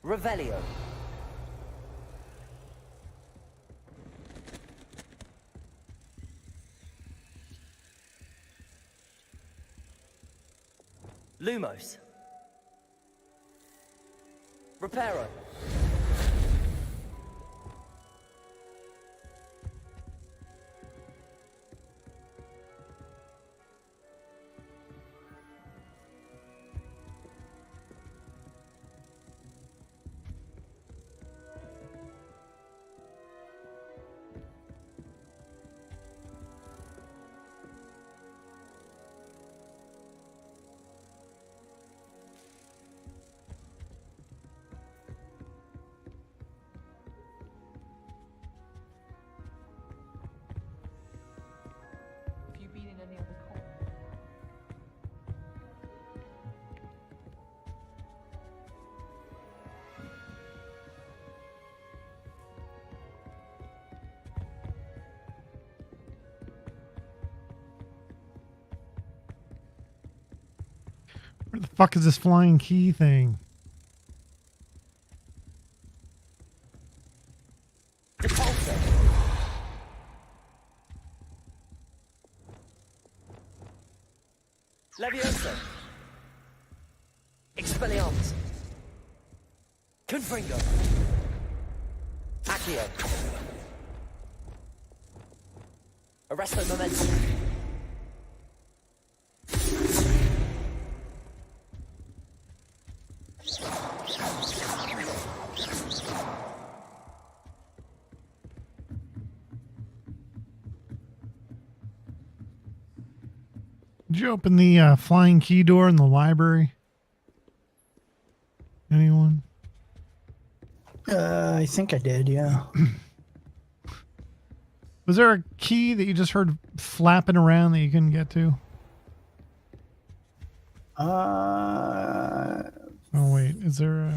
Revelio. Lumos. Reparo. Have you been in any other con? Where the fuck is this flying key thing? Levioso. Expelliarmus. Confringo. Accio. Arresto momentum. Did you open the flying key door in the library? Anyone? I think I did, yeah. Was there a key that you just heard flapping around that you couldn't get to? Oh wait, is there a...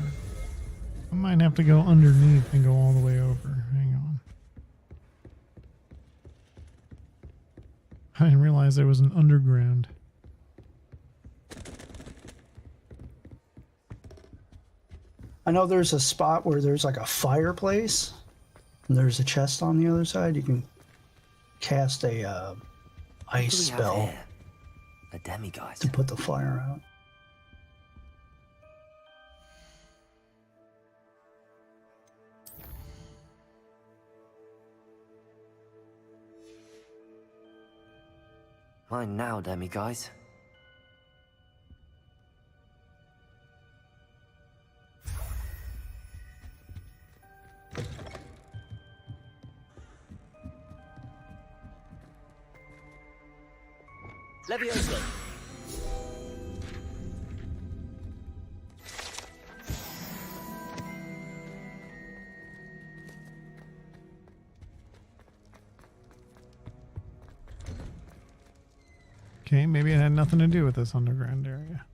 I might have to go underneath and go all the way over. Hang on. I didn't realize there was an underground. I know there's a spot where there's like a fireplace, and there's a chest on the other side. You can cast a ice spell a demiguise to put the fire out. Mine now, demiguise. Levioso. Okay, maybe it had nothing to do with this underground area.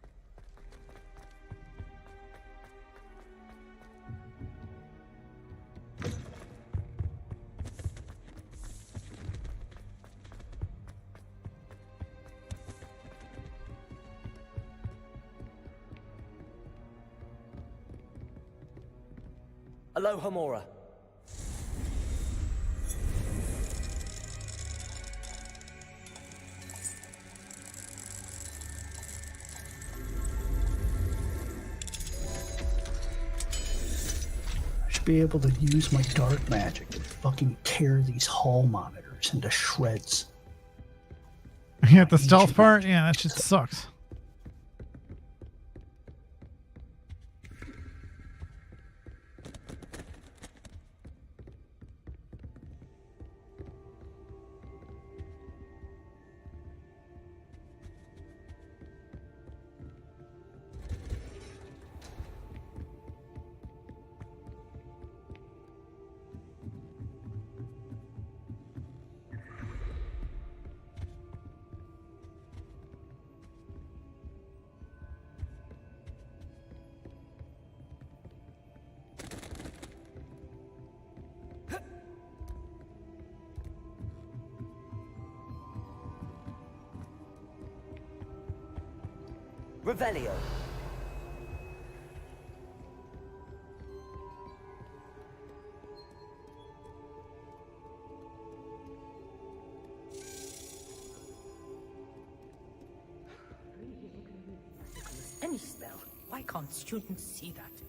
Aloha Mora. should be able to use my dark magic to fucking tear these hall monitors into shreds. Yeah, the stealth part? Yeah, that shit sucks. Revelio. Any spell. Why can't students see that?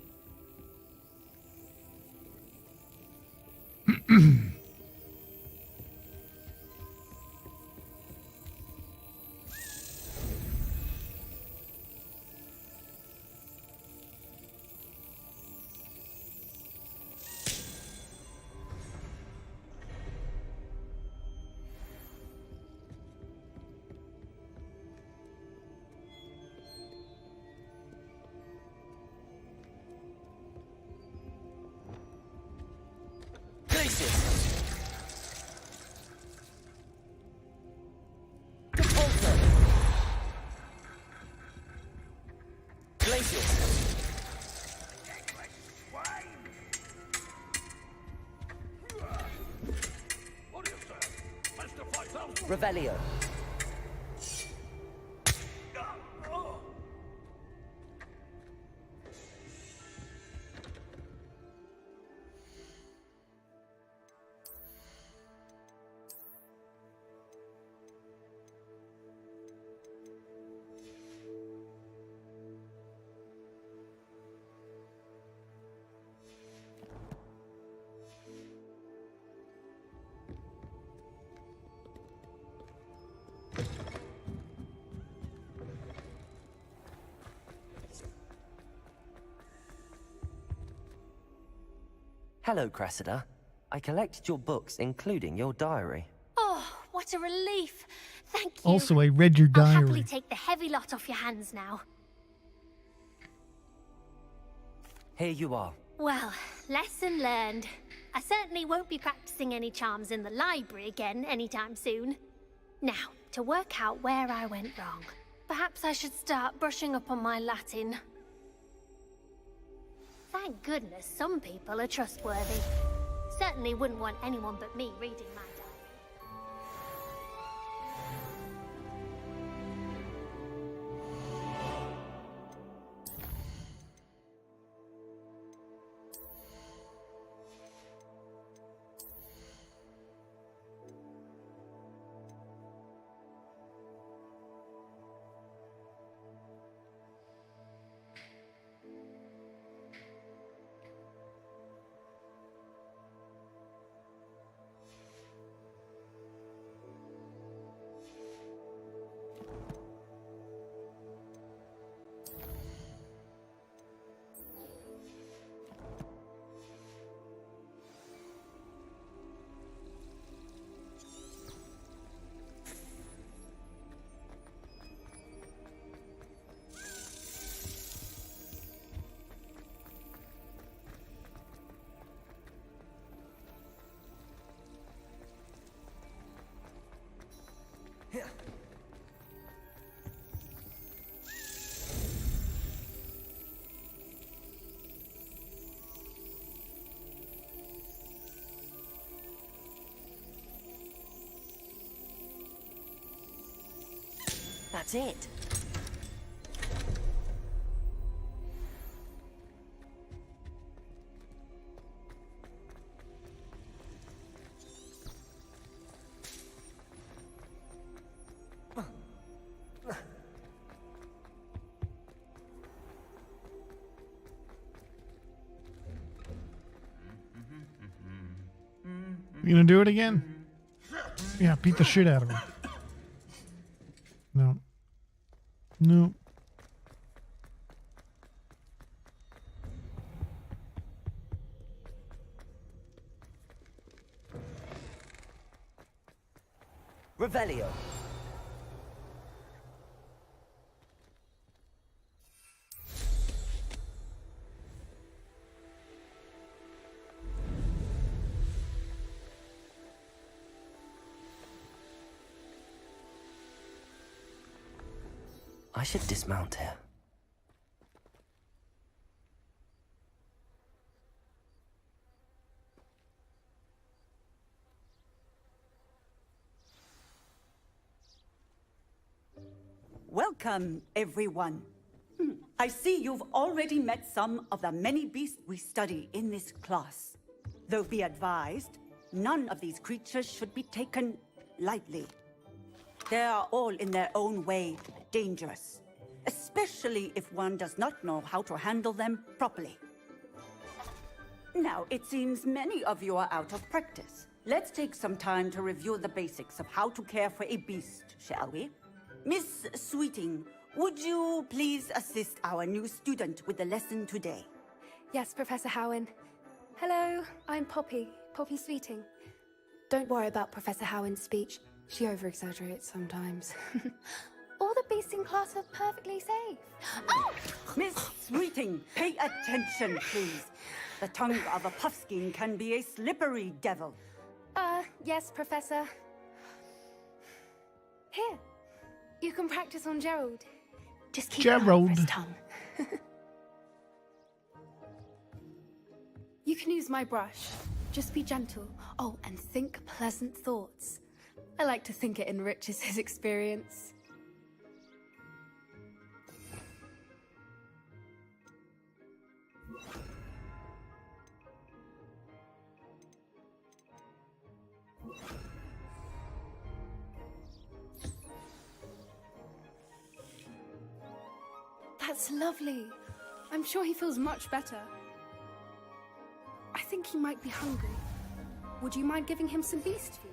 Revelio. Hello, Cressida. I collected your books, including your diary. Oh, what a relief. Thank you. Also, I read your I'll diary. happily take the heavy lot off your hands now. Here you are. Well, lesson learned. I certainly won't be practicing any charms in the library again anytime soon. Now, to work out where I went wrong. Perhaps I should start brushing up on my Latin. Thank goodness some people are trustworthy. Certainly wouldn't want anyone but me reading my diary. That's it. You gonna do it again? Yeah, beat the shit out of her. No. No. Revelio. I should dismount here. Welcome, everyone. I see you've already met some of the many beasts we study in this class. Though be advised, none of these creatures should be taken lightly. They are all in their own way dangerous, especially if one does not know how to handle them properly. Now, it seems many of you are out of practice. Let's take some time to review the basics of how to care for a beast, shall we? Miss Sweeting, would you please assist our new student with the lesson today? Yes, Professor Howen. Hello, I'm Poppy Sweeting. Don't worry about Professor Howen's speech. She over-exaggerates sometimes. All the beasts in class are perfectly safe. Oh! Miss Sweeting, pay attention, please. The tongue of a puffskein can be a slippery devil. Yes, Professor. Here, you can practice on Gerald. Just keep an eye on his tongue. You can use my brush. Just be gentle. Oh, and think pleasant thoughts. I like to think it enriches his experience. That's lovely. I'm sure he feels much better. I think he might be hungry. Would you mind giving him some beast food?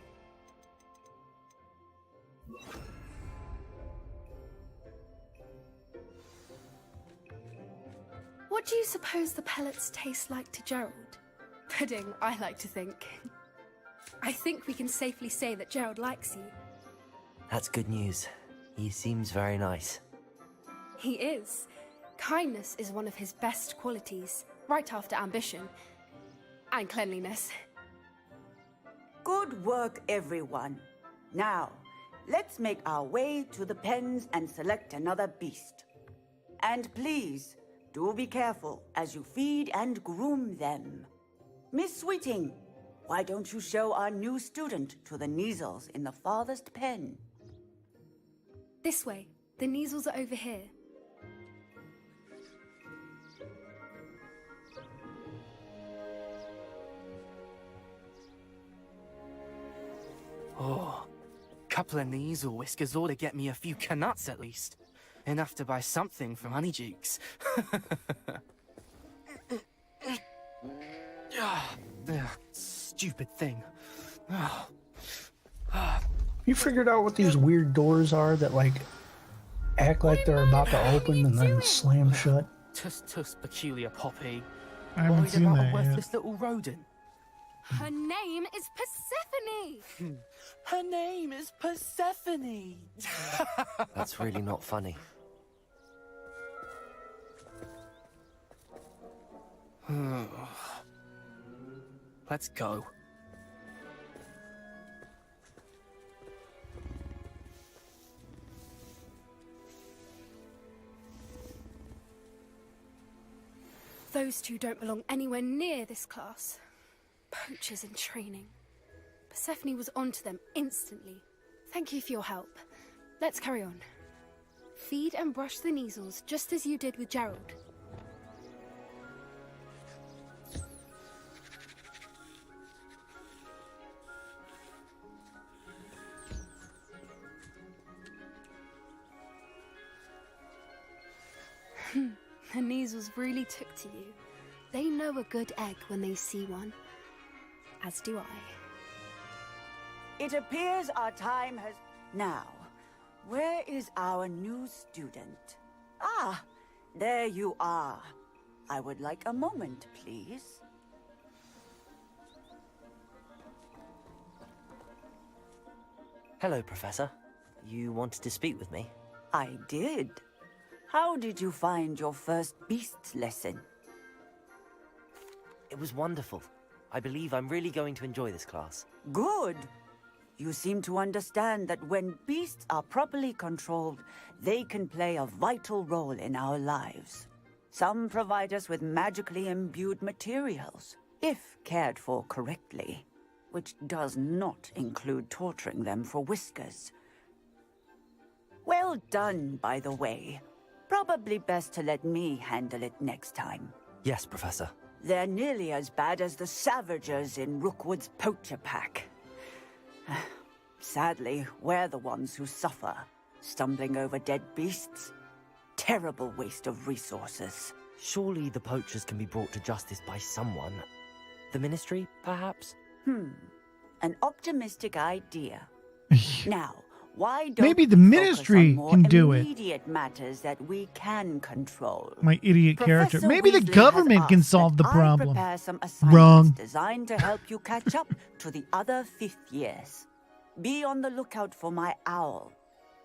What do you suppose the pellets taste like to Gerald? Pudding, I like to think. I think we can safely say that Gerald likes you. That's good news. He seems very nice. He is. Kindness is one of his best qualities, right after ambition. And cleanliness. Good work, everyone. Now, let's make our way to the pens and select another beast. And please, do be careful as you feed and groom them. Miss Sweeting, why don't you show our new student to the Neasels in the farthest pen? This way. The Neasels are over here. Oh, couple of Neasel whiskers ought to get me a few canuts at least. Enough to buy something from Honeydukes. Stupid thing. You figured out what these weird doors are that, like, act like they're about to open and then slam shut? Tuss, peculiar Poppy. I haven't Worried seen about that a yet. worthless little rodent. Her name is Persephone! Her name is Persephone! That's really not funny. Let's go. Those two don't belong anywhere near this class. Poachers in training. Persephone was onto them instantly. Thank you for your help. Let's carry on. Feed and brush the Neasels just as you did with Gerald. The Neasels really took to you. They know a good egg when they see one. As do I. It appears our time has... Now, where is our new student? Ah, there you are. I would like a moment, please. Hello, Professor. You wanted to speak with me? I did. How did you find your first beasts lesson? It was wonderful. I believe I'm really going to enjoy this class. Good. You seem to understand that when beasts are properly controlled, they can play a vital role in our lives. Some provide us with magically imbued materials, if cared for correctly, which does not include torturing them for whiskers. Well done, by the way. Probably best to let me handle it next time. Yes, Professor. They're nearly as bad as the Savagers in Rookwood's poacher pack. Sadly, we're the ones who suffer, stumbling over dead beasts. Terrible waste of resources. Surely the poachers can be brought to justice by someone. The Ministry, perhaps? An optimistic idea. Now, why don't Maybe the we Ministry focus on can more do it. immediate matters that we can control? My idiot character. Professor Maybe the Weasley government has can asked solve the that problem. I prepare some assignments Wrong. designed to help you catch up to the other fifth years. Be on the lookout for my owl.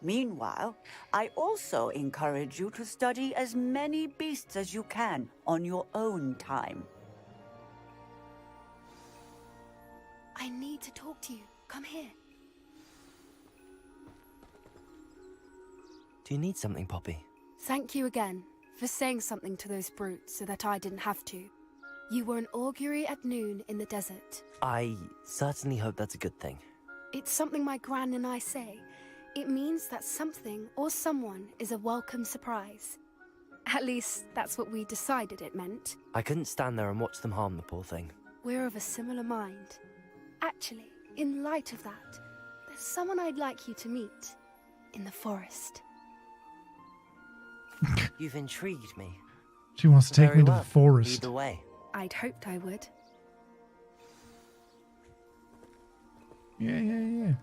Meanwhile, I also encourage you to study as many beasts as you can on your own time. I need to talk to you. Come here. Do you need something, Poppy? Thank you again for saying something to those brutes so that I didn't have to. You were an augury at noon in the desert. I certainly hope that's a good thing. It's something my gran and I say. It means that something or someone is a welcome surprise. At least, that's what we decided it meant. I couldn't stand there and watch them harm the poor thing. We're of a similar mind. Actually, in light of that, there's someone I'd like you to meet. In the forest. You've intrigued me. She wants to take Very me to well. the forest. Either way. I'd hoped I would. Yeah.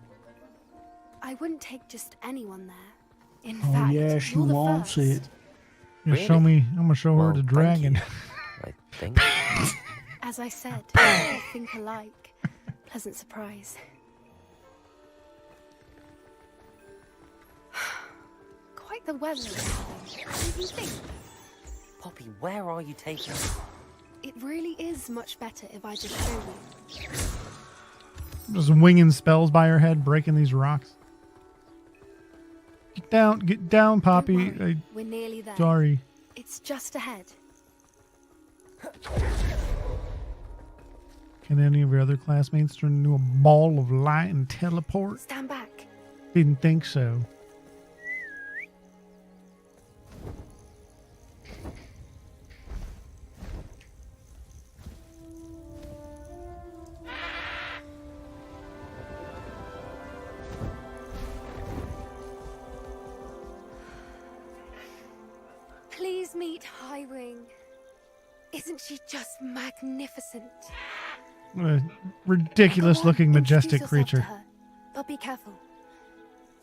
I wouldn't take just anyone there. In Oh fact, yeah, she you're the wants first. it. You show me. I'm gonna show her the Well, thank dragon. you. I think. As I said, I think alike. Pleasant surprise. Quite the weather. Don't you think? Poppy, where are you taking me? It really is much better if I just show you. Just winging spells by her head, breaking these rocks. Get down, Poppy. We're nearly there. Sorry. It's just ahead. Can any of your other classmates turn into a ball of light and teleport? Stand back. Didn't think so. Please meet Highwing. Isn't she just magnificent? What a ridiculous looking majestic Introduce yourself to creature. her, but be careful.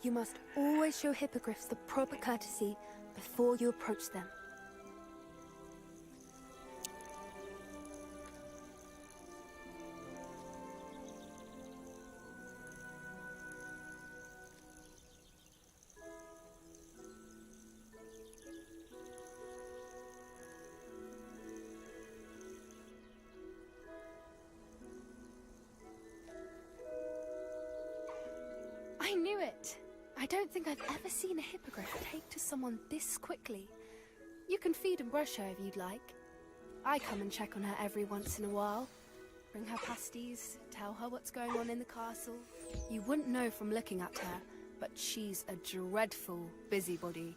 You must always show hippogriffs the proper courtesy before you approach them. I knew it! I don't think I've ever seen a hippogriff take to someone this quickly. You can feed and brush her if you'd like. I come and check on her every once in a while. Bring her pasties, tell her what's going on in the castle. You wouldn't know from looking at her, but she's a dreadful busybody.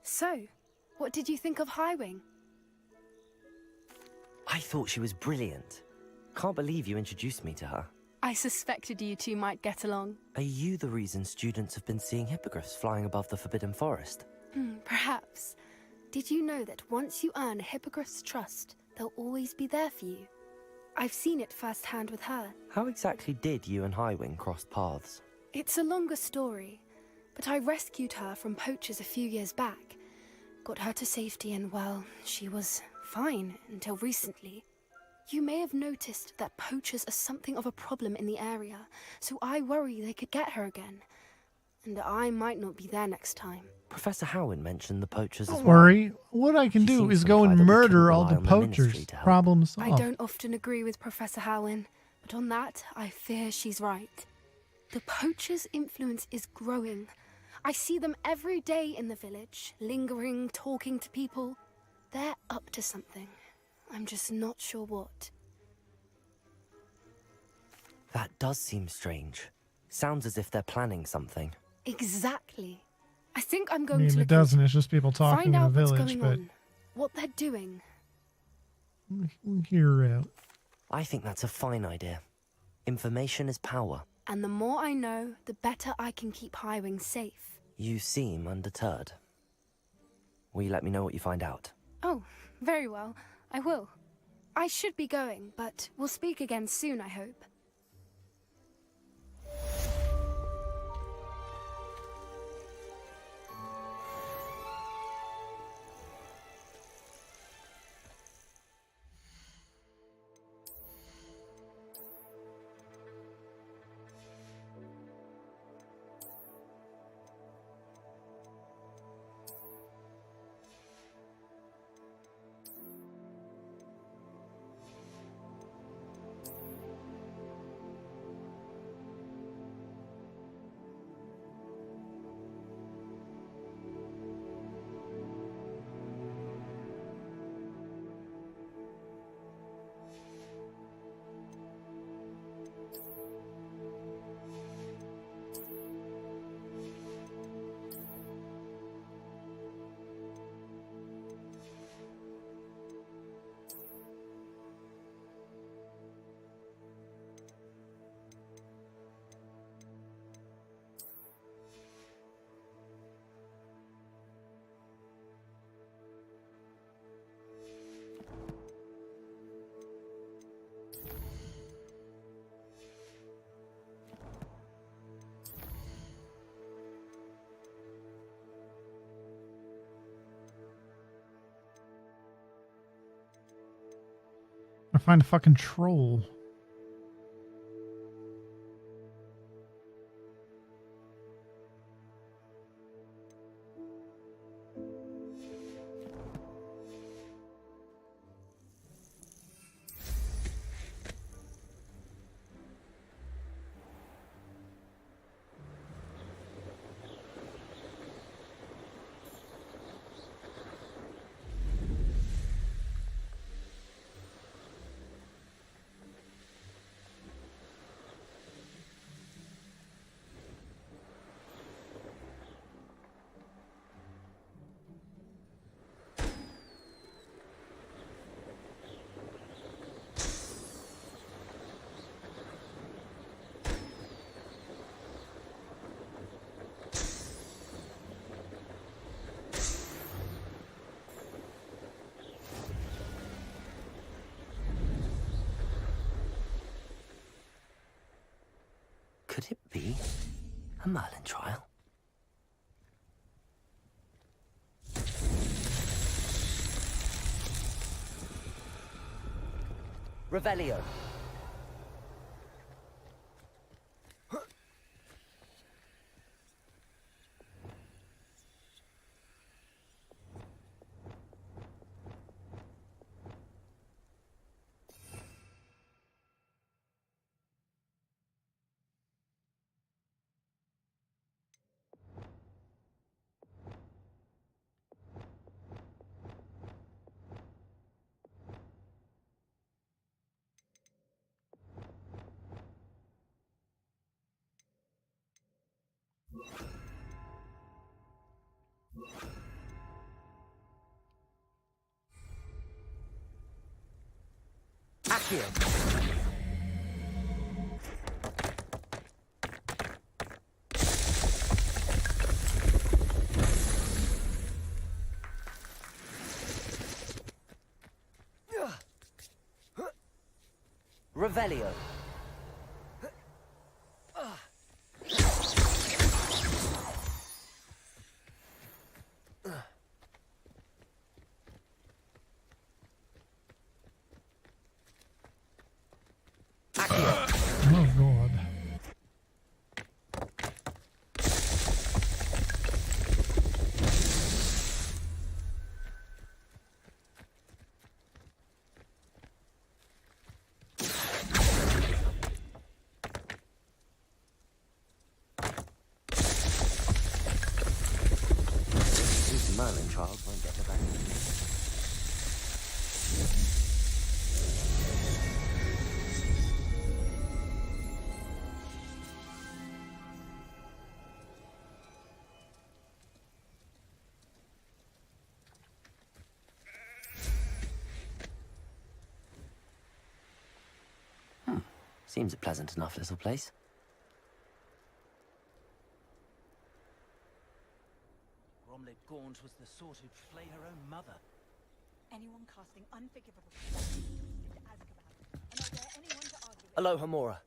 So, What did you think of Highwing? I thought she was brilliant. Can't believe you introduced me to her. I suspected you two might get along. Are you the reason students have been seeing hippogriffs flying above the Forbidden Forest? Perhaps. Did you know that once you earn a hippogriff's trust, they'll always be there for you? I've seen it firsthand with her. How exactly did you and Highwing cross paths? It's a longer story, but I rescued her from poachers a few years back. Got her to safety and, well, she was fine until recently. You may have noticed that poachers are something of a problem in the area, so I worry they could get her again. And I might not be there next time. Professor Howin mentioned the poachers as Don't well. worry. What I can do is go and murder all the poachers. Problem solved. I don't often agree with Professor Howin, but on that, I fear she's right. The poachers' influence is growing. I see them every day in the village, lingering, talking to people. They're up to something. I'm just not sure what. That does seem strange. Sounds as if they're planning something. Exactly. I think I'm I going mean, to it look doesn't. It's just people talking find in the out what's village, going but on, what they're doing. we'll hear her out. I think that's a fine idea. Information is power. And the more I know, the better I can keep Highwing safe. You seem undeterred. Will you let me know what you find out? Oh, very well. I will. I should be going, but we'll speak again soon, I hope. I find a fucking troll. Could it be a Merlin trial? Revelio. Accio. Revelio. Oh god. These Merlin trials won't get the best. Seems a pleasant enough little place. Bromley Gaunt was the sort who'd flay her own mother. Anyone casting unforgivable is to Azkaban, and I dare anyone to argue with Aloha Mora.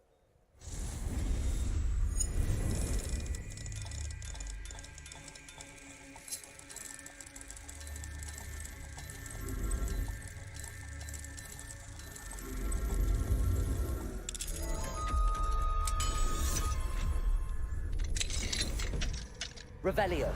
Revelio.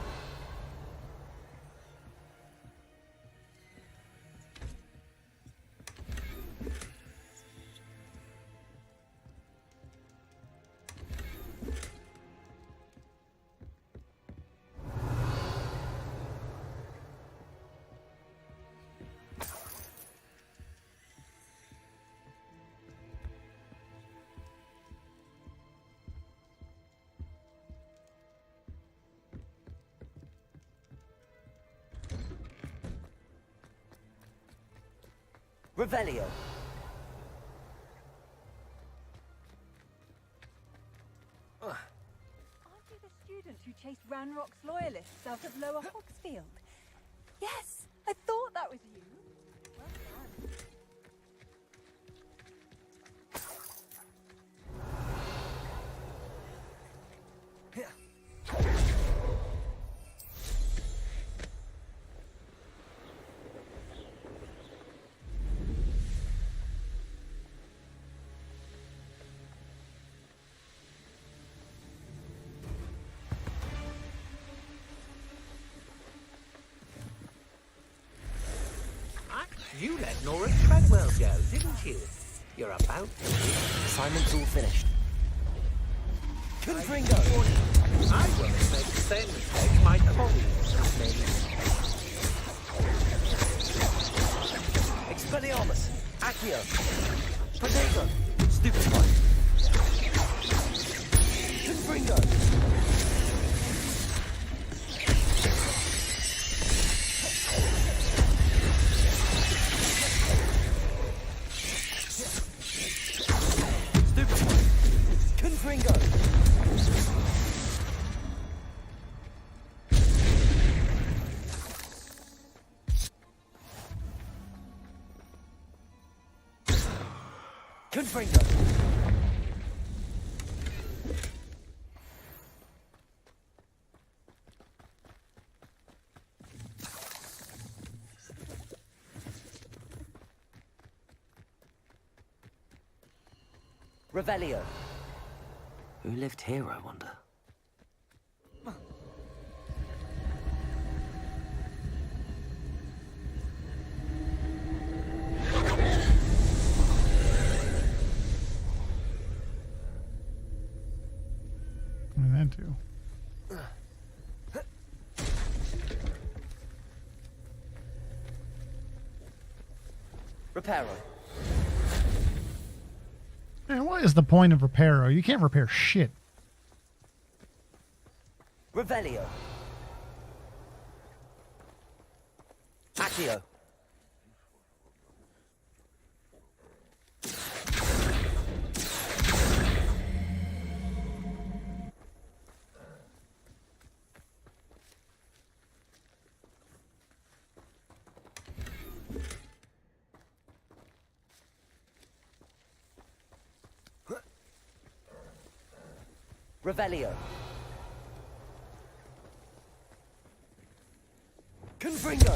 Revelio. Aren't you the student who chased Ranrock's loyalists out of Lower Hogsfield? Yes, I thought that was you. Well done. You let Nora Treadwell go, didn't you? You're about to. Assignment's all finished. Confringo! I won't make the same mistake my colleagues have made. Expelliarmus! Accio! Protego! Stupefy! Confringo! Confringo! Confringo! Revelio. Who lived here, I wonder? And that too. Reparo. Man, what is the point of Reparo? You can't repair shit. Revelio. Accio. Revelio. Confringo.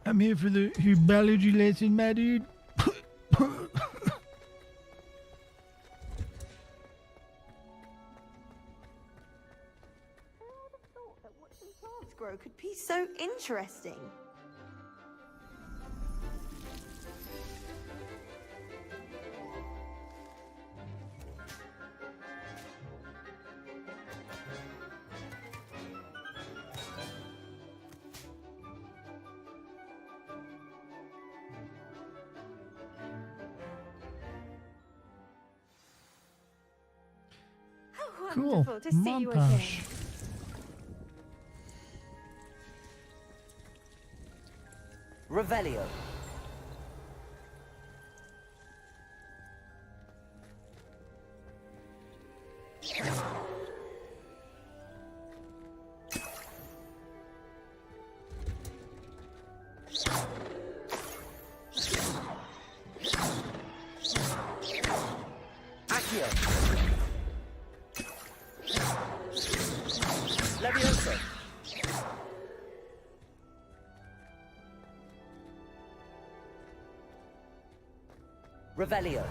I'm here for the biology lesson, my dude. Grow could so interesting. How Cool. wonderful to see you again. Montage. Revelio. Accio. Levioso. Revelio.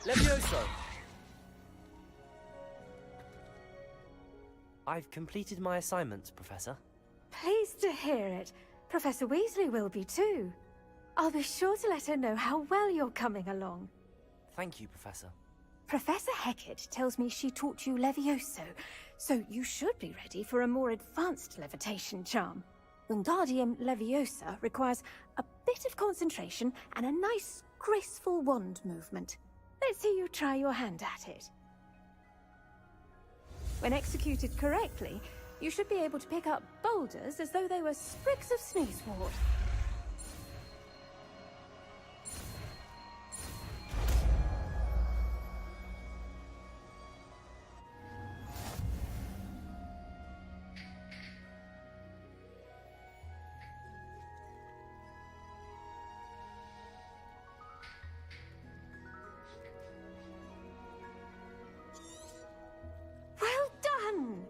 Levioso. I've completed my assignments, Professor. Pleased to hear it. Professor Weasley will be too. I'll be sure to let her know how well you're coming along. Thank you, Professor. Professor Hecat tells me she taught you Levioso, so you should be ready for a more advanced levitation charm. Wingardium Leviosa requires a bit of concentration and a nice, graceful wand movement. Let's see you try your hand at it. When executed correctly, you should be able to pick up boulders as though they were sprigs of sneezewort. Well done!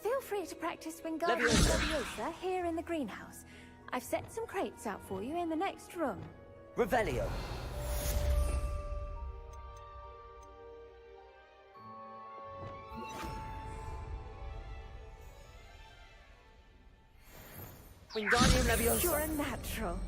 Feel free to practice Wingardium Leviosa here in the greenhouse. I've set some crates out for you in the next room. Revelio. Wingardium Leviosa. You're a natural.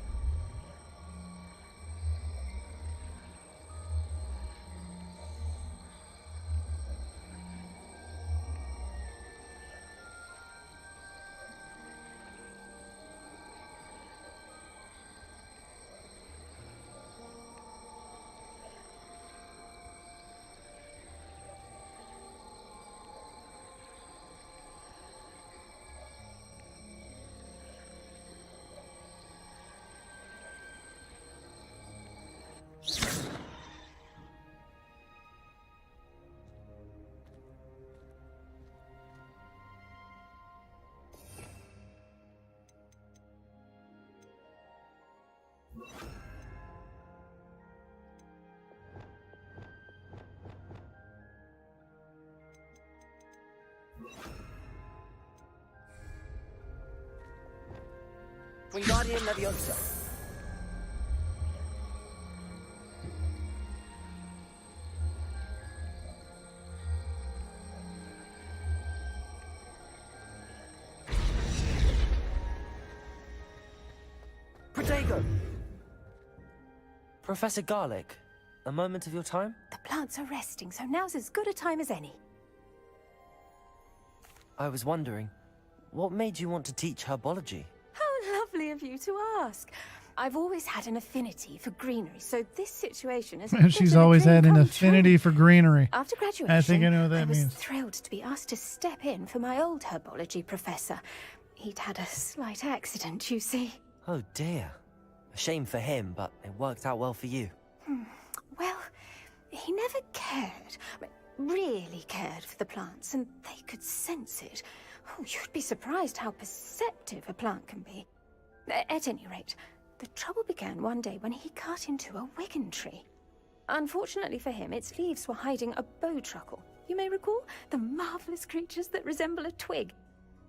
Wingardium Leviosa. Protego. Professor Garlic, a moment of your time? The plants are resting, so now's as good a time as any. I was wondering, what made you want to teach herbology? How lovely of you to ask. I've always had an affinity for greenery, so this situation is a bit She's of a always dream had an come affinity true. for greenery. After graduation, I think I know what that I was means. thrilled to be asked to step in for my old herbology professor. He'd had a slight accident, you see. Oh dear. A shame for him, but it worked out well for you. Well, he never cared, really cared for the plants, and they could sense it. Oh, you'd be surprised how perceptive a plant can be. At any rate, the trouble began one day when he cut into a Wigan tree. Unfortunately for him, its leaves were hiding a bowtruckle. You may recall the marvelous creatures that resemble a twig.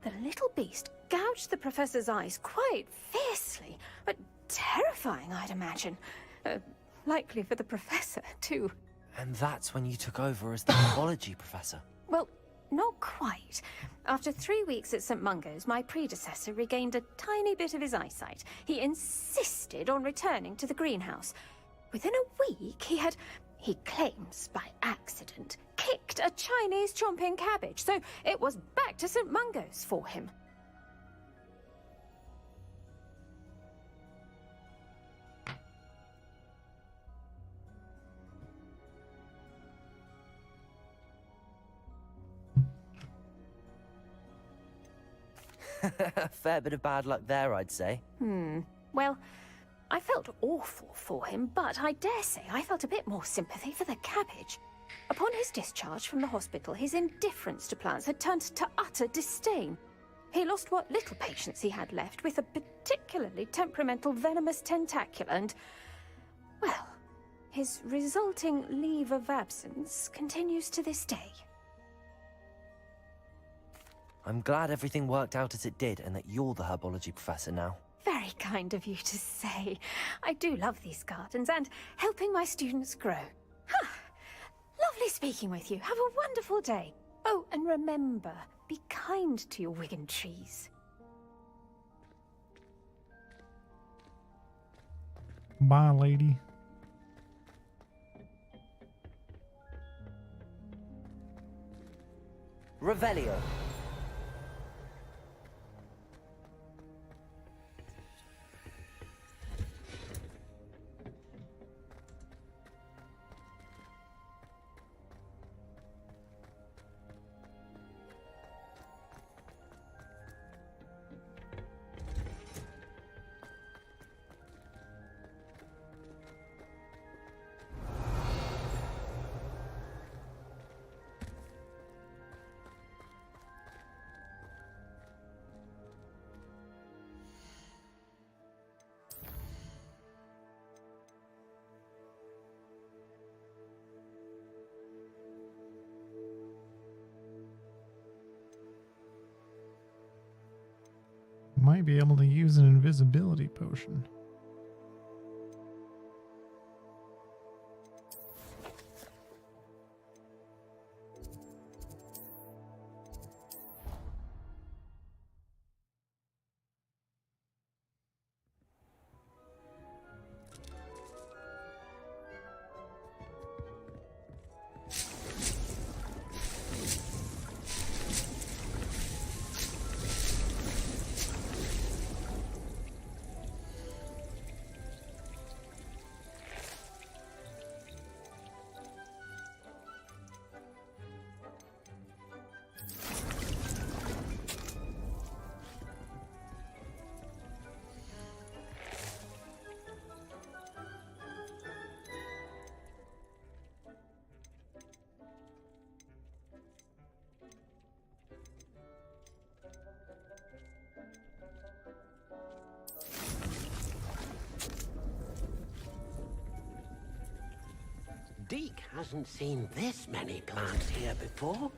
The little beast gouged the professor's eyes quite fiercely, but terrifying, I'd imagine. Likely for the professor, too. And that's when you took over as the herbology professor. Well, not quite. After 3 weeks at St. Mungo's, my predecessor regained a tiny bit of his eyesight. He insisted on returning to the greenhouse. Within a week, he claims by accident, kicked a Chinese chomping cabbage, so it was back to St. Mungo's for him. Fair bit of bad luck there, I'd say. Well, I felt awful for him, but I dare say I felt a bit more sympathy for the cabbage. Upon his discharge from the hospital, his indifference to plants had turned to utter disdain. He lost what little patience he had left with a particularly temperamental venomous tentacula and, well, his resulting leave of absence continues to this day. I'm glad everything worked out as it did and that you're the herbology professor now. Very kind of you to say. I do love these gardens and helping my students grow. Lovely speaking with you. Have a wonderful day. Oh, and remember, be kind to your Wigan trees. Bye, lady. Revelio. Might be able to use an invisibility potion. Deke hasn't seen this many plants here before.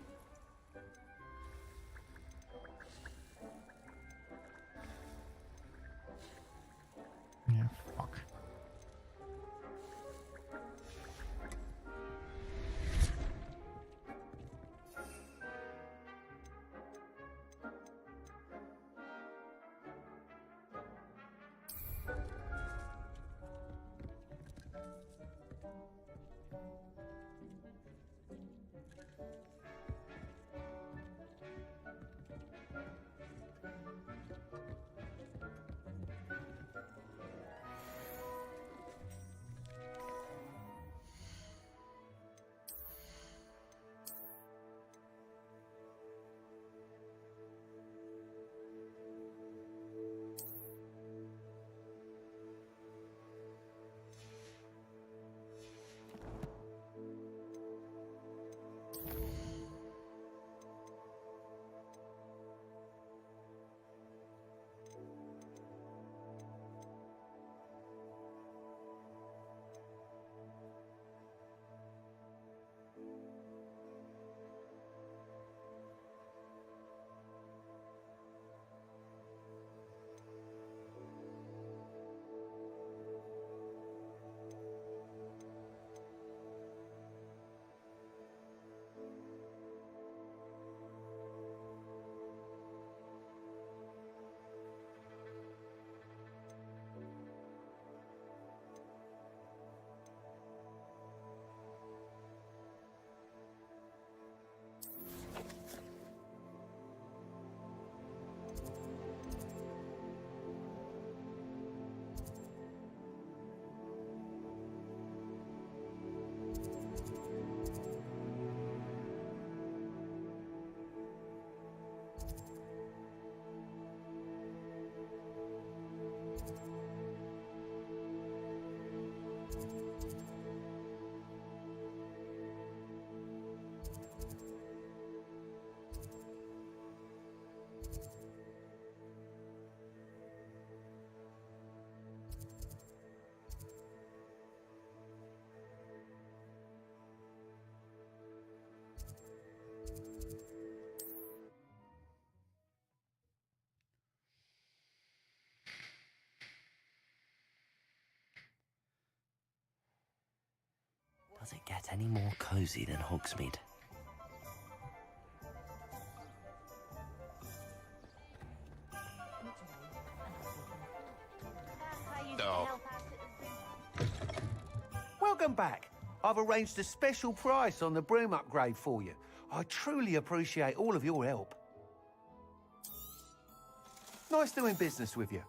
Does it get any more cozy than Hogsmeade? Oh. Welcome back. I've arranged a special price on the broom upgrade for you. I truly appreciate all of your help. Nice doing business with you.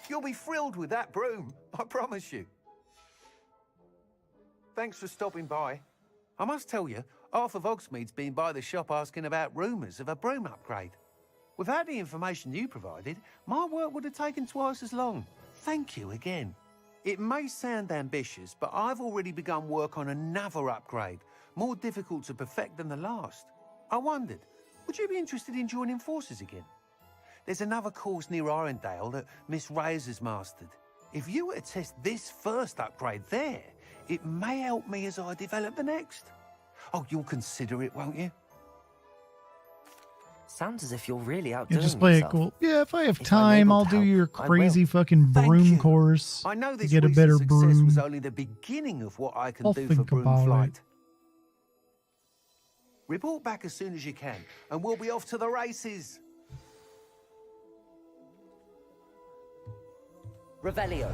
You'll be thrilled with that broom, I promise you. Thanks for stopping by. I must tell you, half of Hogsmeade's been by the shop asking about rumours of a broom upgrade. Without the information you provided, my work would have taken twice as long. Thank you again. It may sound ambitious, but I've already begun work on another upgrade, more difficult to perfect than the last. I wondered, would you be interested in joining forces again? There's another course near Arendelle that Miss Reyes has mastered. If you were to test this first upgrade there, it may help me as I develop the next. Oh, you'll consider it, won't you? Sounds as if you're really You outdoing just play it yourself. cool. Yeah, if I have If I'm time, able I'll to do help, your I crazy will. fucking Thank broom you. course. I know to this get a recent better success broom. was only the beginning of what I can I'll do for think broom about flight. it. Report back as soon as you can, and we'll be off to the races. Revelio.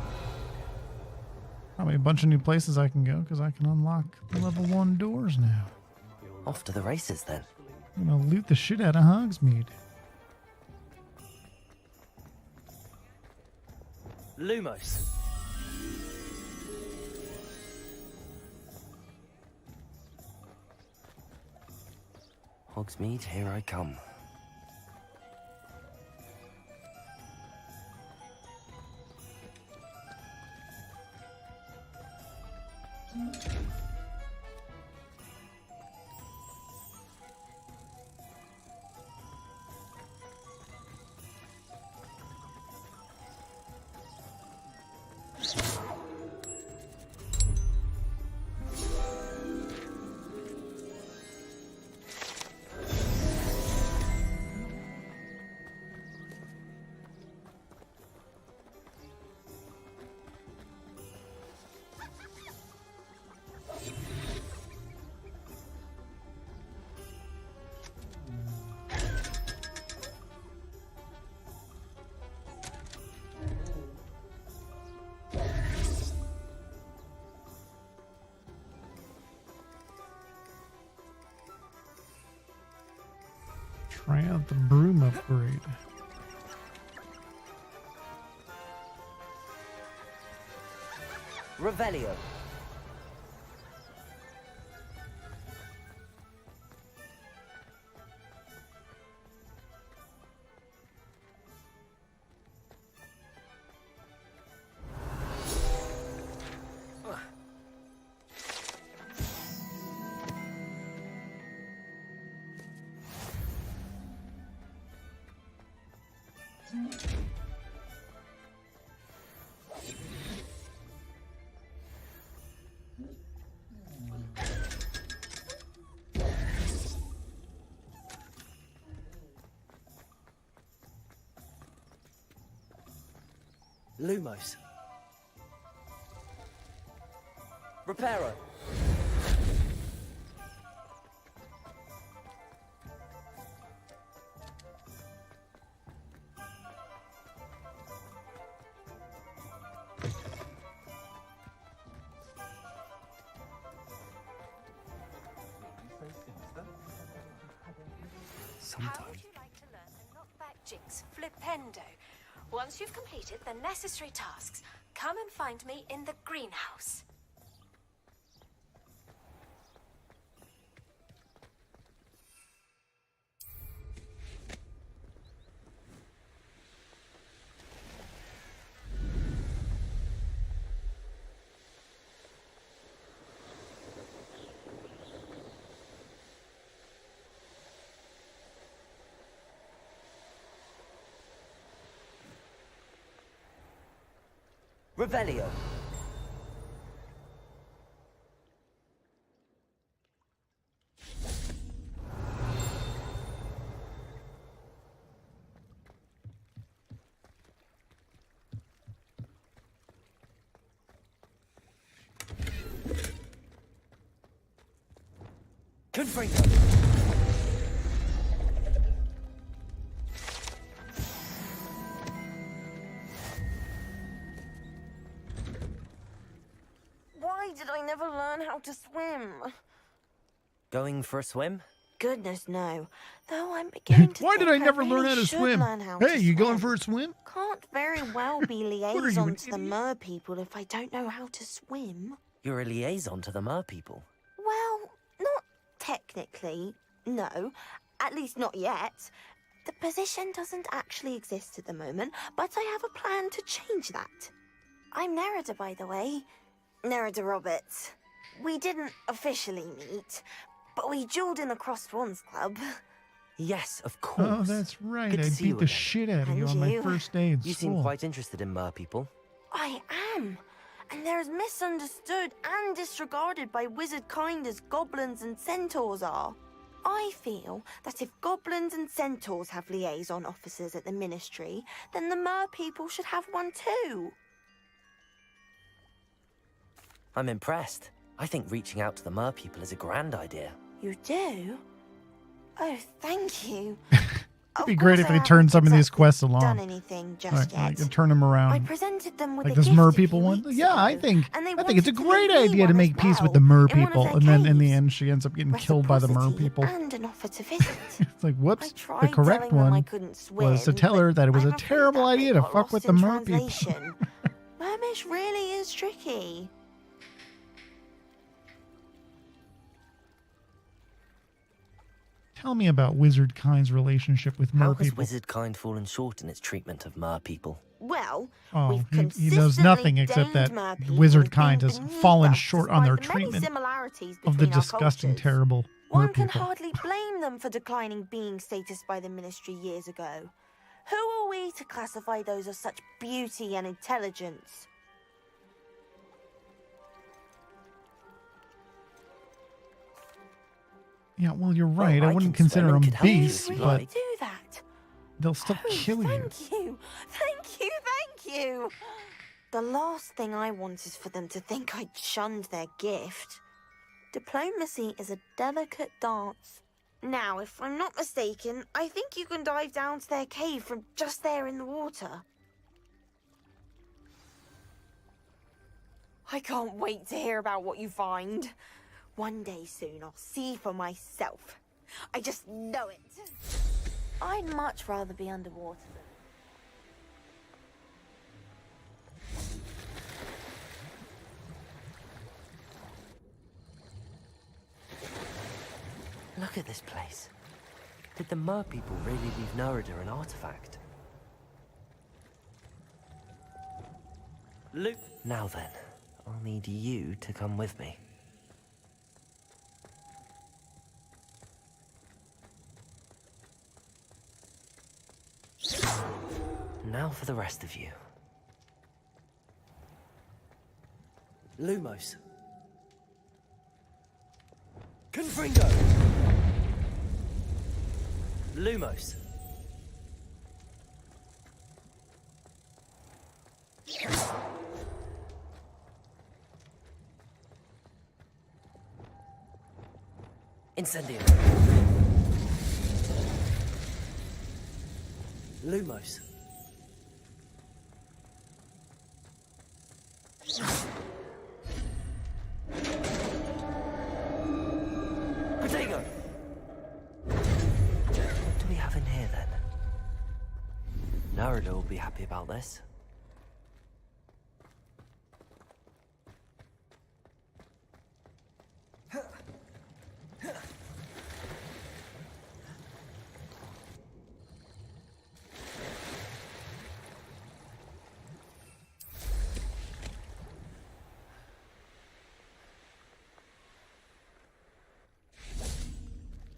Probably a bunch of new places I can go because I can unlock the level 1 doors now. Off to the races then. I'm gonna loot the shit out of Hogsmeade. Lumos. Hogsmeade, here I come. Try out the broom upgrade. Revelio. Lumos. Reparo. How would you like to learn the knockback jinx flipendo? Once you've completed the necessary tasks, come and find me in the greenhouse. Revelio. Confringo! Why did I never learn how to swim? Going for a swim? Goodness, no. Though I'm beginning to Why did I think never really learn how to should swim? learn how Hey, to you going swim. for a swim? Can't very well be liaison to the mer people if I don't know how to swim. You're a liaison to the mer people. Well, not technically, no. At least not yet. The position doesn't actually exist at the moment, but I have a plan to change that. I'm Nerida, by the way. Nerida Roberts. We didn't officially meet, but we dueled in the Cross Swans Club. Yes, of course. Oh, that's right. Good to I see beat you the again. shit out of And you on my you. first day in You school. seem quite interested in mer people. I am. And they're as misunderstood and disregarded by wizard kind as goblins and centaurs are. I feel that if goblins and centaurs have liaison officers at the ministry, then the mer people should have one too. I'm impressed. I think reaching out to the mer people is a grand idea. You do? Oh, thank you. It'd be great if they turned some of these quests along. Done anything just Like, yet. I could turn them around. I presented them with Like a this gift mer a few people one. weeks Yeah, ago, I think and they it's a wanted to great leave me idea to one make as peace with well the mer in one of people, their and then in the caves. end she ends up getting killed by the mer people. And an offer to visit. It's like, whoops, the tried correct telling them I one couldn't swim, was to tell her that it was I'm a afraid terrible that bit idea to got fuck with the lost in mer people. translation. Mermish really is tricky. Tell me about Wizard Kind's relationship with How mer has people. wizard kind fallen short in its treatment of mer people? Well, Oh, we've he knows nothing except that Wizard Kind has fallen short on their treatment of the disgusting, terrible mer One can people. hardly blame them for declining being status by the ministry years ago. Who are we to classify those of such beauty and intelligence? Yeah, well, you're right. I I wouldn't can swim consider and them could help you if beasts, you but like. Do that. they'll still kill you. Thank you. Thank you. Thank you. The last thing I want is for them to think I shunned their gift. Diplomacy is a delicate dance. Now, if I'm not mistaken, I think you can dive down to their cave from just there in the water. I can't wait to hear about what you find. One day soon, I'll see for myself. I just know it. I'd much rather be underwater than... Look at this place. Did the mer people really leave Nerida an artifact? Luke. Now then, I'll need you to come with me. Now for the rest of you. Lumos. Confringo! Lumos. Incendio. Lumos. Protego! What do we have in here then? Nerida will be happy about this.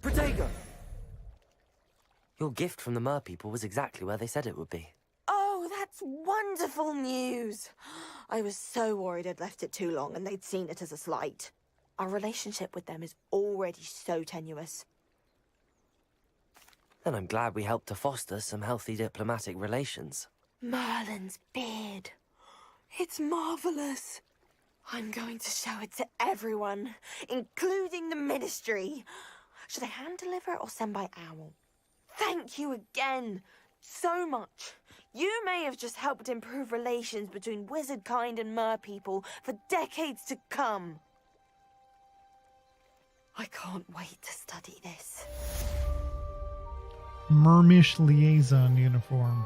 Protego! Your gift from the mer people was exactly where they said it would be. Oh, that's wonderful news. I was so worried I'd left it too long and they'd seen it as a slight. Our relationship with them is already so tenuous. Then I'm glad we helped to foster some healthy diplomatic relations. Merlin's beard. It's marvelous. I'm going to show it to everyone, including the ministry. Should I hand deliver it or send by owl? Thank you again so much. You may have just helped improve relations between wizard kind and mer people for decades to come. I can't wait to study this. Mermish liaison uniform.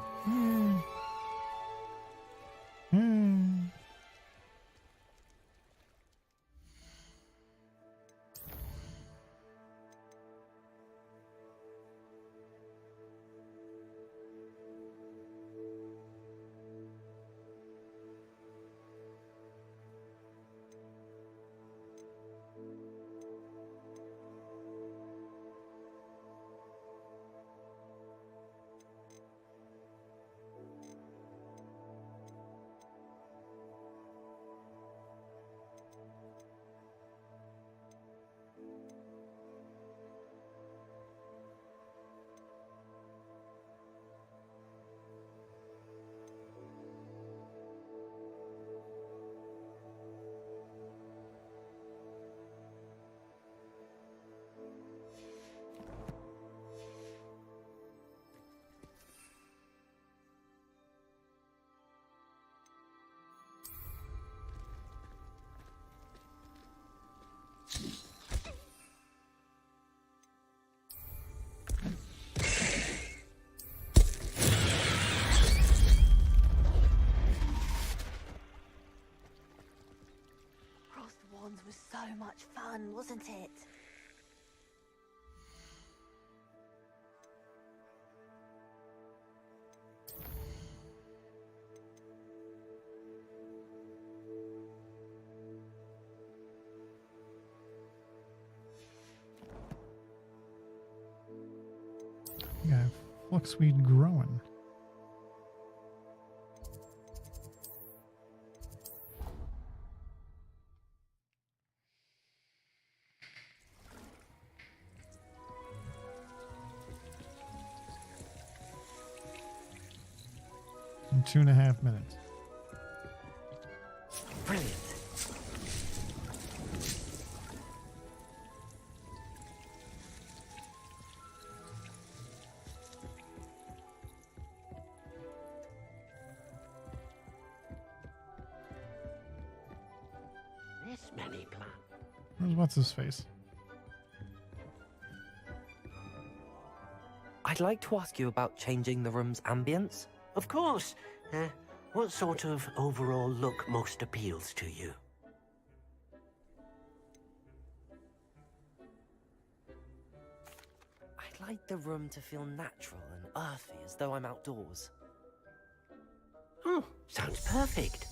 Crossed Wands was so much fun, wasn't it? Yeah, fluxweed growing. In 2.5 minutes. Brilliant. This many plants. What's his face? I'd like to ask you about changing the room's ambience. Of course. What sort of overall look most appeals to you? I'd like the room to feel natural and earthy, as though I'm outdoors. Oh, sounds perfect.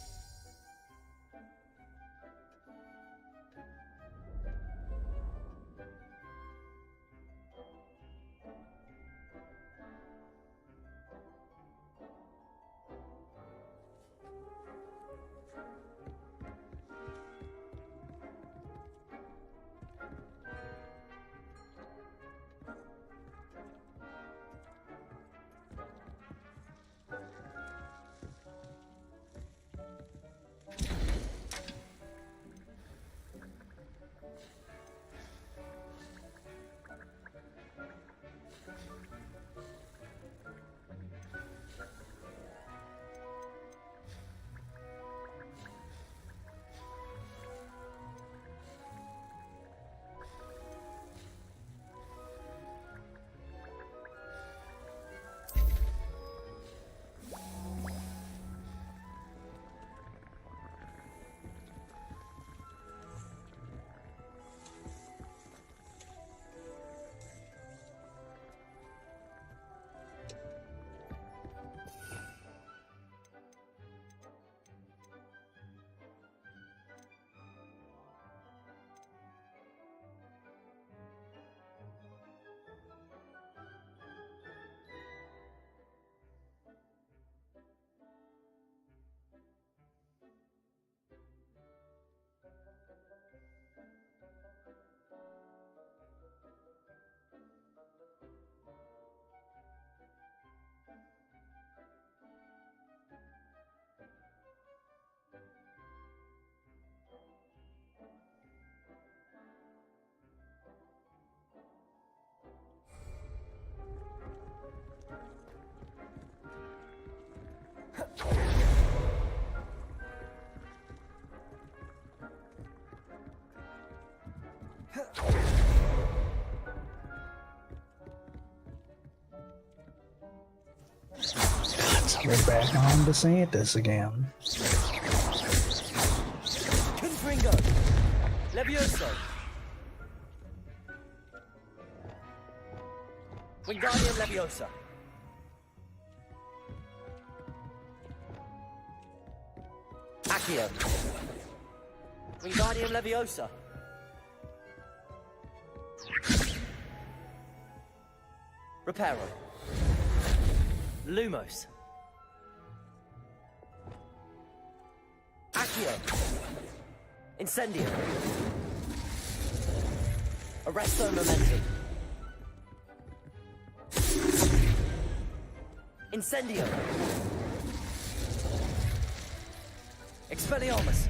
We're back on DeSantis again. Confringo! Levioso! Wingardium Leviosa! Accio! Wingardium Leviosa! Reparo! Lumos! Accio! Incendio! Arresto Momentum! Incendio! Expelliarmus!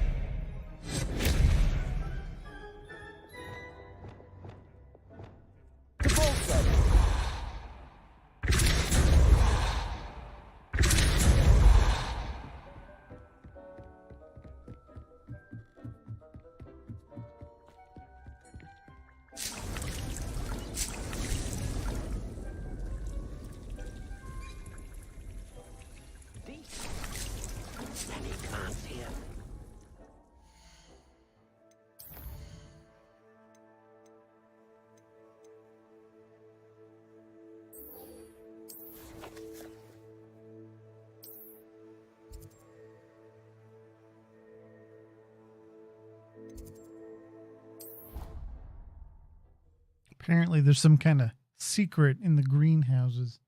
Convulso! Any plants here? Apparently, there's some kind of secret in the greenhouses.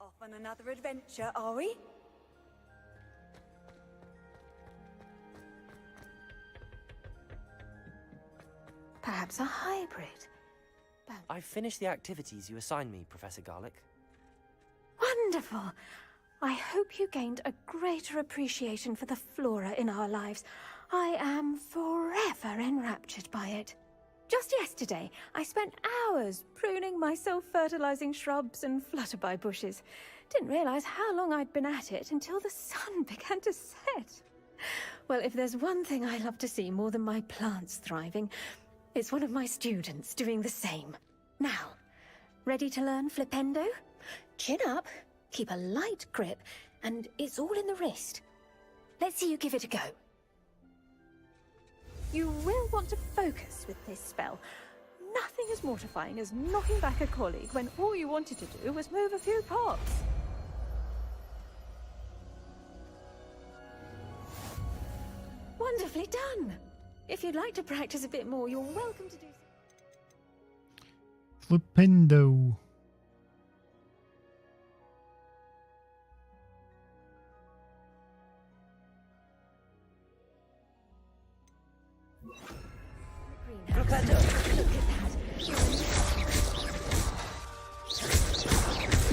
Off on another adventure, are we? Perhaps a hybrid. I've finished the activities you assigned me, Professor Garlick. Wonderful! I hope you gained a greater appreciation for the flora in our lives. I am forever enraptured by it. Just yesterday, I spent hours pruning my self-fertilizing shrubs and flutterby bushes. Didn't realize how long I'd been at it until the sun began to set. Well, if there's one thing I love to see more than my plants thriving, it's one of my students doing the same. Now, ready to learn Flipendo? Chin up, keep a light grip, and it's all in the wrist. Let's see you give it a go. You will want to focus with this spell. Nothing as mortifying as knocking back a colleague when all you wanted to do was move a few pots. Wonderfully done! If you'd like to practice a bit more, you're welcome to do so. Flipendo. Flipendo!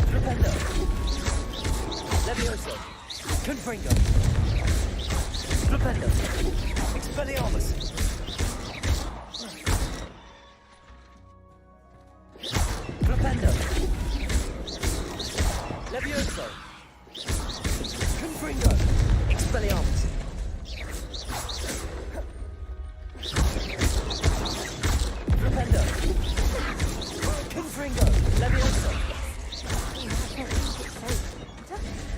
Flipendo! Levioso! Confringo! Flipendo! Expelliarmus! Flipendo! Levioso! Confringo! Expelliarmus! Flipendo! Confringo! Levioso! You have not used it so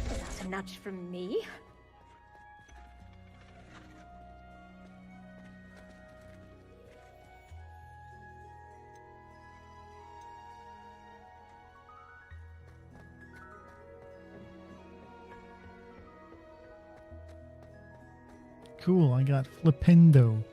without a nudge from me. Cool, I got Flipendo.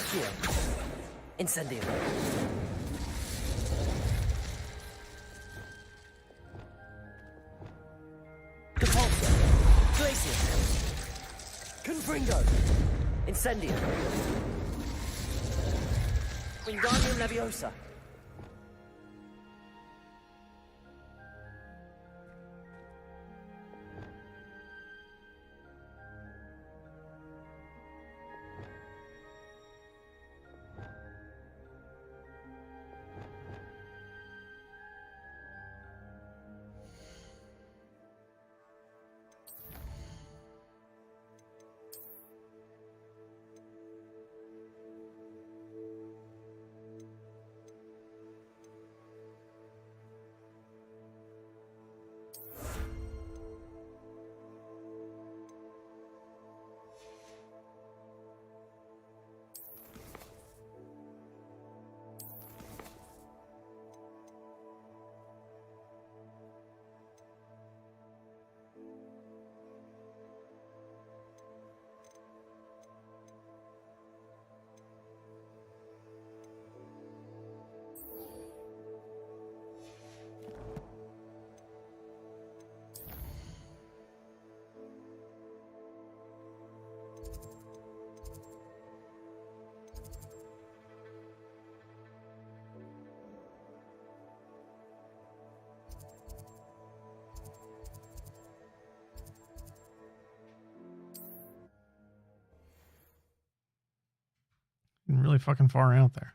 Accio. Incendio. Depulso. Glacier. Confringo. Incendio. Wingardium Leviosa. Really fucking far out there.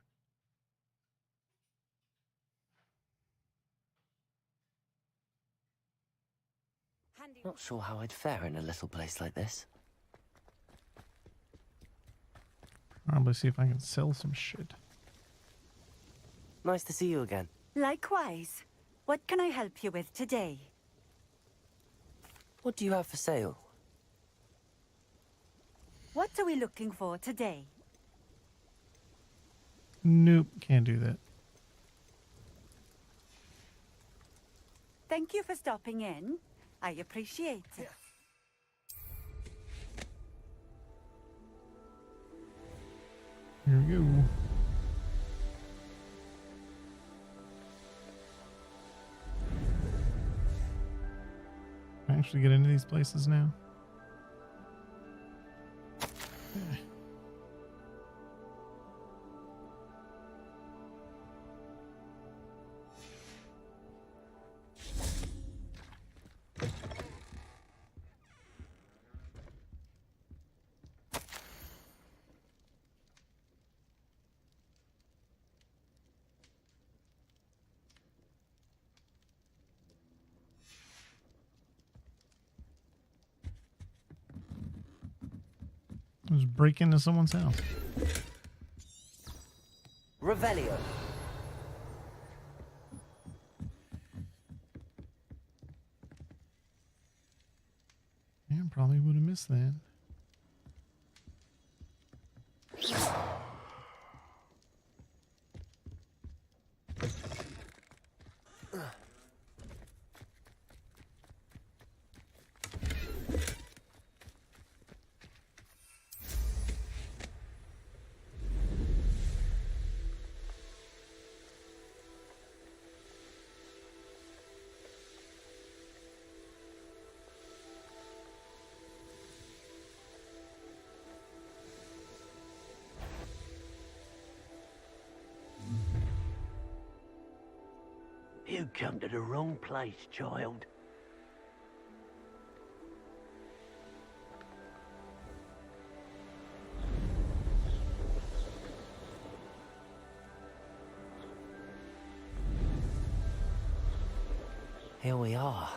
Not sure how I'd fare in a little place like this. Probably see if I can sell some shit. Nice to see you again. Likewise. What can I help you with today? What do you have for sale? What are we looking for today? Nope, can't do that. Thank you for stopping in. I appreciate it. Here we go. Can I actually get into these places now? Just break into someone's house. Revelio. Yeah, probably would have missed that. You come to the wrong place, child. Here we are.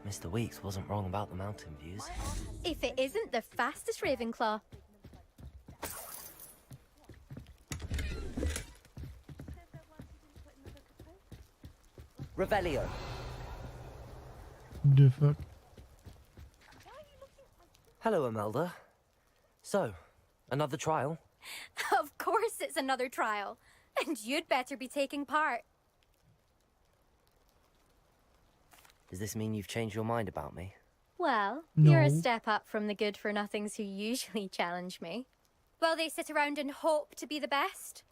Mr. Weeks wasn't wrong about the mountain views. If it isn't the fastest Ravenclaw. Revelio. The fuck? Hello, Imelda. So, another trial? Of course it's another trial. And you'd better be taking part. Does this mean you've changed your mind about me? Well, No. you're a step up from the good-for-nothings who usually challenge me. while they sit around and hope to be the best.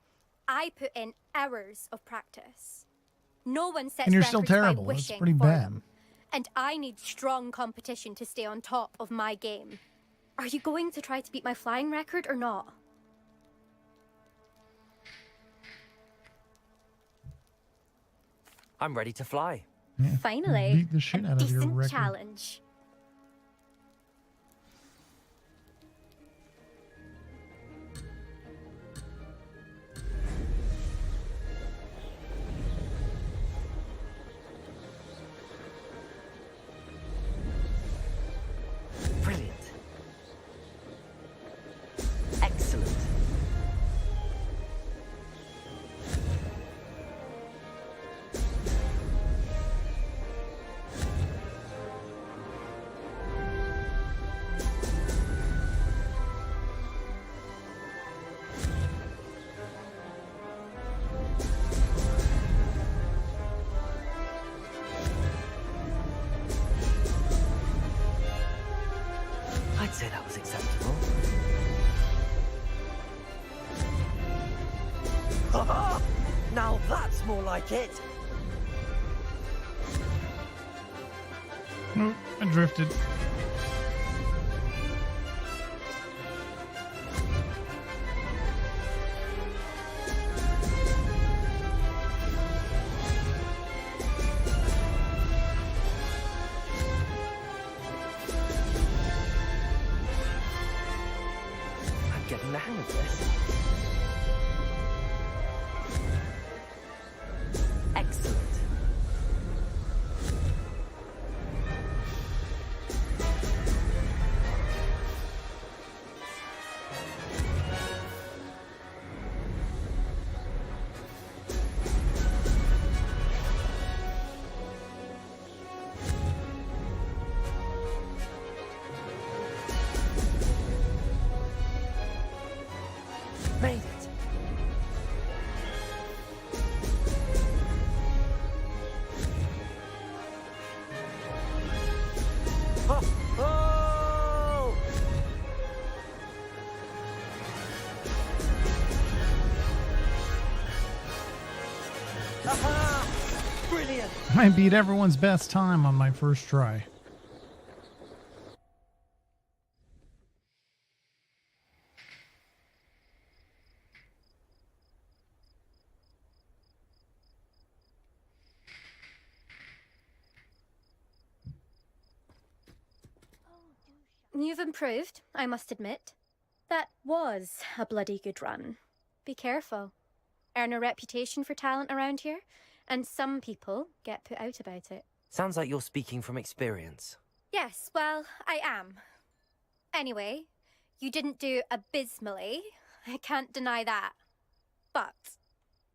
I put in hours of practice. No one sets And you're records still by terrible. That's wishing pretty for bad. them. And I need strong competition to stay on top of my game. Are you going to try to beat my flying record or not? I'm ready to fly. Yeah, Finally, beat the shit out of your decent record. challenge. Brilliant. Excellent. I'd say that was acceptable. Now that's more like it. Oh, I drifted. I'm getting the hang of this. Excellent. Made it. Oh! Oh! Aha! Brilliant! I beat everyone's best time on my first try. You've improved, I must admit. That was a bloody good run. Be careful. Earn a reputation for talent around here, and some people get put out about it. Sounds like you're speaking from experience. Yes, well, I am. Anyway, you didn't do abysmally. I can't deny that. But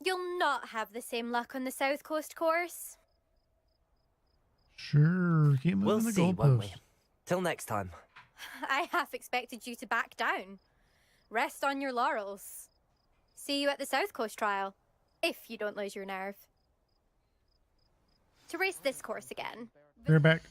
you'll not have the same luck on the South Coast course. Sure, keep moving We'll the see, won't we? goalposts. Till next time. I half expected you to back down. Rest on your laurels. See you at the South Coast trial, if you don't lose your nerve. To race this course again. Be right back.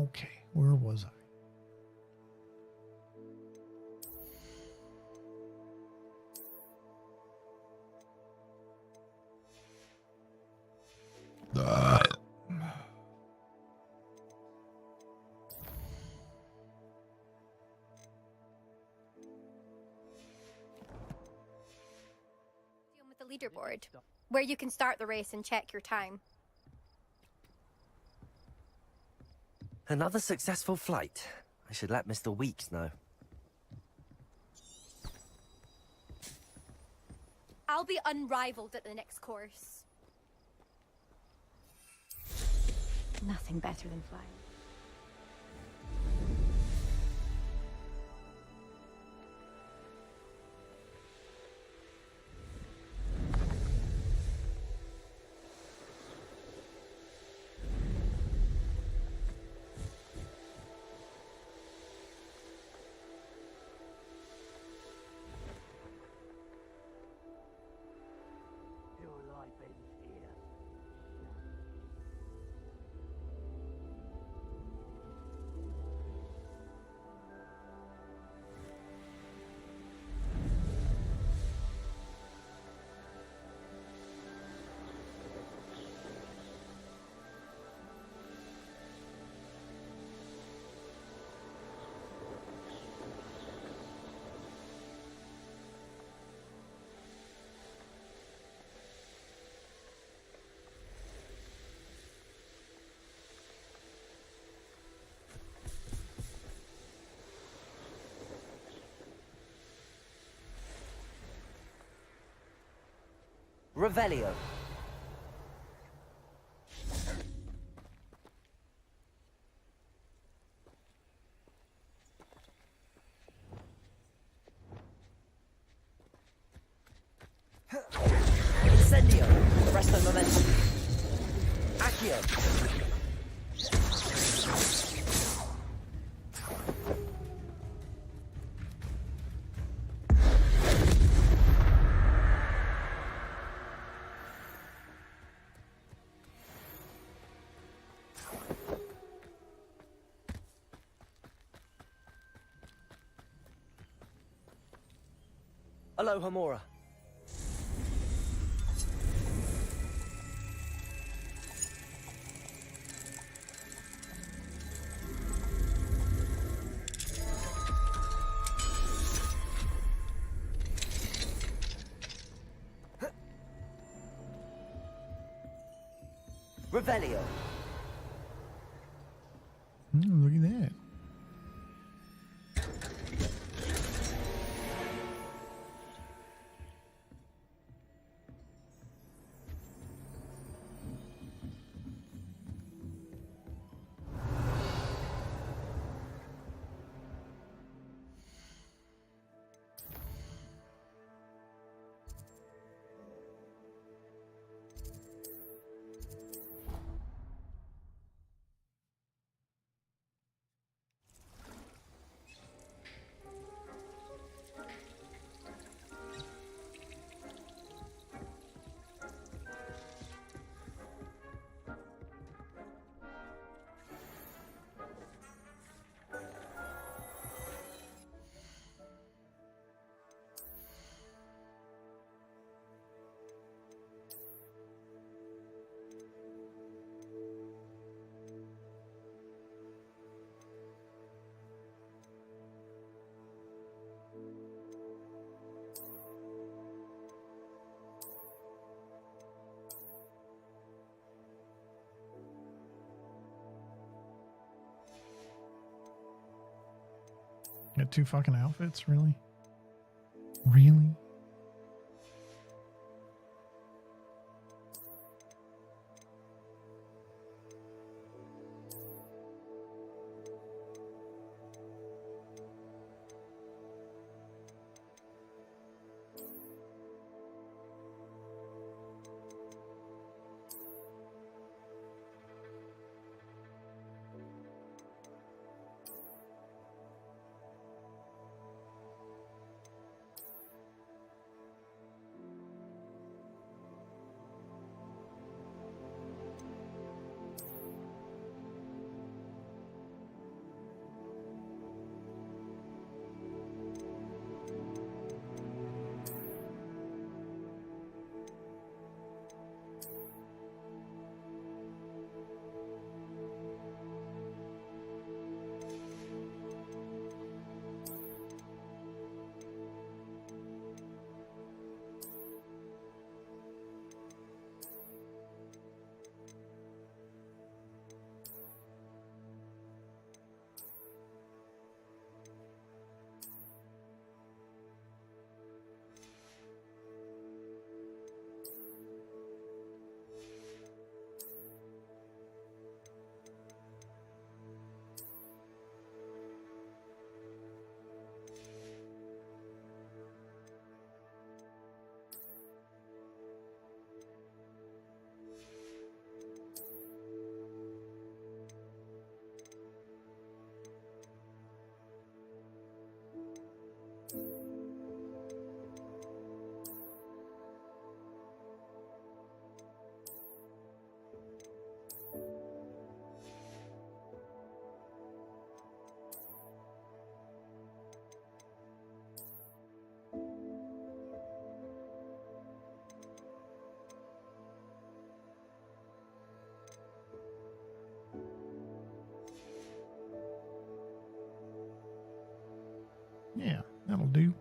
Okay, where was I? With the leaderboard, where you can start the race and check your time. Another successful flight. I should let Mr. Weeks know. I'll be unrivaled at the next course. Nothing better than flying. Revelio. Incendio. Presto momentum. Accio. Aloha Mora. Revelio. Look at that. Got two fucking outfits, really? Really? Yeah, that'll do.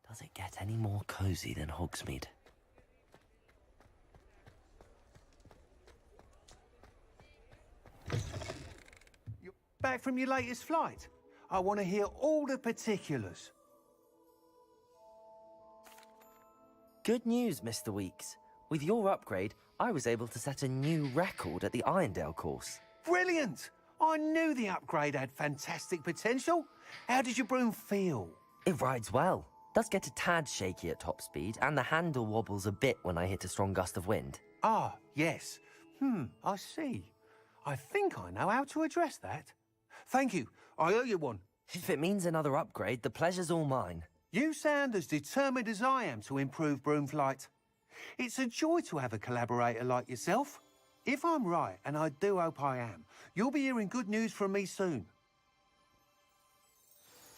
Does it get any more cozy than Hogsmeade? You're back from your latest flight? I want to hear all the particulars. Good news, Mr. Weeks. With your upgrade, I was able to set a new record at the Irondale course. Brilliant! I knew the upgrade had fantastic potential. How did your broom feel? It rides well. Does get a tad shaky at top speed, and the handle wobbles a bit when I hit a strong gust of wind. Ah, yes. I see. I think I know how to address that. Thank you. I owe you one. If it means another upgrade, the pleasure's all mine. You sound as determined as I am to improve broom flight. It's a joy to have a collaborator like yourself. If I'm right, and I do hope I am, you'll be hearing good news from me soon.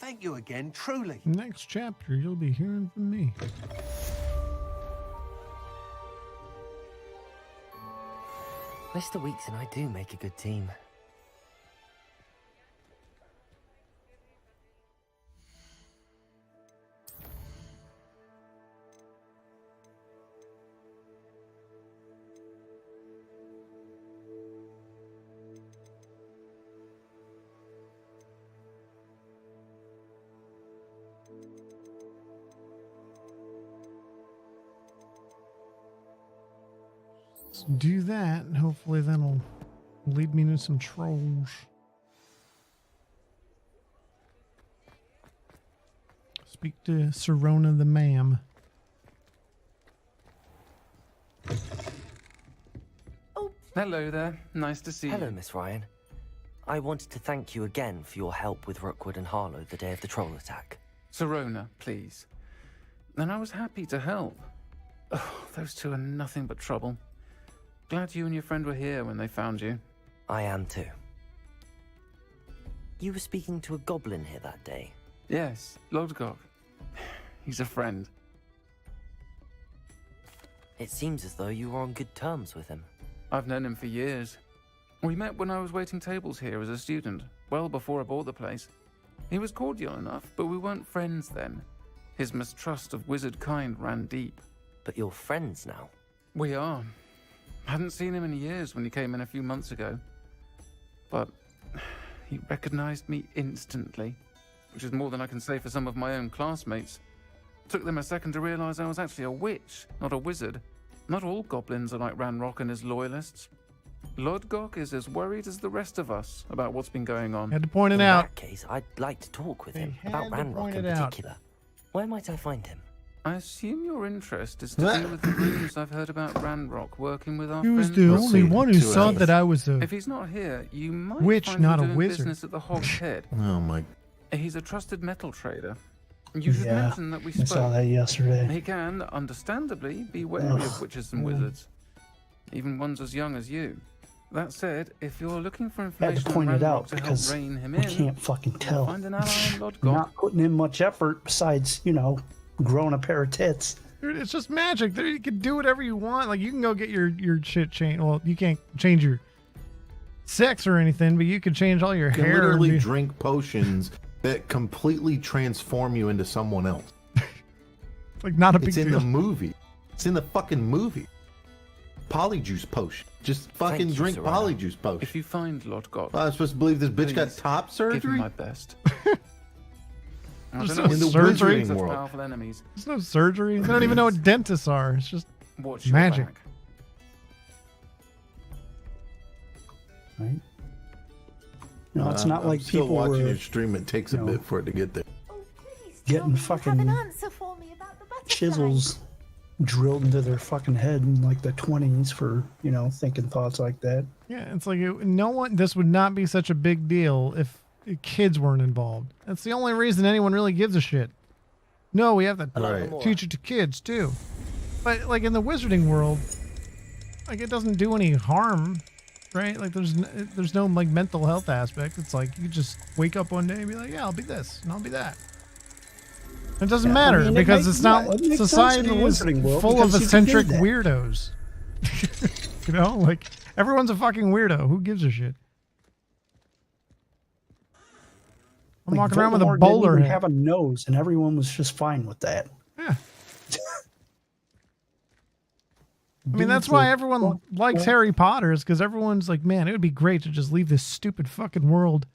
Thank you again, truly. Next chapter, you'll be hearing from me. Mr. Weeks and I do make a good team. Let's do that, and hopefully that'll lead me to some trolls. Speak to Serona the ma'am. Hello there. Nice to see you. Hello, Miss Ryan. I wanted to thank you again for your help with Rookwood and Harlow the day of the troll attack. Serona, please. And I was happy to help. Oh, those two are nothing but trouble. Glad you and your friend were here when they found you. I am too. You were speaking to a goblin here that day? Yes, Lodgok. He's a friend. It seems as though you were on good terms with him. I've known him for years. We met when I was waiting tables here as a student, well before I bought the place. He was cordial enough, but we weren't friends then. His mistrust of wizard kind ran deep. But you're friends now? We are. Hadn't seen him in years when he came in a few months ago. But he recognized me instantly, which is more than I can say for some of my own classmates. Took them a second to realize I was actually a witch, not a wizard. Not all goblins are like Ranrock and his loyalists. Lodgok is as worried as the rest of us about what's been going on. Had to point it out. In that case, I'd like to talk with him about Ranrock in particular. Where might I find him? I assume your interest is to do with the rumors I've heard about Ranrock working with our He was friend. the only one who saw that I was a If he's not here, you might witch, find not him a doing wizard. business at the Hog's Head. Oh my. He's a trusted metal trader. You should Yeah, mention that we I spoke. saw that yesterday. He can, understandably, be wary of witches and wizards, even ones as young as you. That said, if you're looking for I had information to point on it Ranrock out to help because rein him we in, can't fucking tell. find an ally in Lodgok. Not putting in much effort besides, growing a pair of tits. Dude, it's just magic. There, you can do whatever you want. Like, you can go get your shit changed. Well, you can't change your sex or anything, but you can change all your You can hair. literally drink potions that completely transform you into someone else. It's like not a big It's deal. in the movie. It's in the fucking movie. Polyjuice potion. Just fucking drink Polyjuice potion. If you find Lord God, I'm supposed to believe this bitch got top give surgery? him my best. I There's don't no know, in the surgery. Wizarding such world. powerful enemies. There's no surgery. They don't even know what dentists are. It's just Watch your magic. back. Right? No, it's not I'm like still people watching were your stream. It takes a bit for it to get there. getting fucking chisels drilled into their fucking head in like the 20s for, you know, thinking thoughts like that. Yeah, it's like no one. This would not be such a big deal if kids weren't involved. That's the only reason anyone really gives a shit. No, we have to teach it to kids too. But like in the wizarding world, like it doesn't do any harm, right? Like there's no like mental health aspect. It's like you just wake up one day and be like, yeah, I'll be this and I'll be that. It doesn't matter because it's not society is full of eccentric weirdos. You know, like everyone's a fucking weirdo. Who gives a shit? I'm Like, walking around with a Voldemort bowler didn't even hat. have a nose, and everyone was just fine with that. Yeah. I mean, that's why everyone likes Harry Potter, is because everyone's like, man, it would be great to just leave this stupid fucking world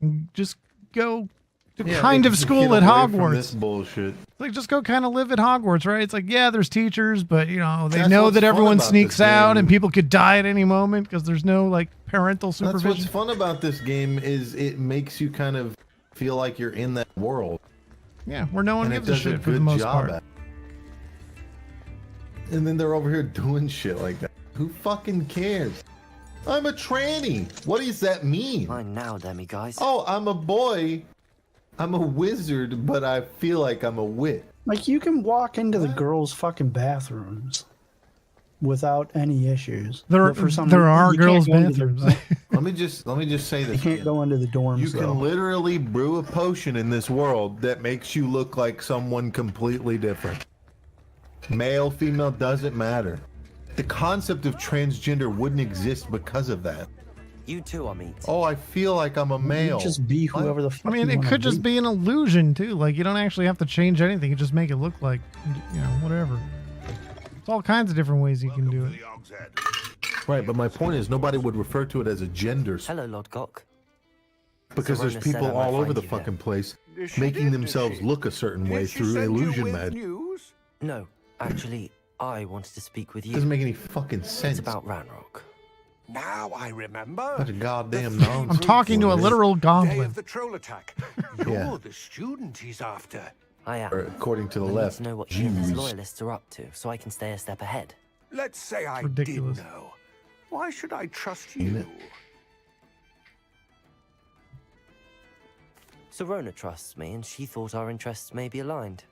and just go to kind of school at Hogwarts. This bullshit. Like, just go kind of live at Hogwarts, right? It's like, yeah, there's teachers, but, you know, they That's know what's that fun everyone about sneaks this out game. and people could die at any moment because there's no, like, parental That's supervision. what's fun about this game is it makes you kind of feel like you're in that world. Yeah, where no one And it gives a does shit a for the good most job part. at it. And then they're over here doing shit like that. Who fucking cares? I'm a tranny. What does that mean? Fine now, Demi guys. Oh, I'm a boy. I'm a wizard, but I feel like I'm a wit. Like, you can walk into the girls' fucking bathrooms without any issues. There But for some are reason, you can't girls' go into the- bathrooms. Let me just say You this. can't again. go into the dorms, You though. can literally brew a potion in this world that makes you look like someone completely different. Male, female, doesn't matter. The concept of transgender wouldn't exist because of that. You too are meat. Oh, I feel like I'm a male. Just be whoever the fuck I mean, you it wanna could just be an illusion, too. Like, you don't actually have to change anything. You just make it look like, you know, whatever. It's all kinds of different ways you can do it. Right, but my point is nobody would refer to it as a gender Hello, Lord Gok. because there's Serona said people I might all over find the you here. fucking place She making did, themselves she? look a certain way Did she through send you illusion with magic. news? No, actually, I wanted to speak with you. Doesn't make any fucking sense. It's about Ranrock. Now I remember. Such a goddamn The nonsense. I'm talking to a literal Day goblin. of the troll attack. You're Yeah. the student he's after. I am. Or according to the I need left, to know what he and his Jews. loyalists are up to, so I can stay a step ahead. Let's say I ridiculous. did know. Why should I trust Ain't you? it? Serona trusts me, and she thought our interests may be aligned.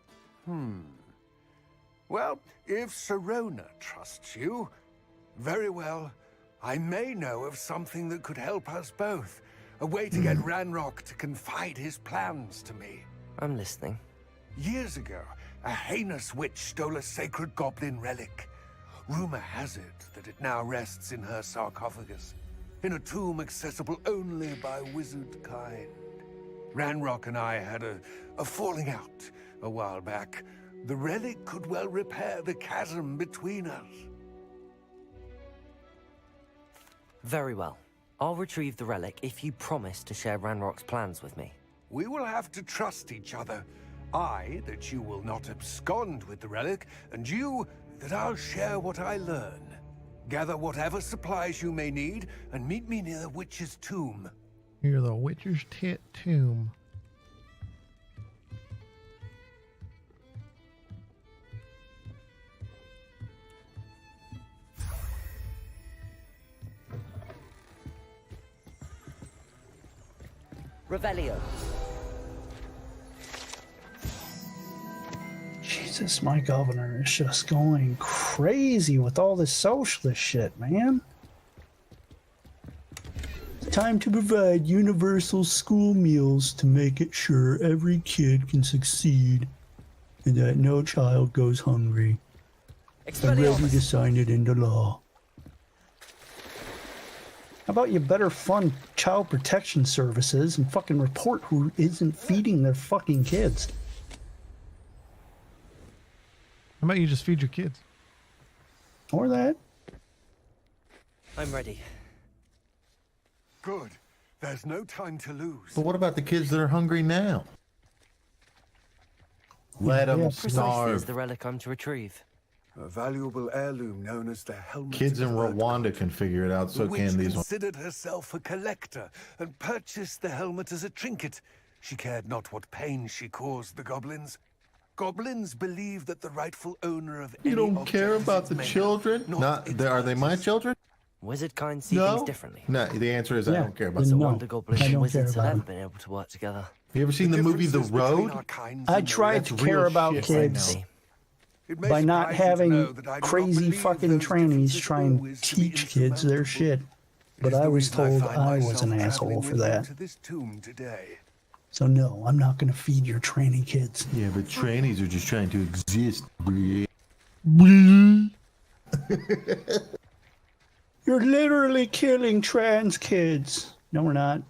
Well, if Serona trusts you, very well. I may know of something that could help us both. A way to get Ranrock to confide his plans to me. I'm listening. Years ago, a heinous witch stole a sacred goblin relic. Rumor has it that it now rests in her sarcophagus, in a tomb accessible only by wizard kind. Ranrock and I had a falling out a while back. The relic could well repair the chasm between us. Very well. I'll retrieve the relic if you promise to share Ranrock's plans with me. We will have to trust each other. I, that you will not abscond with the relic, and you, that I'll share what I learn. Gather whatever supplies you may need, and meet me near the witch's tomb. Near the Witcher's tomb. Revelio. Jesus, my governor is just going crazy with all this socialist shit, man. It's time to provide universal school meals to make it sure every kid can succeed and that no child goes hungry. I'm ready to sign it into law. about you better fund child protection services and fucking report who isn't feeding their fucking kids? How about you just feed your kids? Or that. I'm ready. Good. There's no time to lose. But what about the kids that are hungry now? Let them Precisely starve. is the relic I'm to retrieve. A valuable heirloom known as the helmet. Kids in of the Rwanda can figure it out, so the witch can these ones. considered herself a collector and purchased the helmet as a trinket. She cared not what pain she caused the goblins. Goblins believe that the rightful owner of You any don't object care is about its the maker, children? not its Are they my purchase. children? Wizard kind see No. things differently. No, the answer is I Yeah. don't care about It's a them. wonder goblins I and don't wizards care have about ever been able to work together. You ever seen the movie The Differences between Road? our kinds I and tried That's to real care about shit kids right It may by not surprise you to having know that I do not crazy believe fucking those trannies differences try and always to be teach kids their shit. But is I the was reason told find I was myself an traveling asshole for with you that. to this tomb today. So no, I'm not gonna feed your tranny kids. Yeah, but trannies are just trying to exist. You're literally killing trans kids. No, we're not.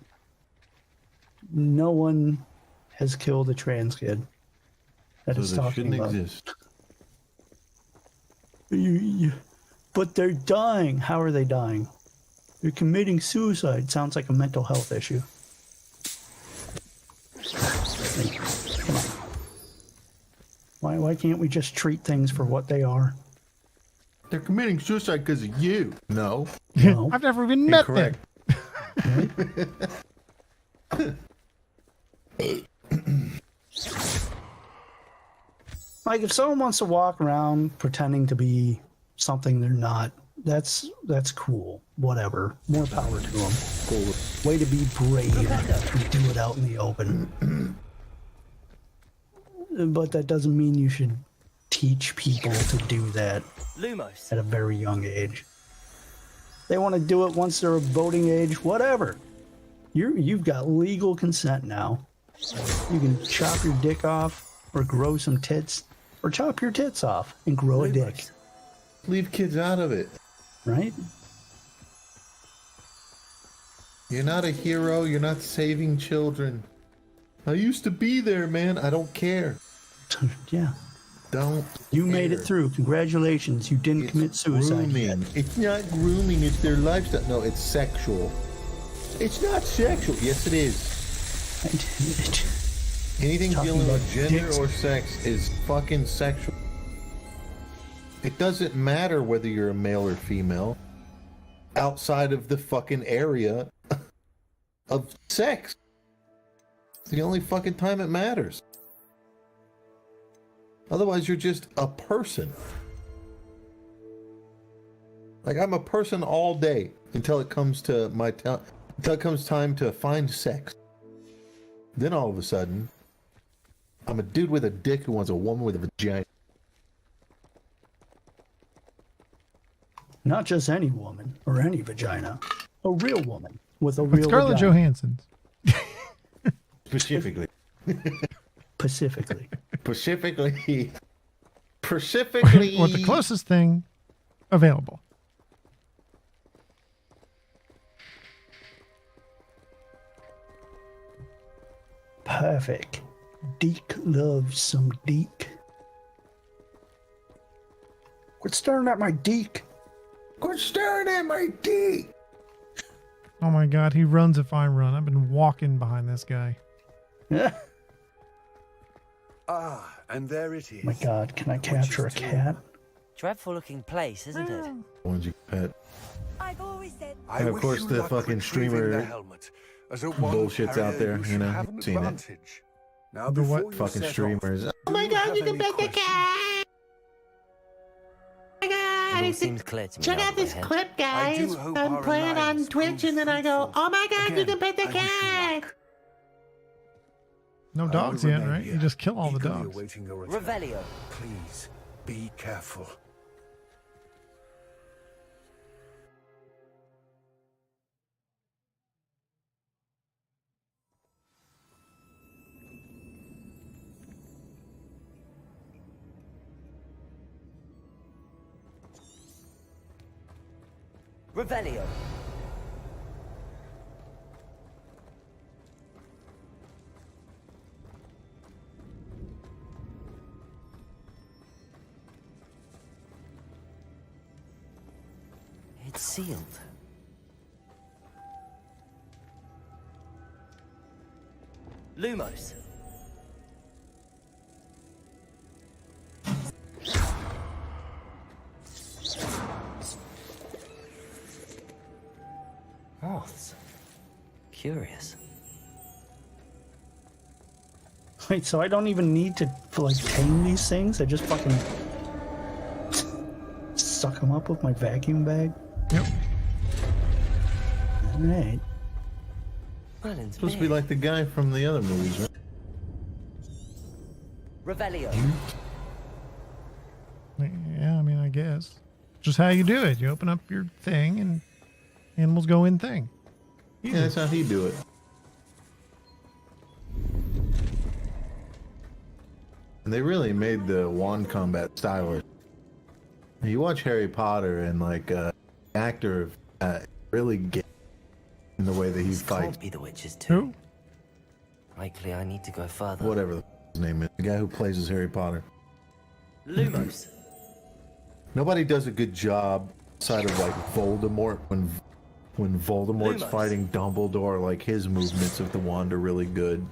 No one has killed a trans kid. That So is they talking shouldn't about. exist. But they're dying. How are they dying? They're committing suicide. Sounds like a mental health issue. Like, come on. Why can't we just treat things for what they are? They're committing suicide because of you. No. No. I've never even met them. Like if someone wants to walk around pretending to be something they're not, that's cool. Whatever. More power to them. Cool. Way to be brave and do it out in the open. But that doesn't mean you should teach people to do that Lumos. at a very young age. They want to do it once they're of voting age, whatever. You've got legal consent now. You can chop your dick off or grow some tits, or chop your tits off and grow a dick. Leave kids out of it. Right? You're not a hero. You're not saving children. I used to be there, man. I don't care. Yeah. Don't. You made it through. Congratulations. You didn't commit suicide yet. Grooming. It's not grooming. It's their lifestyle. No, it's sexual. It's not sexual. Yes, it is. Anything Talking dealing with about gender dicks. or sex is fucking sexual. It doesn't matter whether you're a male or female outside of the fucking area of sex. It's the only fucking time it matters. Otherwise, you're just a person. Like, I'm a person all day until it comes to until it comes time to find sex. Then all of a sudden, I'm a dude with a dick who wants a woman with a vagina. Not just any woman or any vagina. A real woman with a real Scarlett vagina. Johansson's. Specifically. Pacifically. Specifically. Specifically. Or the closest thing available. Perfect. Deke loves some Deke. Quit staring at my Deke. Quit staring at my Deke. Oh my god, he runs if I run. I've been walking behind this guy. Ah, and there it is. My god, can I capture a cat? Dreadful looking place, isn't it? Ones you pet. I've always said. And of course, the fucking streamer bullshit's out there. You know, you've seen it. Now, The what? before you Fucking set streamers. off, Oh my do you god, have you can any pet the questions? cat! Oh my god, It all seems clear to me. check now out that this we're here. clip, I guys. do hope I'm our playing on alliance Twitch, proves and then I go, fruitful. oh my god, you Again, can pet the I wish you cat! luck. No I will dogs yet, remain right? here, You just kill all the eagerly dogs. awaiting your return. Revelio. Please, be careful. Revelio. sealed. Lumos. Moths. Curious. Wait, so I don't even need to like tame these things? I just fucking suck them up with my vacuum bag? Yep. Alright. Supposed to be like the guy from the other movies, right? Revelio. Yeah, I mean, I guess. Just how you do it. You open up your thing and animals go in thing. Yeah, that's how he do it. And they really made the wand combat stylish. You watch Harry Potter and like actor really get in the way that he This fights. can't be the witches too. Likely I need to go further. Whatever his name is, the guy who plays as Harry Potter. Lumos. Nobody does a good job outside of like Voldemort when Voldemort's Lumos. fighting Dumbledore. Like his movements of the wand are really good.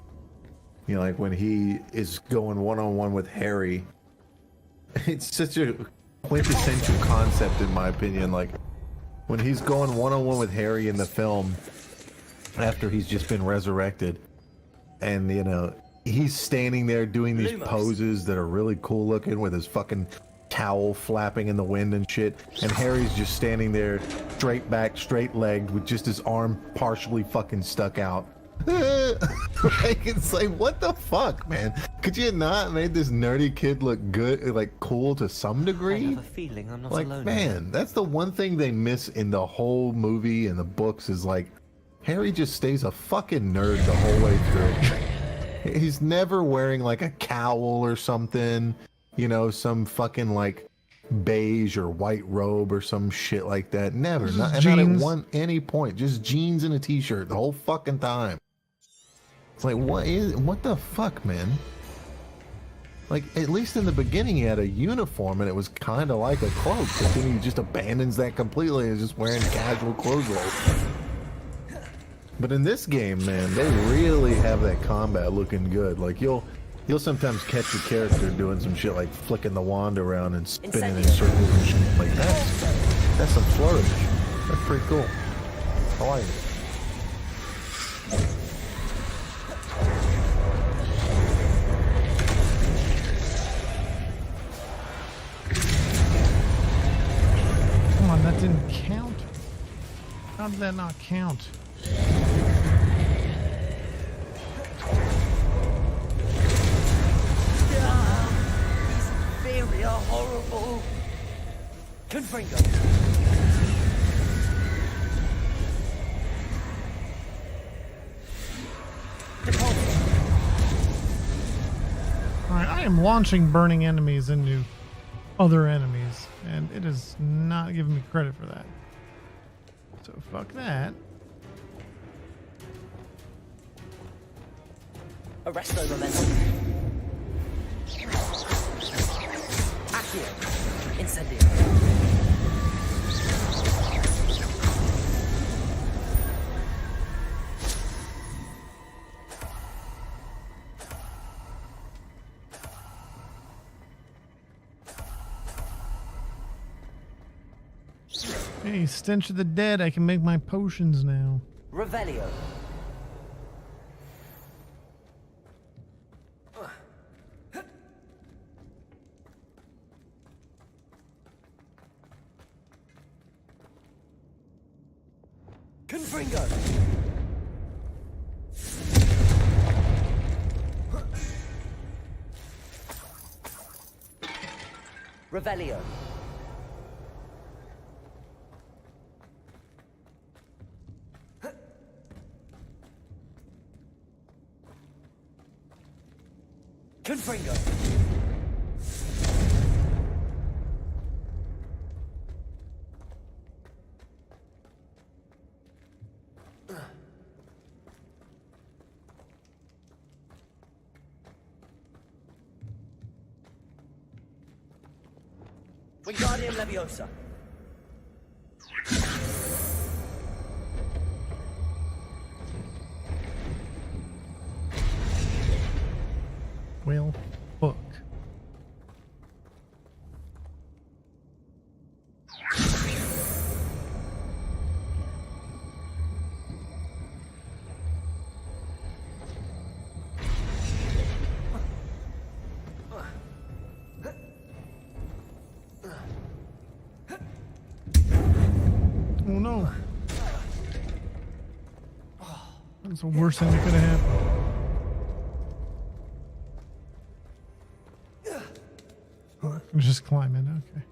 You know, like when he is going one-on-one with Harry. It's such a quintessential concept in my opinion. Like when he's going one-on-one with Harry in the film after he's just been resurrected, and you know he's standing there doing these Lumos. poses that are really cool looking with his fucking towel flapping in the wind and shit, and Harry's just standing there straight back, straight legged with just his arm partially fucking stuck out. Like, it's like, what the fuck, man? Could you not made this nerdy kid look good, like cool to some degree? I have a feeling I'm not Like, alone. man, that's the one thing they miss in the whole movie and the books is like, Harry just stays a fucking nerd the whole way through. He's never wearing like a cowl or something, you know, some fucking like beige or white robe or some shit like that. Never, not at any point. Just jeans and a t-shirt the whole fucking time. It's like, what the fuck, man? Like, at least in the beginning he had a uniform and it was kind of like a cloak, but then he just abandons that completely and is just wearing casual clothes all the time. But in this game, man, they really have that combat looking good. Like, you'll sometimes catch a character doing some shit like flicking the wand around and spinning in circles and shit. Like, that's some flourish. That's pretty cool. I like it. Come on, that didn't count. How did that not count? Very horrible. Confringo. Alright, I am launching burning enemies into other enemies, and it is not giving me credit for that. So fuck that. Arresto momentum. Accio. Incendio. Hey, stench of the dead, I can make my potions now. Revelio. Confringo. Revelio. Confringo. Wingardium Leviosa. It's the worst thing that could have happened. I'm just climbing, okay.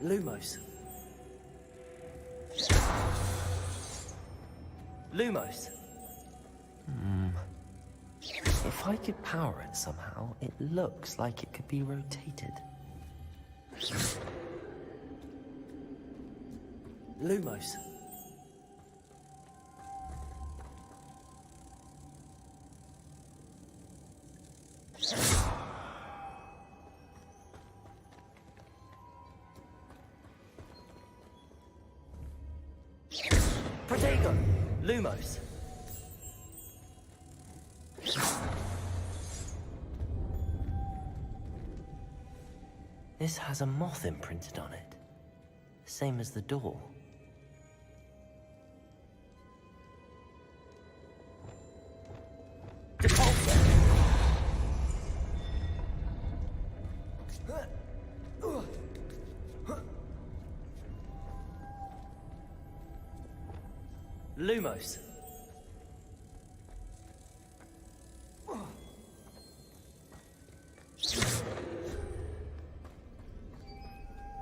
Lumos. Lumos. If I could power it somehow, it looks like it could be rotated. Lumos. Protego. Lumos. This has a moth imprinted on it. Same as the door. Lumos.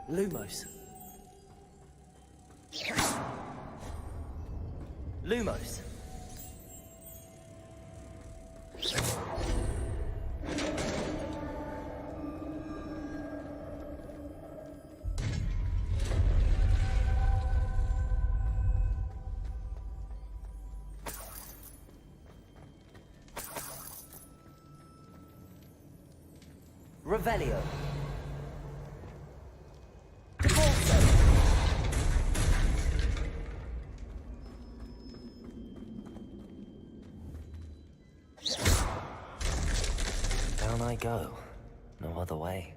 Lumos. Lumos. Revelio. Down I go. No other way.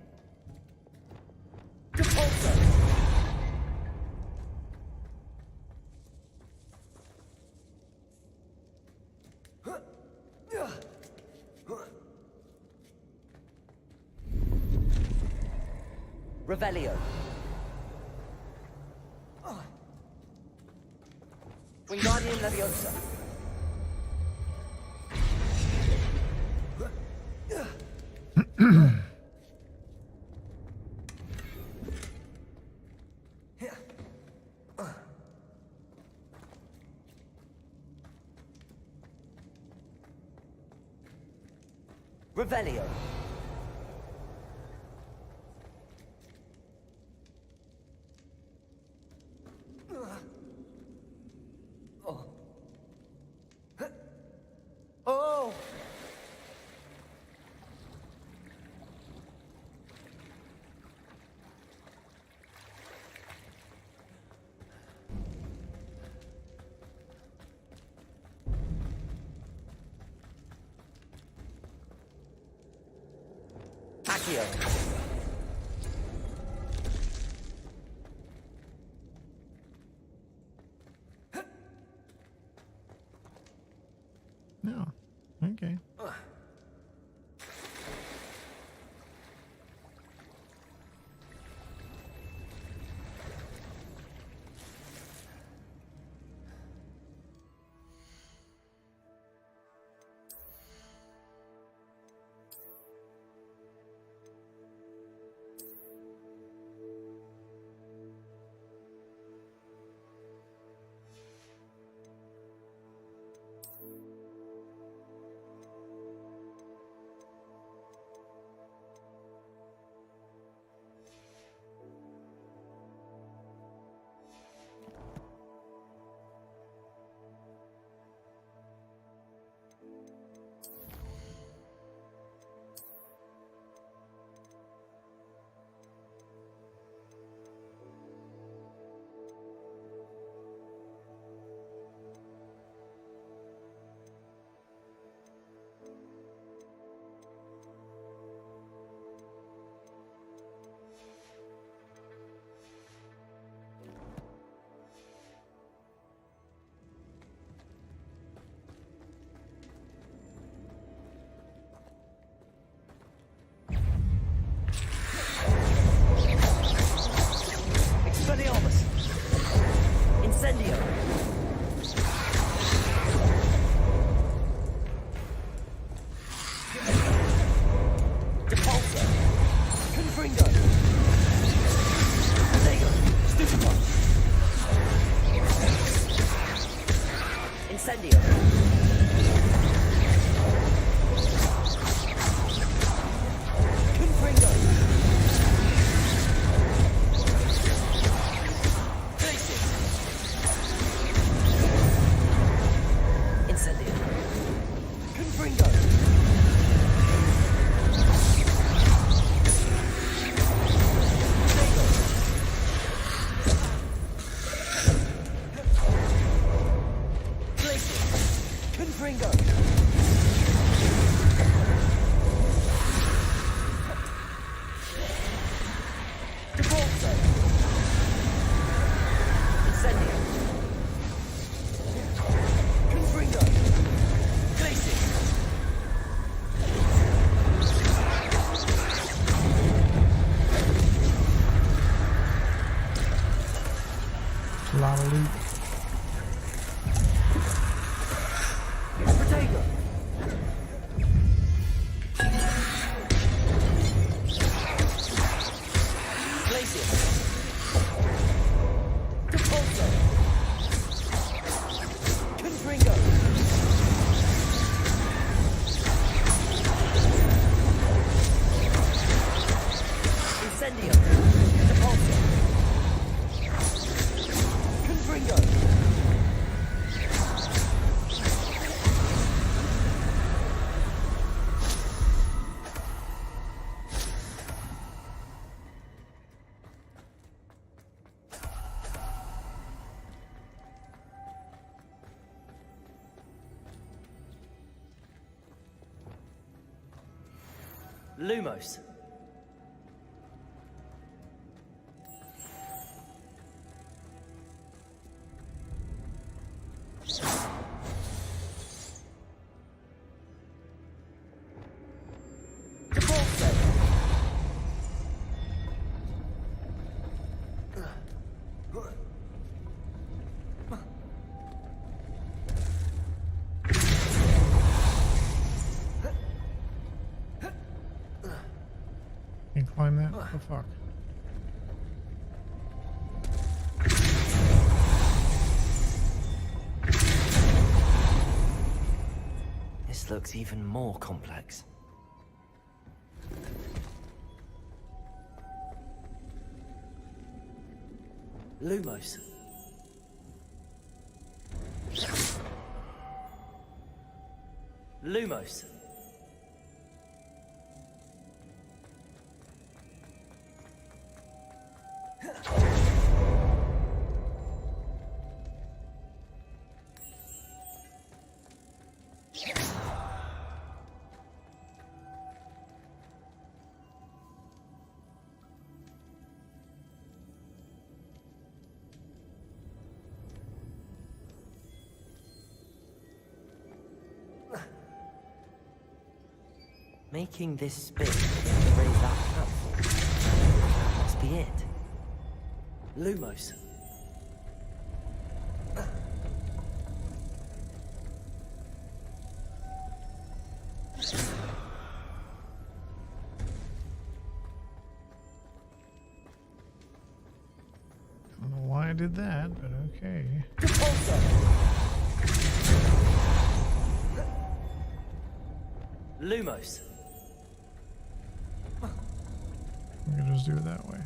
Revelio. Wingardium Leviosa. Revelio. Oh. Accio. No. Okay. Confringo. Lego. Stupid one. Incendio. Confringo. Glacius. Incendio. Confringo. Confringo. Defaulto. Incendio. Confringo. Glacius. A lot of loot. Protego. Glacius. Defaulto. Confringo. Incendio. Defaulto. Confringo. Lumos. Defaulto. Can't climb that? What the fuck? This looks even more complex. Lumos. Lumos. Making this spin to raise that platform. That must be it. Lumos. I don't know why I did that, but okay. Lumos. We can just do it that way.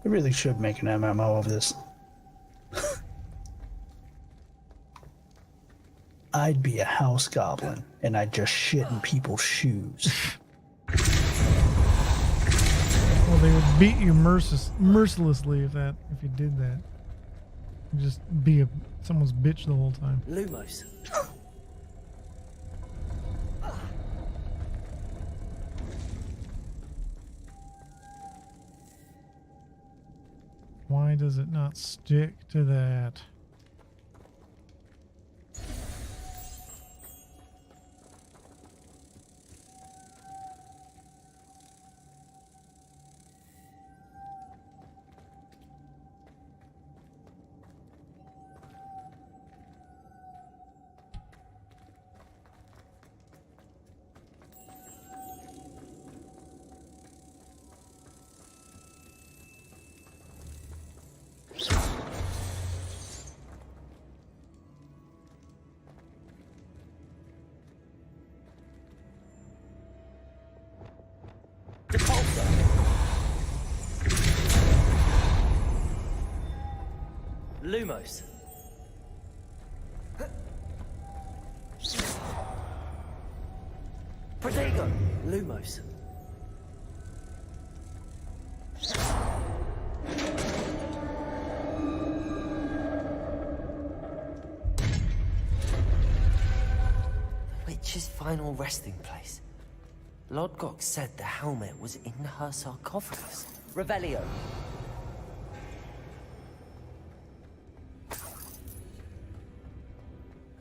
I really should make an MMO of this. I'd be a house goblin, and I'd just shit in people's shoes. Well, they would beat you mercilessly if you did that. Just be someone's bitch the whole time. Lumos. Why does it not stick to that? Lumos. Protego. Lumos. The witch's final resting place. Lodgok said the helmet was in her sarcophagus. Revelio.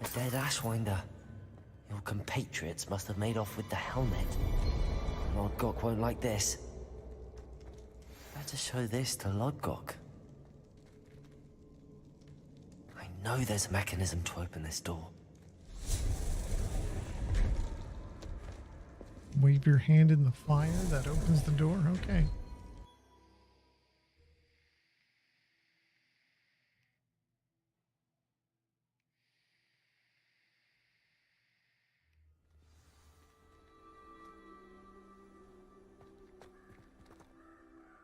A dead Ashwinder. Your compatriots must have made off with the helmet. Lodgok won't like this. Better show this to Lodgok. I know there's a mechanism to open this door. Wave your hand in the fire that opens the door? Okay.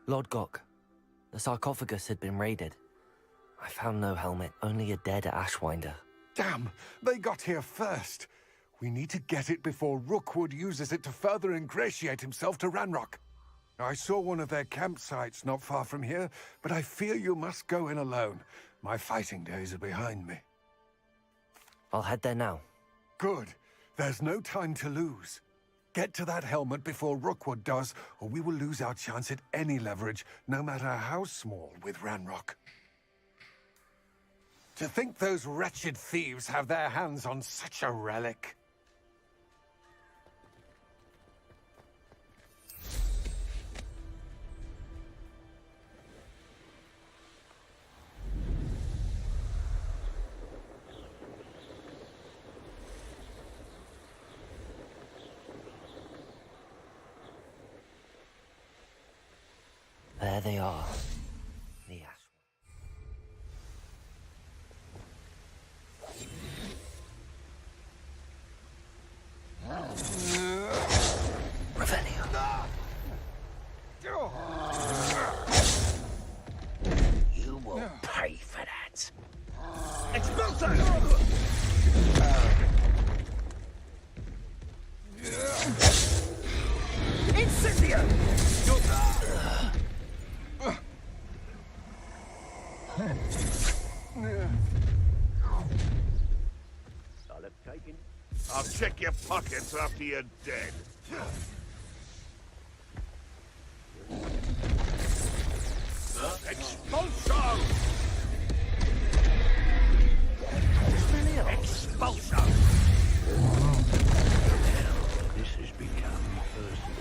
Lodgok, the sarcophagus had been raided. I found no helmet, only a dead Ashwinder. Damn, they got here first. We need to get it before Rookwood uses it to further ingratiate himself to Ranrock. I saw one of their campsites not far from here, but I fear you must go in alone. My fighting days are behind me. I'll head there now. Good. There's no time to lose. Get to that helmet before Rookwood does, or we will lose our chance at any leverage, no matter how small, with Ranrock. To think those wretched thieves have their hands on such a relic. There they are. The You will pay for that. Incendio! I'll check your pockets after you're dead. Expulso! Expulso! This has become personal.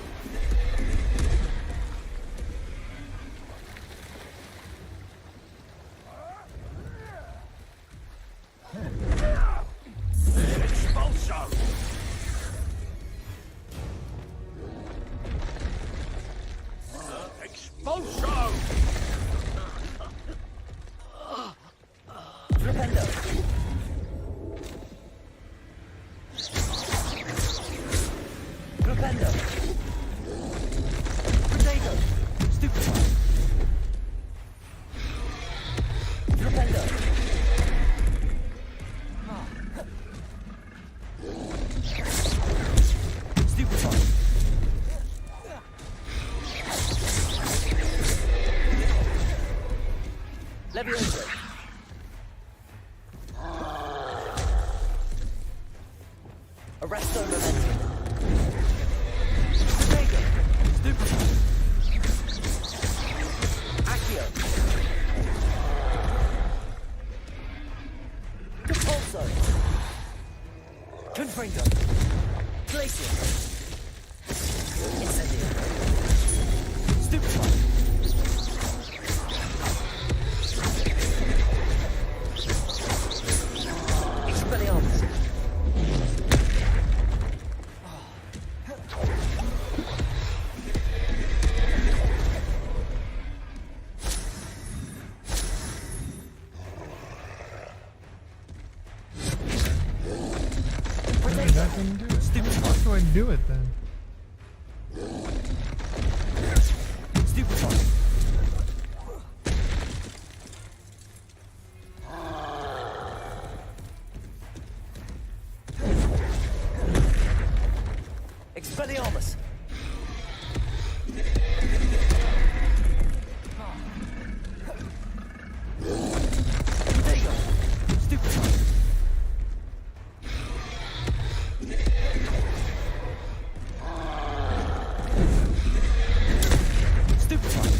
Expulso! Expulso! Rependo. Rependo. Potato. Stupefy. Rependo. Stupefy. Levioso. Confringo. Glacier. Incendio. Stupefy. Expelliarmus. That didn't do it. How do I do it then? Stupefy. Expelliarmus. There you go. Stupefy. Stupefy.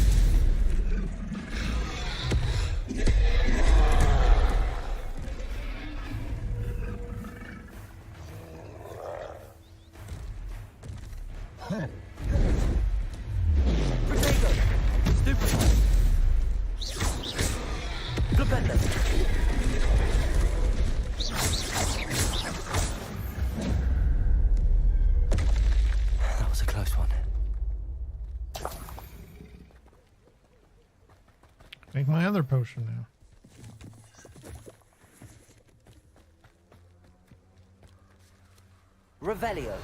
Protego. Stupefy. Flipendo. That was a close one. Make my other potion now. Revelio.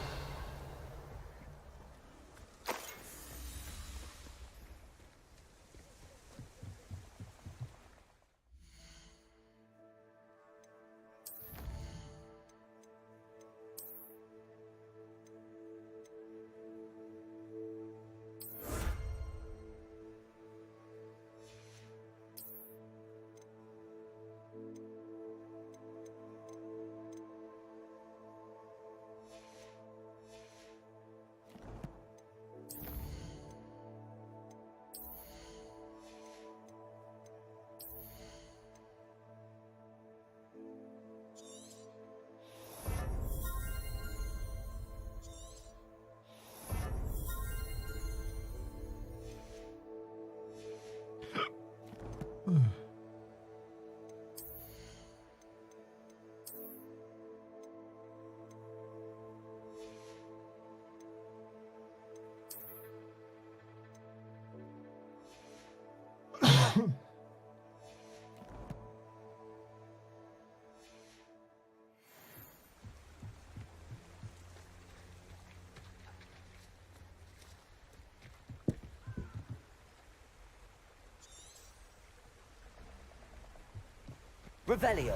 Revelio.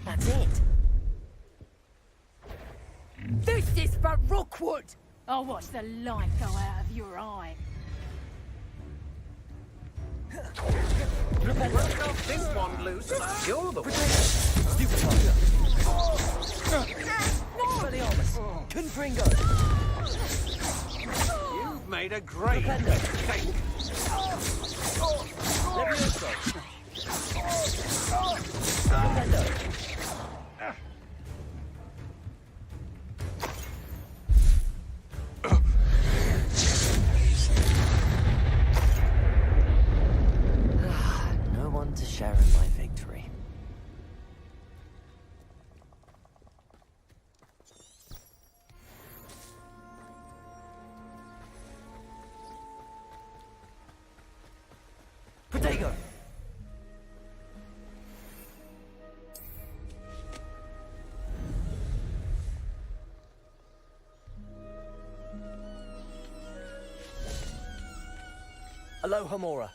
That's it. This is but Rookwood! I'll watch the light go out of your eye. Work off this one loose, and you're the one. Stupefy. Expelliarmus. Confringo. You've made a great mistake. Levioso. No one to share in my victory. Protego. Alohomora.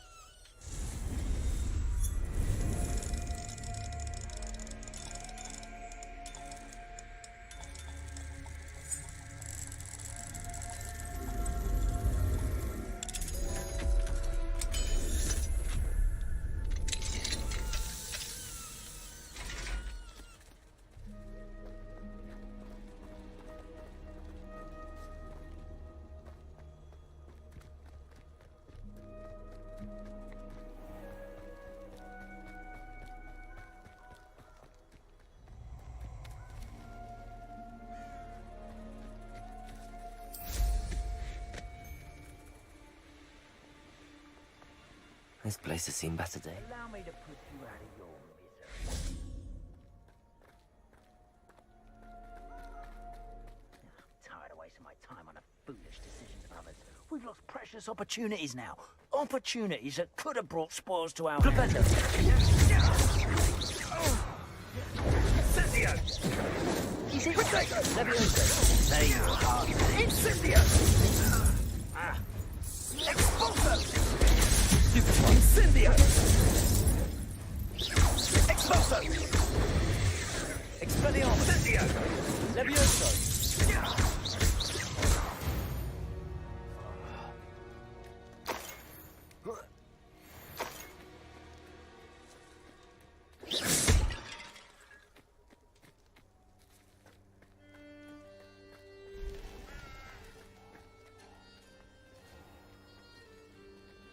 This place has seen better days. Allow me to put you out of your misery. I'm tired of wasting my time on the foolish decisions of others. We've lost precious opportunities now. Opportunities that could have brought spoils to our hands. Incendio! Easy. Levioso. There you are. Incendio! Expulso! Incendio! Expulso! Expelliarmus. Incendio! Levioso.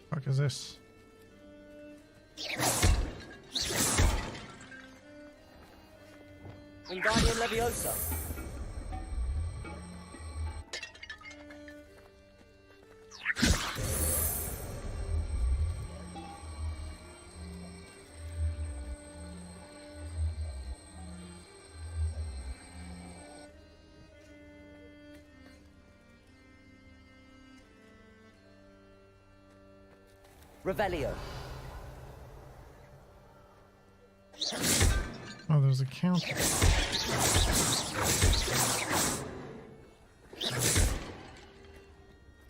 Fuck is this? Wingardium Leviosa. Revelio. Oh, there's a counter.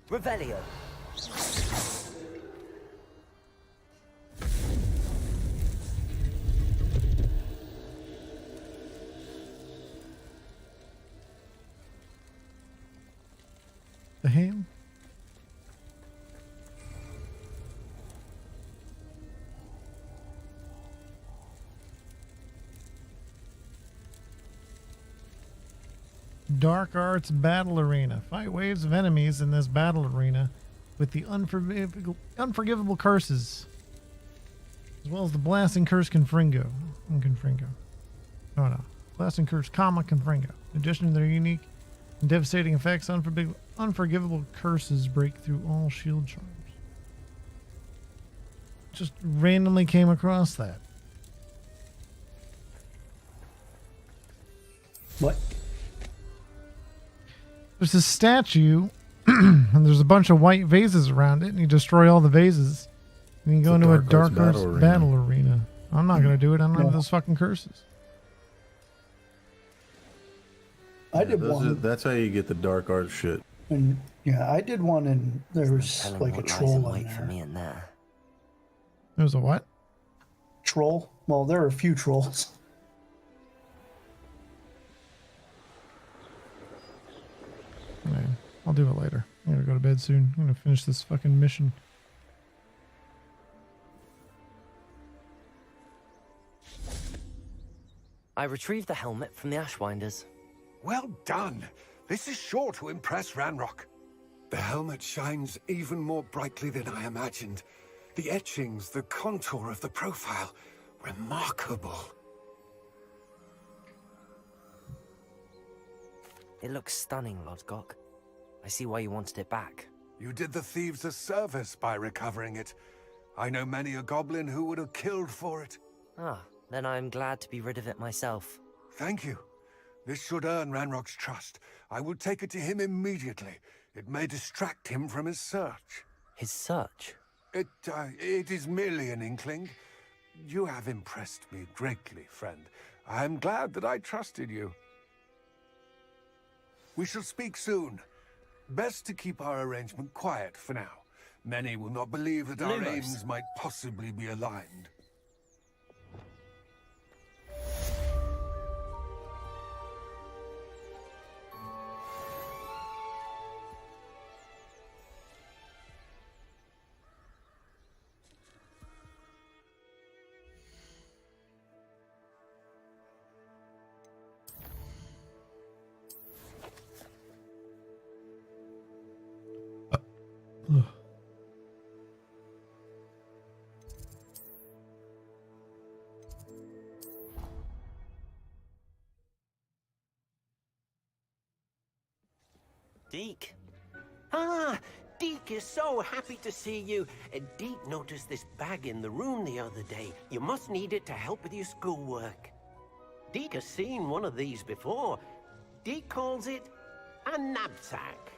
Revelio. The hell? Dark Arts Battle Arena. Fight waves of enemies in this battle arena with the unforgivable curses, as well as the blasting curse Confringo. Oh no. Blasting curse, Confringo. In addition to their unique and devastating effects, unforgivable curses break through all shield charms. Just randomly came across that. What? There's a statue, and there's a bunch of white vases around it, and you destroy all the vases, and you go into a Dark Arts battle arena. I'm not gonna do it. I don't have those fucking curses. I did one. That's how you get the Dark Arts shit. And yeah, I did one, and there was like a troll in for there. me in there. There's a what? Troll? Well, there are a few trolls. Man, I'll do it later. I'm gonna go to bed soon. I'm gonna finish this fucking mission. I retrieved the helmet from the Ashwinders. Well done. This is sure to impress Ranrock. The helmet shines even more brightly than I imagined. The etchings, the contour of the profile, remarkable. It looks stunning, Lodgok. I see why you wanted it back. You did the thieves a service by recovering it. I know many a goblin who would have killed for it. Ah, then I'm glad to be rid of it myself. Thank you. This should earn Ranrock's trust. I will take it to him immediately. It may distract him from his search. His search? It is merely an inkling. You have impressed me greatly, friend. I am glad that I trusted you. We shall speak soon. Best to keep our arrangement quiet for now. Many will not believe that our aims might possibly be aligned. Deke. Ah, Deke is so happy to see you. Deke noticed this bag in the room the other day. You must need it to help with your schoolwork. Deke has seen one of these before. Deke calls it a knapsack.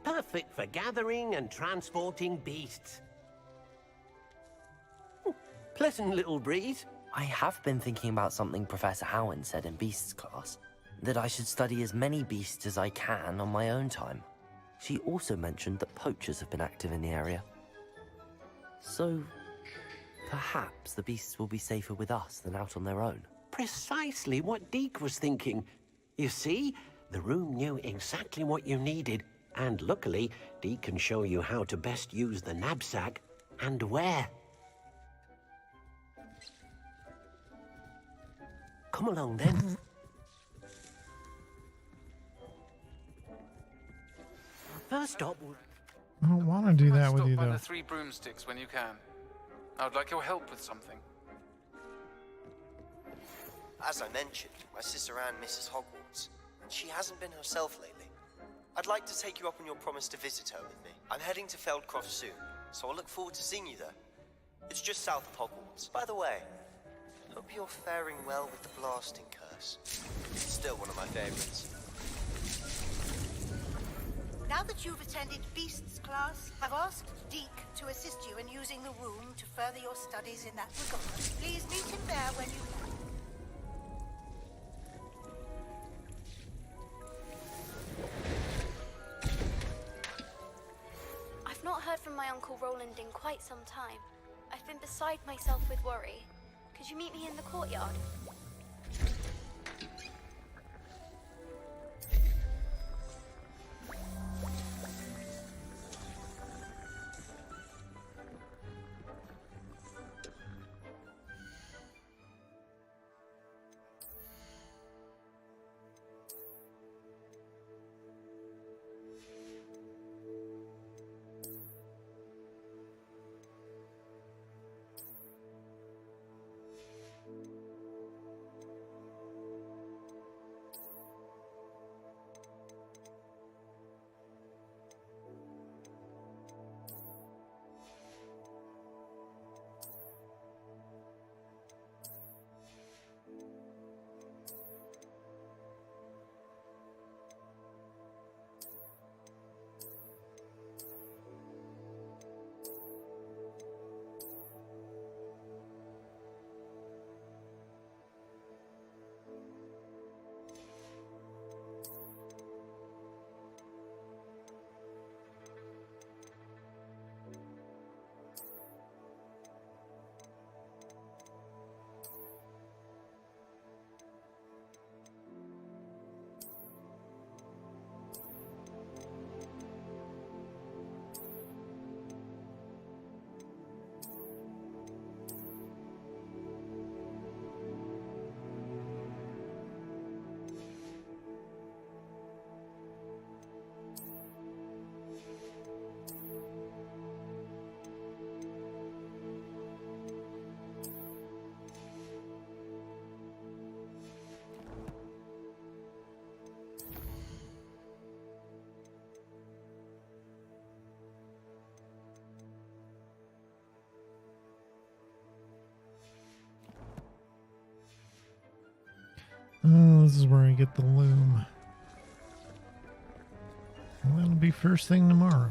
Perfect for gathering and transporting beasts. Pleasant little breeze. I have been thinking about something Professor Howard said in Beasts class, that I should study as many beasts as I can on my own time. She also mentioned that poachers have been active in the area. So, perhaps the beasts will be safer with us than out on their own. Precisely what Deke was thinking. You see, the room knew exactly what you needed, and luckily, Deke can show you how to best use the knapsack and where. Come along then. First stop. I don't want to do that with Stop you, by though. the 3 broomsticks when you can. I would like your help with something. As I mentioned, my sister Anne misses Hogwarts, and she hasn't been herself lately. I'd like to take you up on your promise to visit her with me. I'm heading to Feldcroft soon, so I'll look forward to seeing you there. It's just south of Hogwarts. By the way, hope you're faring well with the blasting curse. Still one of my favorites. Now that you've attended Beasts class, I've asked Deke to assist you in using the room to further your studies in that regard. Please meet him there when you... I've not heard from my Uncle Roland in quite some time. I've been beside myself with worry. Could you meet me in the courtyard? Oh, this is where I get the loom. Well, that'll be first thing tomorrow.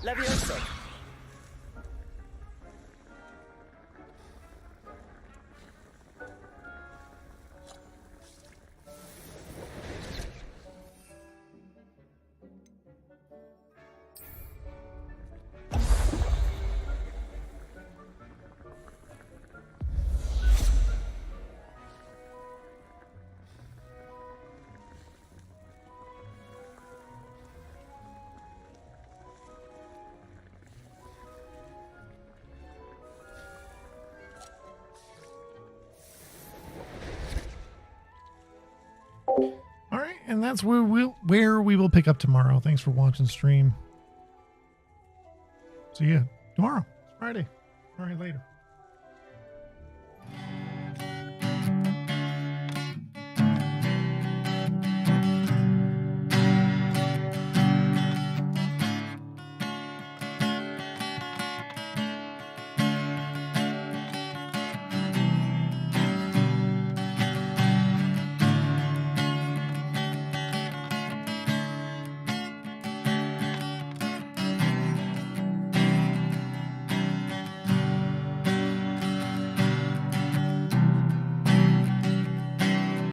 Levioso. And that's where we will pick up tomorrow. Thanks for watching stream. See ya tomorrow. It's Friday. All right, later.